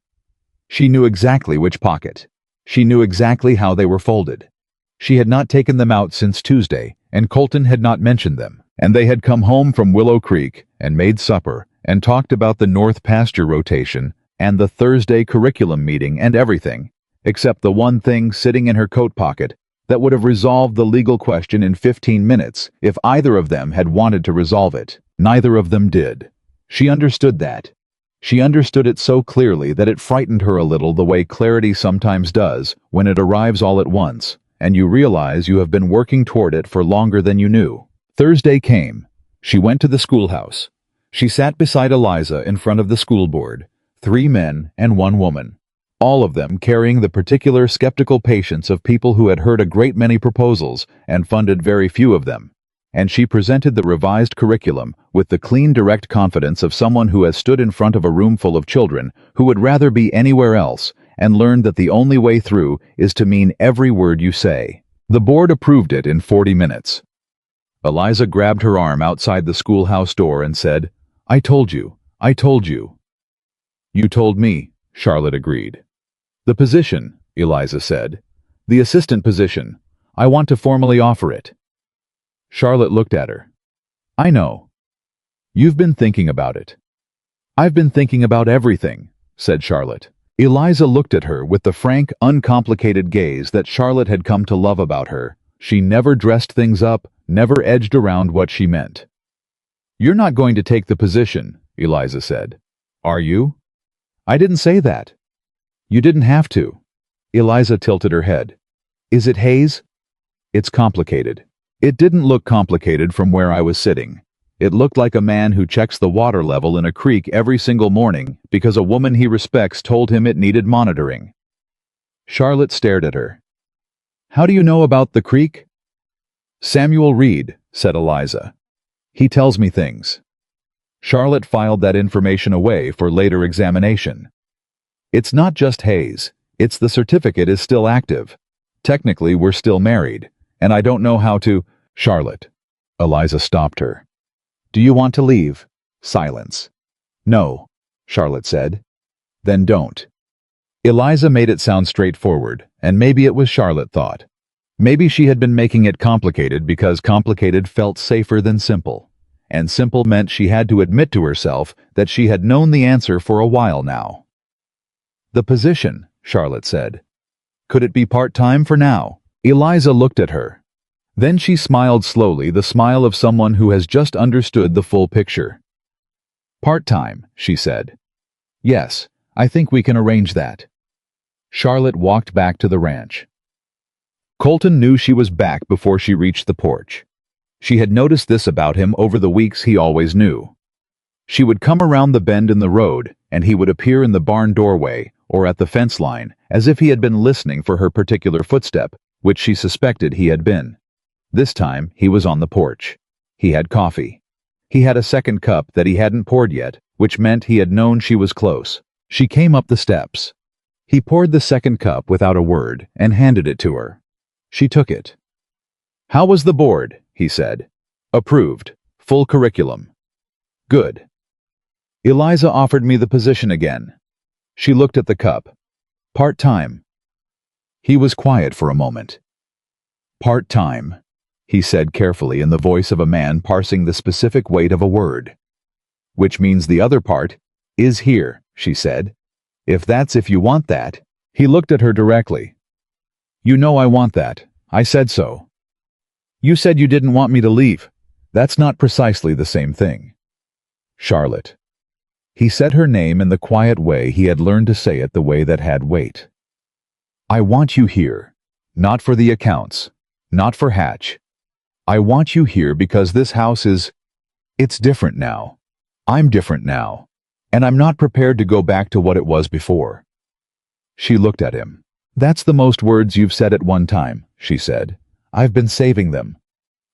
She knew exactly which pocket. She knew exactly how they were folded. She had not taken them out since Tuesday, and Colton had not mentioned them, and they had come home from Willow Creek and made supper and talked about the North Pasture rotation and the Thursday curriculum meeting and everything, except the one thing sitting in her coat pocket that would have resolved the legal question in 15 minutes if either of them had wanted to resolve it. Neither of them did. She understood that. She understood it so clearly that it frightened her a little, the way clarity sometimes does when it arrives all at once, and you realize you have been working toward it for longer than you knew. Thursday came. She went to the schoolhouse. She sat beside Eliza in front of the school board, 3 men and 1 woman, all of them carrying the particular skeptical patience of people who had heard a great many proposals and funded very few of them. And she presented the revised curriculum with the clean, direct confidence of someone who has stood in front of a room full of children who would rather be anywhere else and learned that the only way through is to mean every word you say. The board approved it in 40 minutes. Eliza grabbed her arm outside the schoolhouse door and said, "I told you, I told you." "You told me," Charlotte agreed. "The position," Eliza said. "The assistant position. I want to formally offer it." Charlotte looked at her. "I know. You've been thinking about it." "I've been thinking about everything," said Charlotte. Eliza looked at her with the frank, uncomplicated gaze that Charlotte had come to love about her, She never dressed things up, never edged around what she meant. "You're not going to take the position," Eliza said. "Are you?" "I didn't say that." "You didn't have to." Eliza tilted her head. "Is it Hayes?" "It's complicated." It didn't look complicated from where I was sitting. It looked like a man who checks the water level in a creek every single morning because a woman he respects told him it needed monitoring. Charlotte stared at her. "How do you know about the creek?" "Samuel Reed," said Eliza. "He tells me things." Charlotte filed that information away for later examination. "It's not just Hayes. It's the certificate is still active. Technically, we're still married, and I don't know how to—" "Charlotte." Eliza stopped her. "Do you want to leave?" Silence. "No," Charlotte said. "Then don't." Eliza made it sound straightforward, and maybe it was Charlotte thought. Maybe she had been making it complicated because complicated felt safer than simple, and simple meant she had to admit to herself that she had known the answer for a while now. "The position," Charlotte said. "Could it be part-time for now?" Eliza looked at her. Then she smiled slowly, the smile of someone who has just understood the full picture. "Part-time," she said. "Yes, I think we can arrange that." Charlotte walked back to the ranch. Colton knew she was back before she reached the porch. She had noticed this about him over the weeks he always knew. She would come around the bend in the road, and he would appear in the barn doorway or at the fence line, as if he had been listening for her particular footstep, which she suspected he had been. This time, he was on the porch. He had coffee. He had a second cup that he hadn't poured yet, which meant he had known she was close. She came up the steps. He poured the second cup without a word and handed it to her. She took it. "How was the board?" he said. "Approved. Full curriculum." "Good." "Eliza offered me the position again." She looked at the cup. "Part-time." He was quiet for a moment. "Part-time," he said carefully in the voice of a man parsing the specific weight of a word. "Which means the other part is here," she said. If you want that." He looked at her directly. "You know I want that. I said so." "You said you didn't want me to leave." "That's not precisely the same thing." "Charlotte." He said her name in the quiet way he had learned to say it, the way that had weight. "I want you here. Not for the accounts. Not for Hatch. I want you here because this house it's different now. I'm different now. And I'm not prepared to go back to what it was before." She looked at him. "That's the most words you've said at one time," she said. "I've been saving them."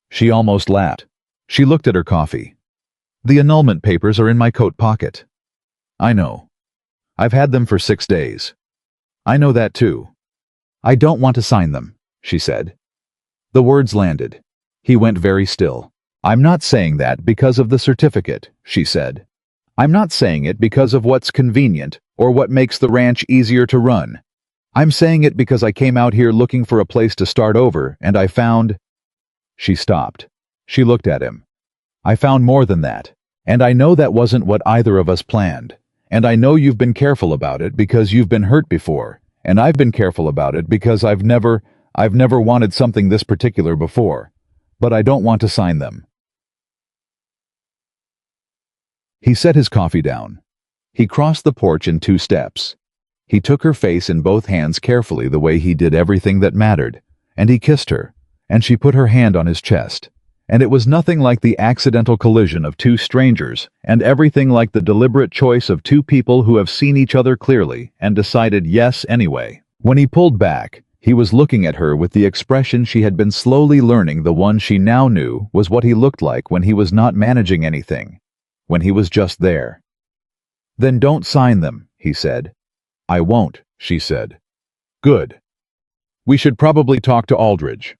She almost laughed. She looked at her coffee. "The annulment papers are in my coat pocket." "I know. I've had them for 6 days." "I know that too." "I don't want to sign them," she said. The words landed. He went very still. "I'm not saying that because of the certificate," she said. "I'm not saying it because of what's convenient or what makes the ranch easier to run. I'm saying it because I came out here looking for a place to start over and I found—" She stopped. She looked at him. "I found more than that. And I know that wasn't what either of us planned. And I know you've been careful about it because you've been hurt before. And I've been careful about it because I've never wanted something this particular before. But I don't want to sign them." He set his coffee down. He crossed the porch in 2 steps. He took her face in both hands carefully the way he did everything that mattered, and he kissed her, and she put her hand on his chest. And it was nothing like the accidental collision of 2 strangers, and everything like the deliberate choice of 2 people who have seen each other clearly and decided yes anyway. When he pulled back, he was looking at her with the expression she had been slowly learning, the one she now knew was what he looked like when he was not managing anything, when he was just there. "Then don't sign them," he said. "I won't," she said. "Good. We should probably talk to Aldridge.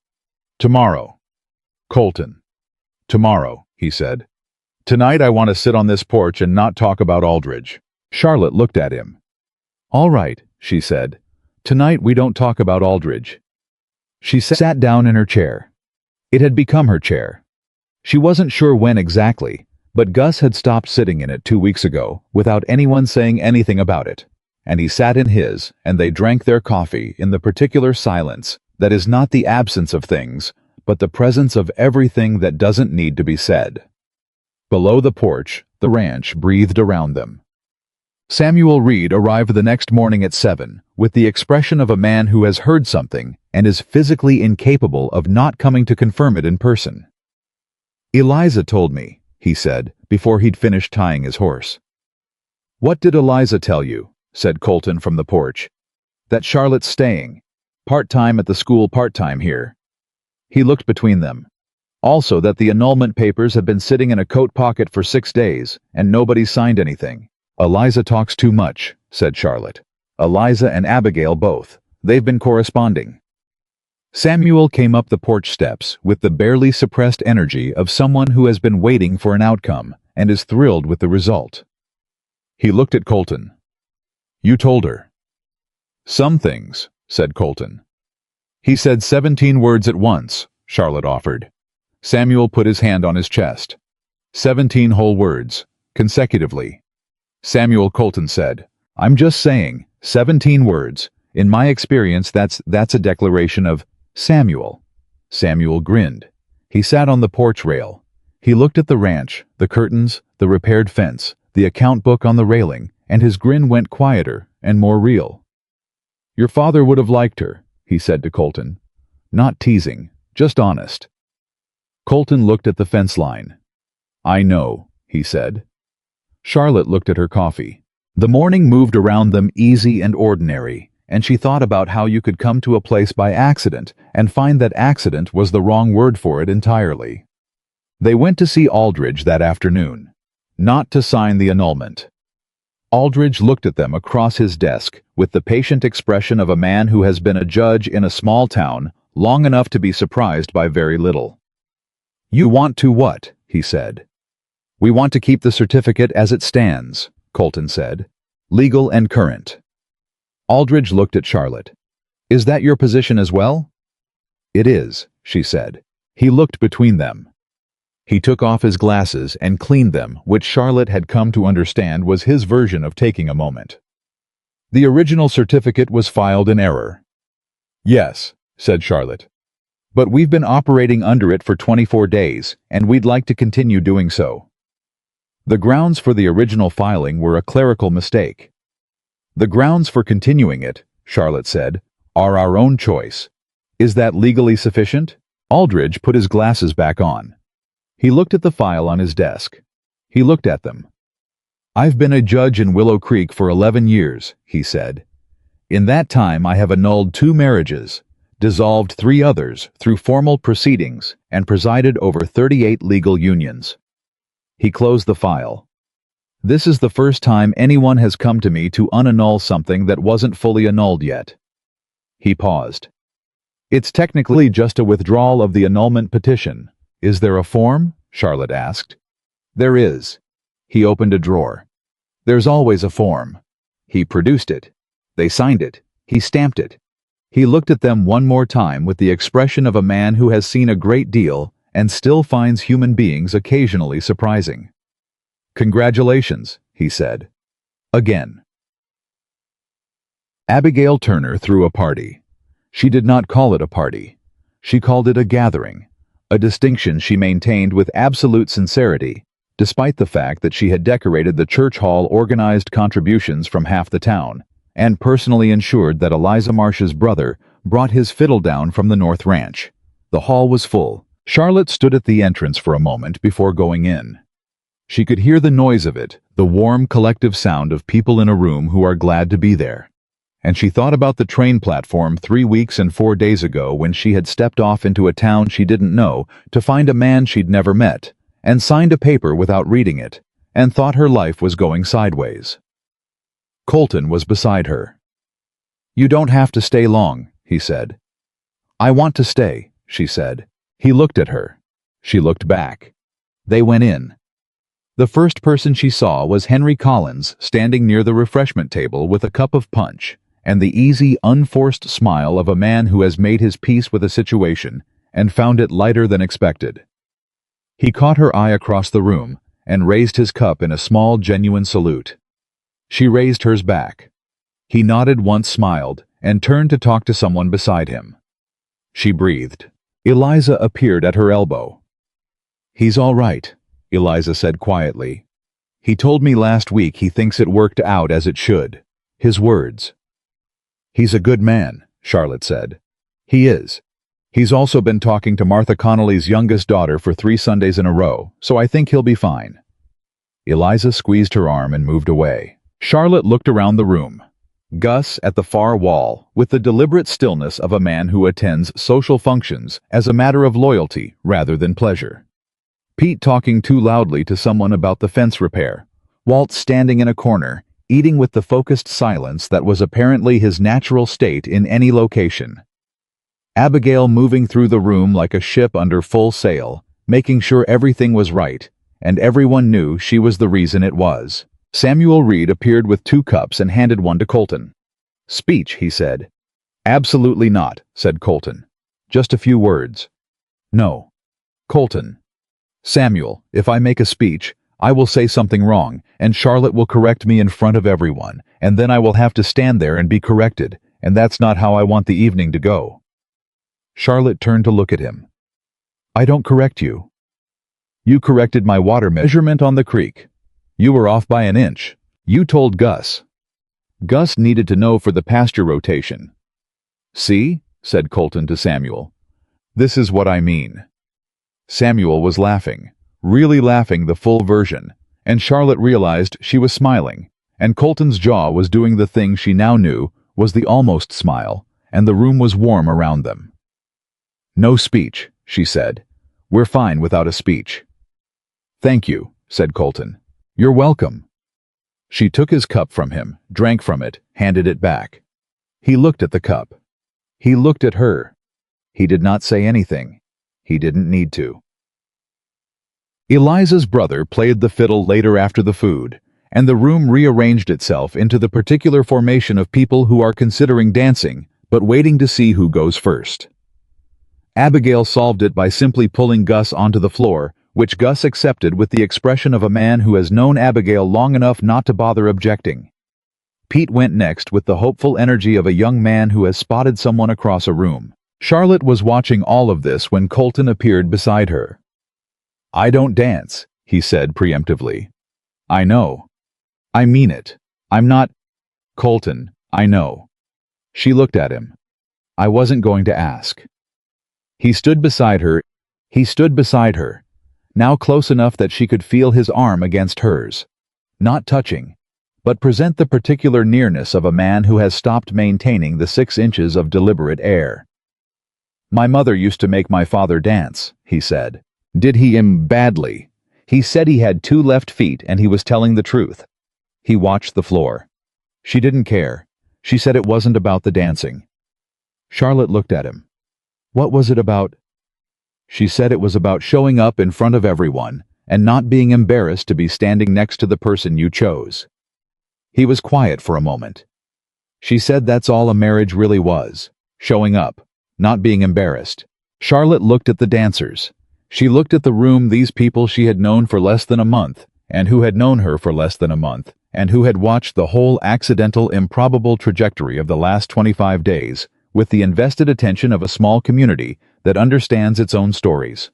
Tomorrow." "Colton." "Tomorrow," he said. "Tonight I want to sit on this porch and not talk about Aldridge." Charlotte looked at him. "All right," she said. "Tonight we don't talk about Aldridge." She sat down in her chair. It had become her chair. She wasn't sure when exactly, but Gus had stopped sitting in it 2 weeks ago without anyone saying anything about it, and he sat in his, and they drank their coffee in the particular silence that is not the absence of things, but the presence of everything that doesn't need to be said. Below the porch, the ranch breathed around them. Samuel Reed arrived the next morning at 7, with the expression of a man who has heard something and is physically incapable of not coming to confirm it in person. "Eliza told me," he said, before he'd finished tying his horse. "What did Eliza tell you?" said Colton from the porch. "That Charlotte's staying. Part-time at the school, part-time here." He looked between them. "Also that the annulment papers have been sitting in a coat pocket for 6 days, and nobody's signed anything." "Eliza talks too much," said Charlotte. "Eliza and Abigail both. They've been corresponding." Samuel came up the porch steps with the barely suppressed energy of someone who has been waiting for an outcome and is thrilled with the result. He looked at Colton. "You told her." "Some things," said Colton. "He said 17 words at once," Charlotte offered. Samuel put his hand on his chest. 17 whole words, consecutively. Samuel, Colton said, "I'm just saying, 17 words. In my experience, that's a declaration of Samuel." Samuel grinned. He sat on the porch rail. He looked at the ranch, the curtains, the repaired fence, the account book on the railing, and his grin went quieter and more real. "Your father would have liked her," he said to Colton. "Not teasing, just honest." Colton looked at the fence line. "I know," he said. Charlotte looked at her coffee. The morning moved around them easy and ordinary, and she thought about how you could come to a place by accident and find that accident was the wrong word for it entirely. They went to see Aldridge that afternoon, not to sign the annulment. Aldridge looked at them across his desk with the patient expression of a man who has been a judge in a small town long enough to be surprised by very little. "You want to what?" he said. "We want to keep the certificate as it stands," Colton said. "Legal and current." Aldridge looked at Charlotte. "Is that your position as well?" "It is," she said. He looked between them. He took off his glasses and cleaned them, which Charlotte had come to understand was his version of taking a moment. "The original certificate was filed in error." "Yes," said Charlotte. "But we've been operating under it for 24 days, and we'd like to continue doing so." The grounds for the original filing were a clerical mistake. "The grounds for continuing it," Charlotte said, "are our own choice. Is that legally sufficient?" Aldridge put his glasses back on. He looked at the file on his desk. He looked at them. "I've been a judge in Willow Creek for 11 years, he said. "In that time I have annulled 2 marriages, dissolved 3 others through formal proceedings, and presided over 38 legal unions." He closed the file. "This is the first time anyone has come to me to unannul something that wasn't fully annulled yet." He paused. "It's technically just a withdrawal of the annulment petition. Is there a form?" Charlotte asked. "There is." He opened a drawer. "There's always a form." He produced it. They signed it. He stamped it. He looked at them one more time with the expression of a man who has seen a great deal and still finds human beings occasionally surprising. "Congratulations," he said. Again. Abigail Turner threw a party. She did not call it a party. She called it a gathering, a distinction she maintained with absolute sincerity, despite the fact that she had decorated the church hall, organized contributions from half the town, and personally ensured that Eliza Marsh's brother brought his fiddle down from the North Ranch. The hall was full. Charlotte stood at the entrance for a moment before going in. She could hear the noise of it, the warm collective sound of people in a room who are glad to be there. And she thought about the train platform 3 weeks and 4 days ago when she had stepped off into a town she didn't know to find a man she'd never met, and signed a paper without reading it, and thought her life was going sideways. Colton was beside her. "You don't have to stay long," he said. "I want to stay," she said. He looked at her. She looked back. They went in. The first person she saw was Henry Collins standing near the refreshment table with a cup of punch and the easy, unforced smile of a man who has made his peace with a situation and found it lighter than expected. He caught her eye across the room and raised his cup in a small, genuine salute. She raised hers back. He nodded once, smiled, and turned to talk to someone beside him. she breathed. Eliza appeared at her elbow. "He's all right," Eliza said quietly. "He told me last week he thinks it worked out as it should." His words. "He's a good man," Charlotte said. "He is. He's also been talking to Martha Connolly's youngest daughter for 3 Sundays in a row, so I think he'll be fine." Eliza squeezed her arm and moved away. Charlotte looked around the room. Gus at the far wall, with the deliberate stillness of a man who attends social functions as a matter of loyalty rather than pleasure. Pete talking too loudly to someone about the fence repair. Walt standing in a corner, eating with the focused silence that was apparently his natural state in any location. Abigail moving through the room like a ship under full sail, making sure everything was right, and everyone knew she was the reason it was. Samuel Reed appeared with 2 cups and handed one to Colton. "Speech," he said. "Absolutely not," said Colton. "Just a few words." "No." Colton. "Samuel, if I make a speech, I will say something wrong, and Charlotte will correct me in front of everyone, and then I will have to stand there and be corrected, and that's not how I want the evening to go." Charlotte turned to look at him. "I don't correct you. You corrected my water measurement on the creek. You were off by an inch. You told Gus. Gus needed to know for the pasture rotation." "See?" said Colton to Samuel. "This is what I mean." Samuel was laughing, really laughing the full version, and Charlotte realized she was smiling, and Colton's jaw was doing the thing she now knew was the almost smile, and the room was warm around them. "No speech," she said. "We're fine without a speech." "Thank you," said Colton. "You're welcome." She took his cup from him, drank from it, handed it back. He looked at the cup. He looked at her. He did not say anything. He didn't need to. Eliza's brother played the fiddle later after the food, and the room rearranged itself into the particular formation of people who are considering dancing, but waiting to see who goes first. Abigail solved it by simply pulling Gus onto the floor, which Gus accepted with the expression of a man who has known Abigail long enough not to bother objecting. Pete went next with the hopeful energy of a young man who has spotted someone across a room. Charlotte was watching all of this when Colton appeared beside her. "I don't dance," he said preemptively. "I know. I mean it. I'm not—" "Colton, I know." She looked at him. "I wasn't going to ask." He stood beside her. Now close enough that she could feel his arm against hers. Not touching, but present the particular nearness of a man who has stopped maintaining the 6 inches of deliberate air. "My mother used to make my father dance," he said. "Did he badly? He said he had 2 left feet and he was telling the truth." He watched the floor. She didn't care. She said it wasn't about the dancing. Charlotte looked at him. "What was it about?" She said it was about showing up in front of everyone and not being embarrassed to be standing next to the person you chose. He was quiet for a moment. She said that's all a marriage really was, showing up, not being embarrassed. Charlotte looked at the dancers. She looked at the room, these people she had known for less than a month, and who had known her for less than a month, and who had watched the whole accidental, improbable trajectory of the last 25 days, with the invested attention of a small community that understands its own stories.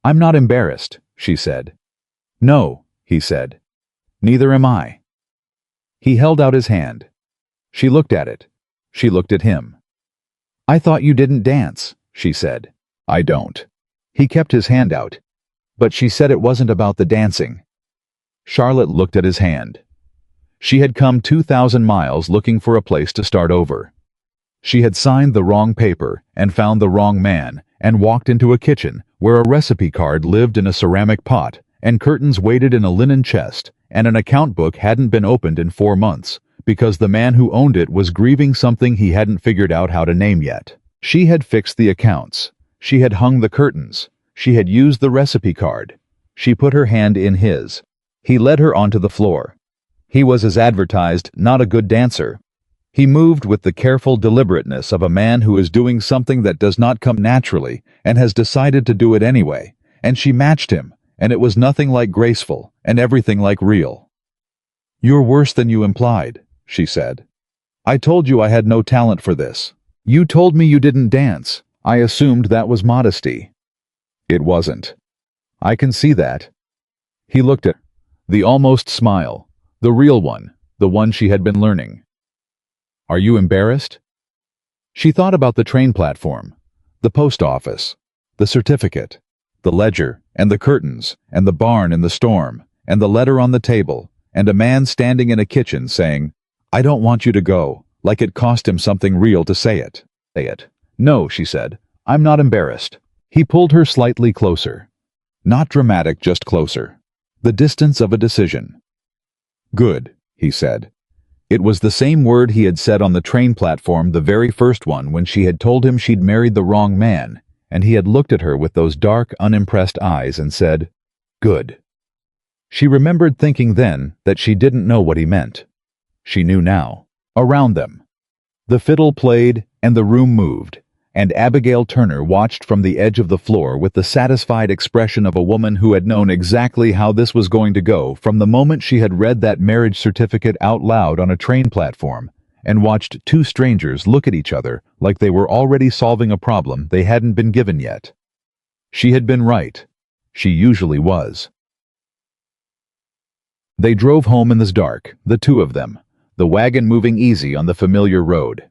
"I'm not embarrassed," she said. "No," he said. "Neither am I." He held out his hand. She looked at it. She looked at him. "I thought you didn't dance," she said. "I don't." He kept his hand out. But she said it wasn't about the dancing. Charlotte looked at his hand. She had come 2,000 miles looking for a place to start over. She had signed the wrong paper and found the wrong man and walked into a kitchen where a recipe card lived in a ceramic pot and curtains waited in a linen chest and an account book hadn't been opened in 4 months because the man who owned it was grieving something he hadn't figured out how to name yet. She had fixed the accounts. She had hung the curtains. She had used the recipe card. She put her hand in his. He led her onto the floor. He was as advertised, not a good dancer. He moved with the careful deliberateness of a man who is doing something that does not come naturally and has decided to do it anyway, and she matched him, and it was nothing like graceful and everything like real. "You're worse than you implied," she said. "I told you I had no talent for this. You told me you didn't dance. I assumed that was modesty. It wasn't. I can see that. He looked at her. The almost smile. The real one. The one she had been learning. Are you embarrassed? She thought about the train platform, the post office, the certificate, the ledger, and the curtains, and the barn in the storm, and the letter on the table, and a man standing in a kitchen saying, I don't want you to go, like it cost him something real to say it. No, she said. I'm not embarrassed. He pulled her slightly closer. Not dramatic, just closer. The distance of a decision. Good, he said. It was the same word he had said on the train platform, the very first one, when she had told him she'd married the wrong man, and he had looked at her with those dark, unimpressed eyes and said, Good. She remembered thinking then that she didn't know what he meant. She knew now. Around them. The fiddle played, and the room moved, and Abigail Turner watched from the edge of the floor with the satisfied expression of a woman who had known exactly how this was going to go from the moment she had read that marriage certificate out loud on a train platform and watched two strangers look at each other like they were already solving a problem they hadn't been given yet. She had been right. She usually was. They drove home in the dark, the two of them, the wagon moving easy on the familiar road.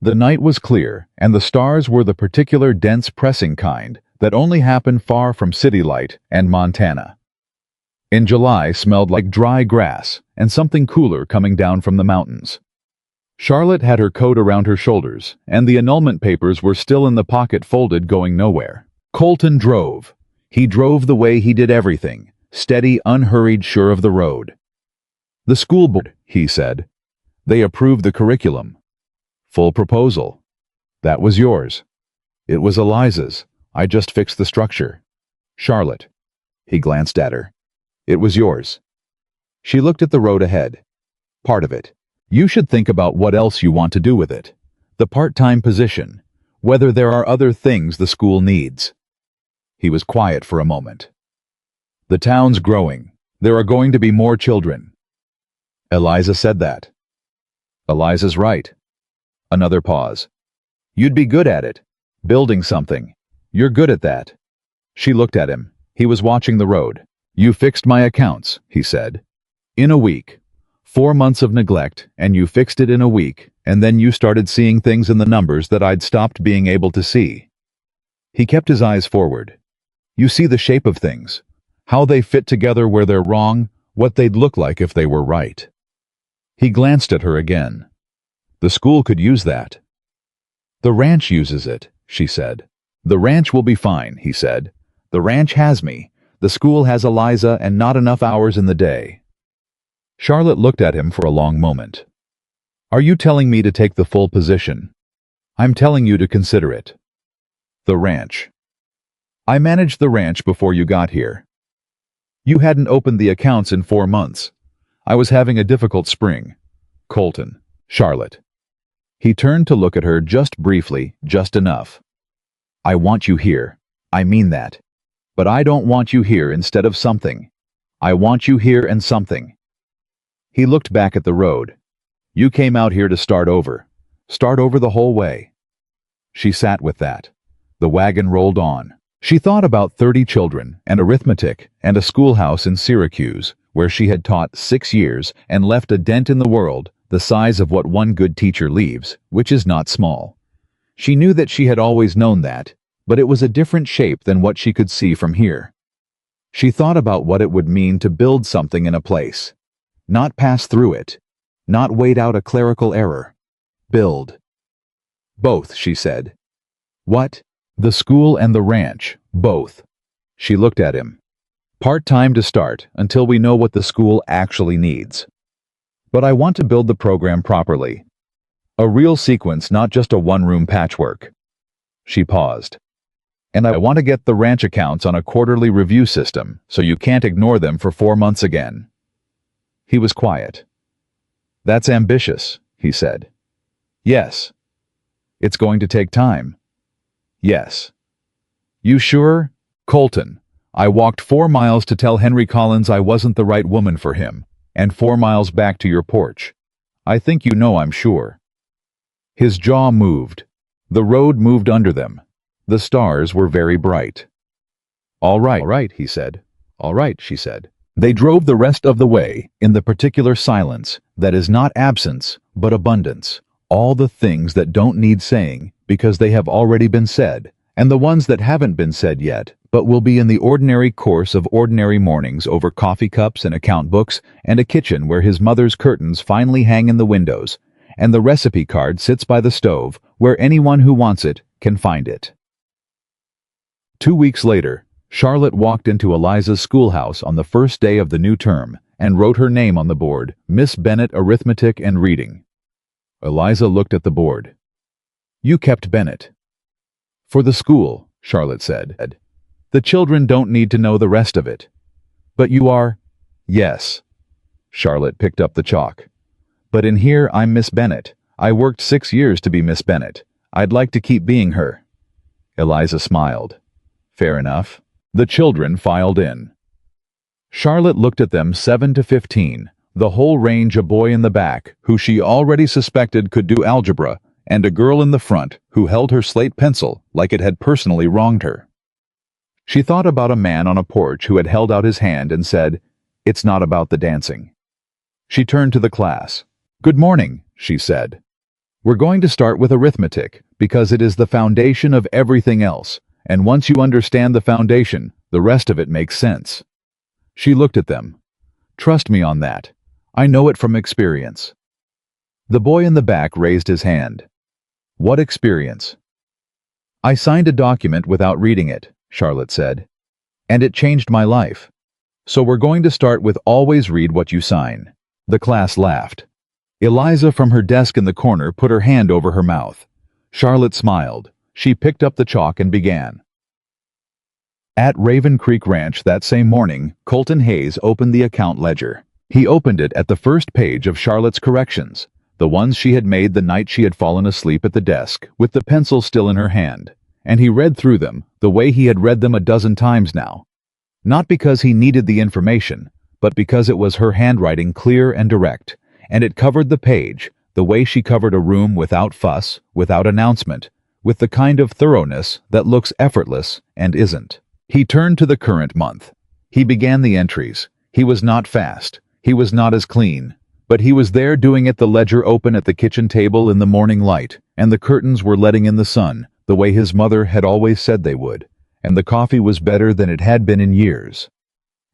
The night was clear, and the stars were the particular dense pressing kind that only happen far from city light and Montana. In July smelled like dry grass and something cooler coming down from the mountains. Charlotte had her coat around her shoulders, and the annulment papers were still in the pocket folded, going nowhere. Colton drove. He drove the way he did everything, steady, unhurried, sure of the road. The school board, he said. They approved the curriculum. Full proposal. That was yours. It was Eliza's. I just fixed the structure. Charlotte. He glanced at her. It was yours. She looked at the road ahead. Part of it. You should think about what else you want to do with it. The part-time position. Whether there are other things the school needs. He was quiet for a moment. The town's growing. There are going to be more children. Eliza said that. Eliza's right. Another pause. You'd be good at it. Building something. You're good at that. She looked at him. He was watching the road. You fixed my accounts, he said. In a week. 4 months of neglect, and you fixed it in a week, and then you started seeing things in the numbers that I'd stopped being able to see. He kept his eyes forward. You see the shape of things. How they fit together where they're wrong, what they'd look like if they were right. He glanced at her again. The school could use that. The ranch uses it, she said. The ranch will be fine, he said. The ranch has me. The school has Eliza and not enough hours in the day. Charlotte looked at him for a long moment. Are you telling me to take the full position? I'm telling you to consider it. The ranch. I managed the ranch before you got here. You hadn't opened the accounts in 4 months. I was having a difficult spring. Colton. Charlotte. He turned to look at her just briefly, just enough. I want you here. I mean that. But I don't want you here instead of something. I want you here and something. He looked back at the road. You came out here to start over. Start over the whole way. She sat with that. The wagon rolled on. She thought about 30 children, and arithmetic, and a schoolhouse in Syracuse, where she had taught 6 years and left a dent in the world, the size of what one good teacher leaves, which is not small. She knew that she had always known that, but it was a different shape than what she could see from here. She thought about what it would mean to build something in a place. Not pass through it. Not wait out a clerical error. Build. Both, she said. What? The school and the ranch, both. She looked at him. Part-time to start, until we know what the school actually needs. But I want to build the program properly. A real sequence, not just a one-room patchwork. She paused. And I want to get the ranch accounts on a quarterly review system, so you can't ignore them for 4 months again. He was quiet. That's ambitious, he said. Yes. It's going to take time. Yes. You sure? Colton, I walked 4 miles to tell Henry Collins I wasn't the right woman for him, and 4 miles back to your porch. I think you know I'm sure. His jaw moved. The road moved under them. The stars were very bright. All right, he said. All right, she said. They drove the rest of the way in the particular silence that is not absence, but abundance. All the things that don't need saying because they have already been said, and the ones that haven't been said yet, but will be in the ordinary course of ordinary mornings over coffee cups and account books and a kitchen where his mother's curtains finally hang in the windows, and the recipe card sits by the stove where anyone who wants it can find it. 2 weeks later, Charlotte walked into Eliza's schoolhouse on the first day of the new term and wrote her name on the board, Miss Bennett Arithmetic and Reading. Eliza looked at the board. You kept Bennett. For the school, Charlotte said. The children don't need to know the rest of it. But you are? Yes. Charlotte picked up the chalk. But in here I'm Miss Bennett. I worked 6 years to be Miss Bennett. I'd like to keep being her. Eliza smiled. Fair enough. The children filed in. Charlotte looked at them 7 to 15, the whole range, a boy in the back who she already suspected could do algebra, and a girl in the front who held her slate pencil like it had personally wronged her. She thought about a man on a porch who had held out his hand and said, "It's not about the dancing." She turned to the class. "Good morning," she said. "We're going to start with arithmetic because it is the foundation of everything else, and once you understand the foundation, the rest of it makes sense." She looked at them. "Trust me on that. I know it from experience." The boy in the back raised his hand. "What experience?" "I signed a document without reading it," Charlotte said. "And it changed my life. So we're going to start with always read what you sign." The class laughed. Eliza from her desk in the corner put her hand over her mouth. Charlotte smiled. She picked up the chalk and began. At Raven Creek Ranch that same morning, Colton Hayes opened the account ledger. He opened it at the first page of Charlotte's corrections, the ones she had made the night she had fallen asleep at the desk, with the pencil still in her hand, and he read through them the way he had read them a dozen times now. Not because he needed the information, but because it was her handwriting, clear and direct, and it covered the page the way she covered a room, without fuss, without announcement, with the kind of thoroughness that looks effortless and isn't. He turned to the current month. He began the entries. He was not fast. He was not as clean. But he was there doing it, the ledger open at the kitchen table in the morning light, and the curtains were letting in the sun, the way his mother had always said they would, and the coffee was better than it had been in years.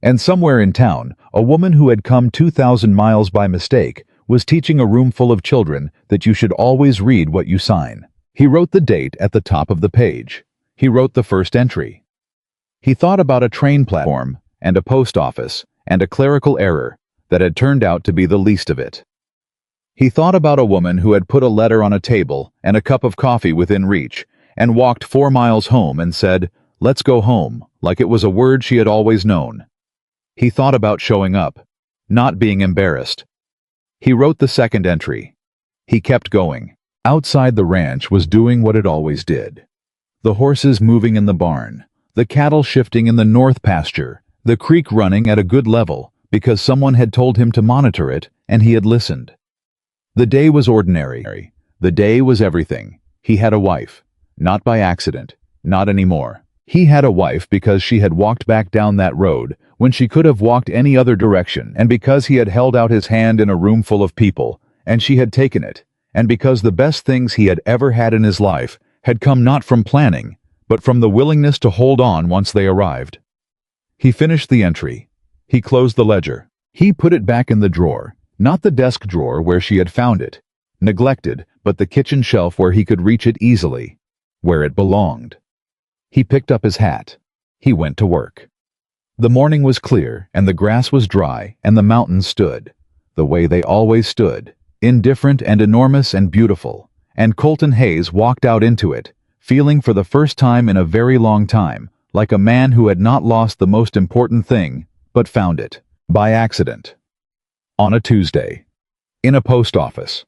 And somewhere in town, a woman who had come 2,000 miles by mistake was teaching a room full of children that you should always read what you sign. He wrote the date at the top of the page. He wrote the first entry. He thought about a train platform and a post office and a clerical error that had turned out to be the least of it. He thought about a woman who had put a letter on a table and a cup of coffee within reach and walked 4 miles home and said, "Let's go home," like it was a word she had always known. He thought about showing up, not being embarrassed. He wrote the second entry. He kept going. Outside the ranch was doing what it always did. The horses moving in the barn, the cattle shifting in the north pasture, the creek running at a good level because someone had told him to monitor it and he had listened. The day was ordinary. The day was everything. He had a wife. Not by accident. Not anymore. He had a wife because she had walked back down that road when she could have walked any other direction, and because he had held out his hand in a room full of people, and she had taken it, and because the best things he had ever had in his life had come not from planning, but from the willingness to hold on once they arrived. He finished the entry. He closed the ledger. He put it back in the drawer, not the desk drawer where she had found it, neglected, but the kitchen shelf where he could reach it easily, where it belonged. He picked up his hat. He went to work. The morning was clear, and the grass was dry, and the mountains stood, the way they always stood, indifferent and enormous and beautiful, and Colton Hayes walked out into it, feeling for the first time in a very long time like a man who had not lost the most important thing, but found it, by accident. On a Tuesday. In a post office.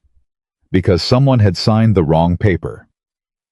Because someone had signed the wrong paper.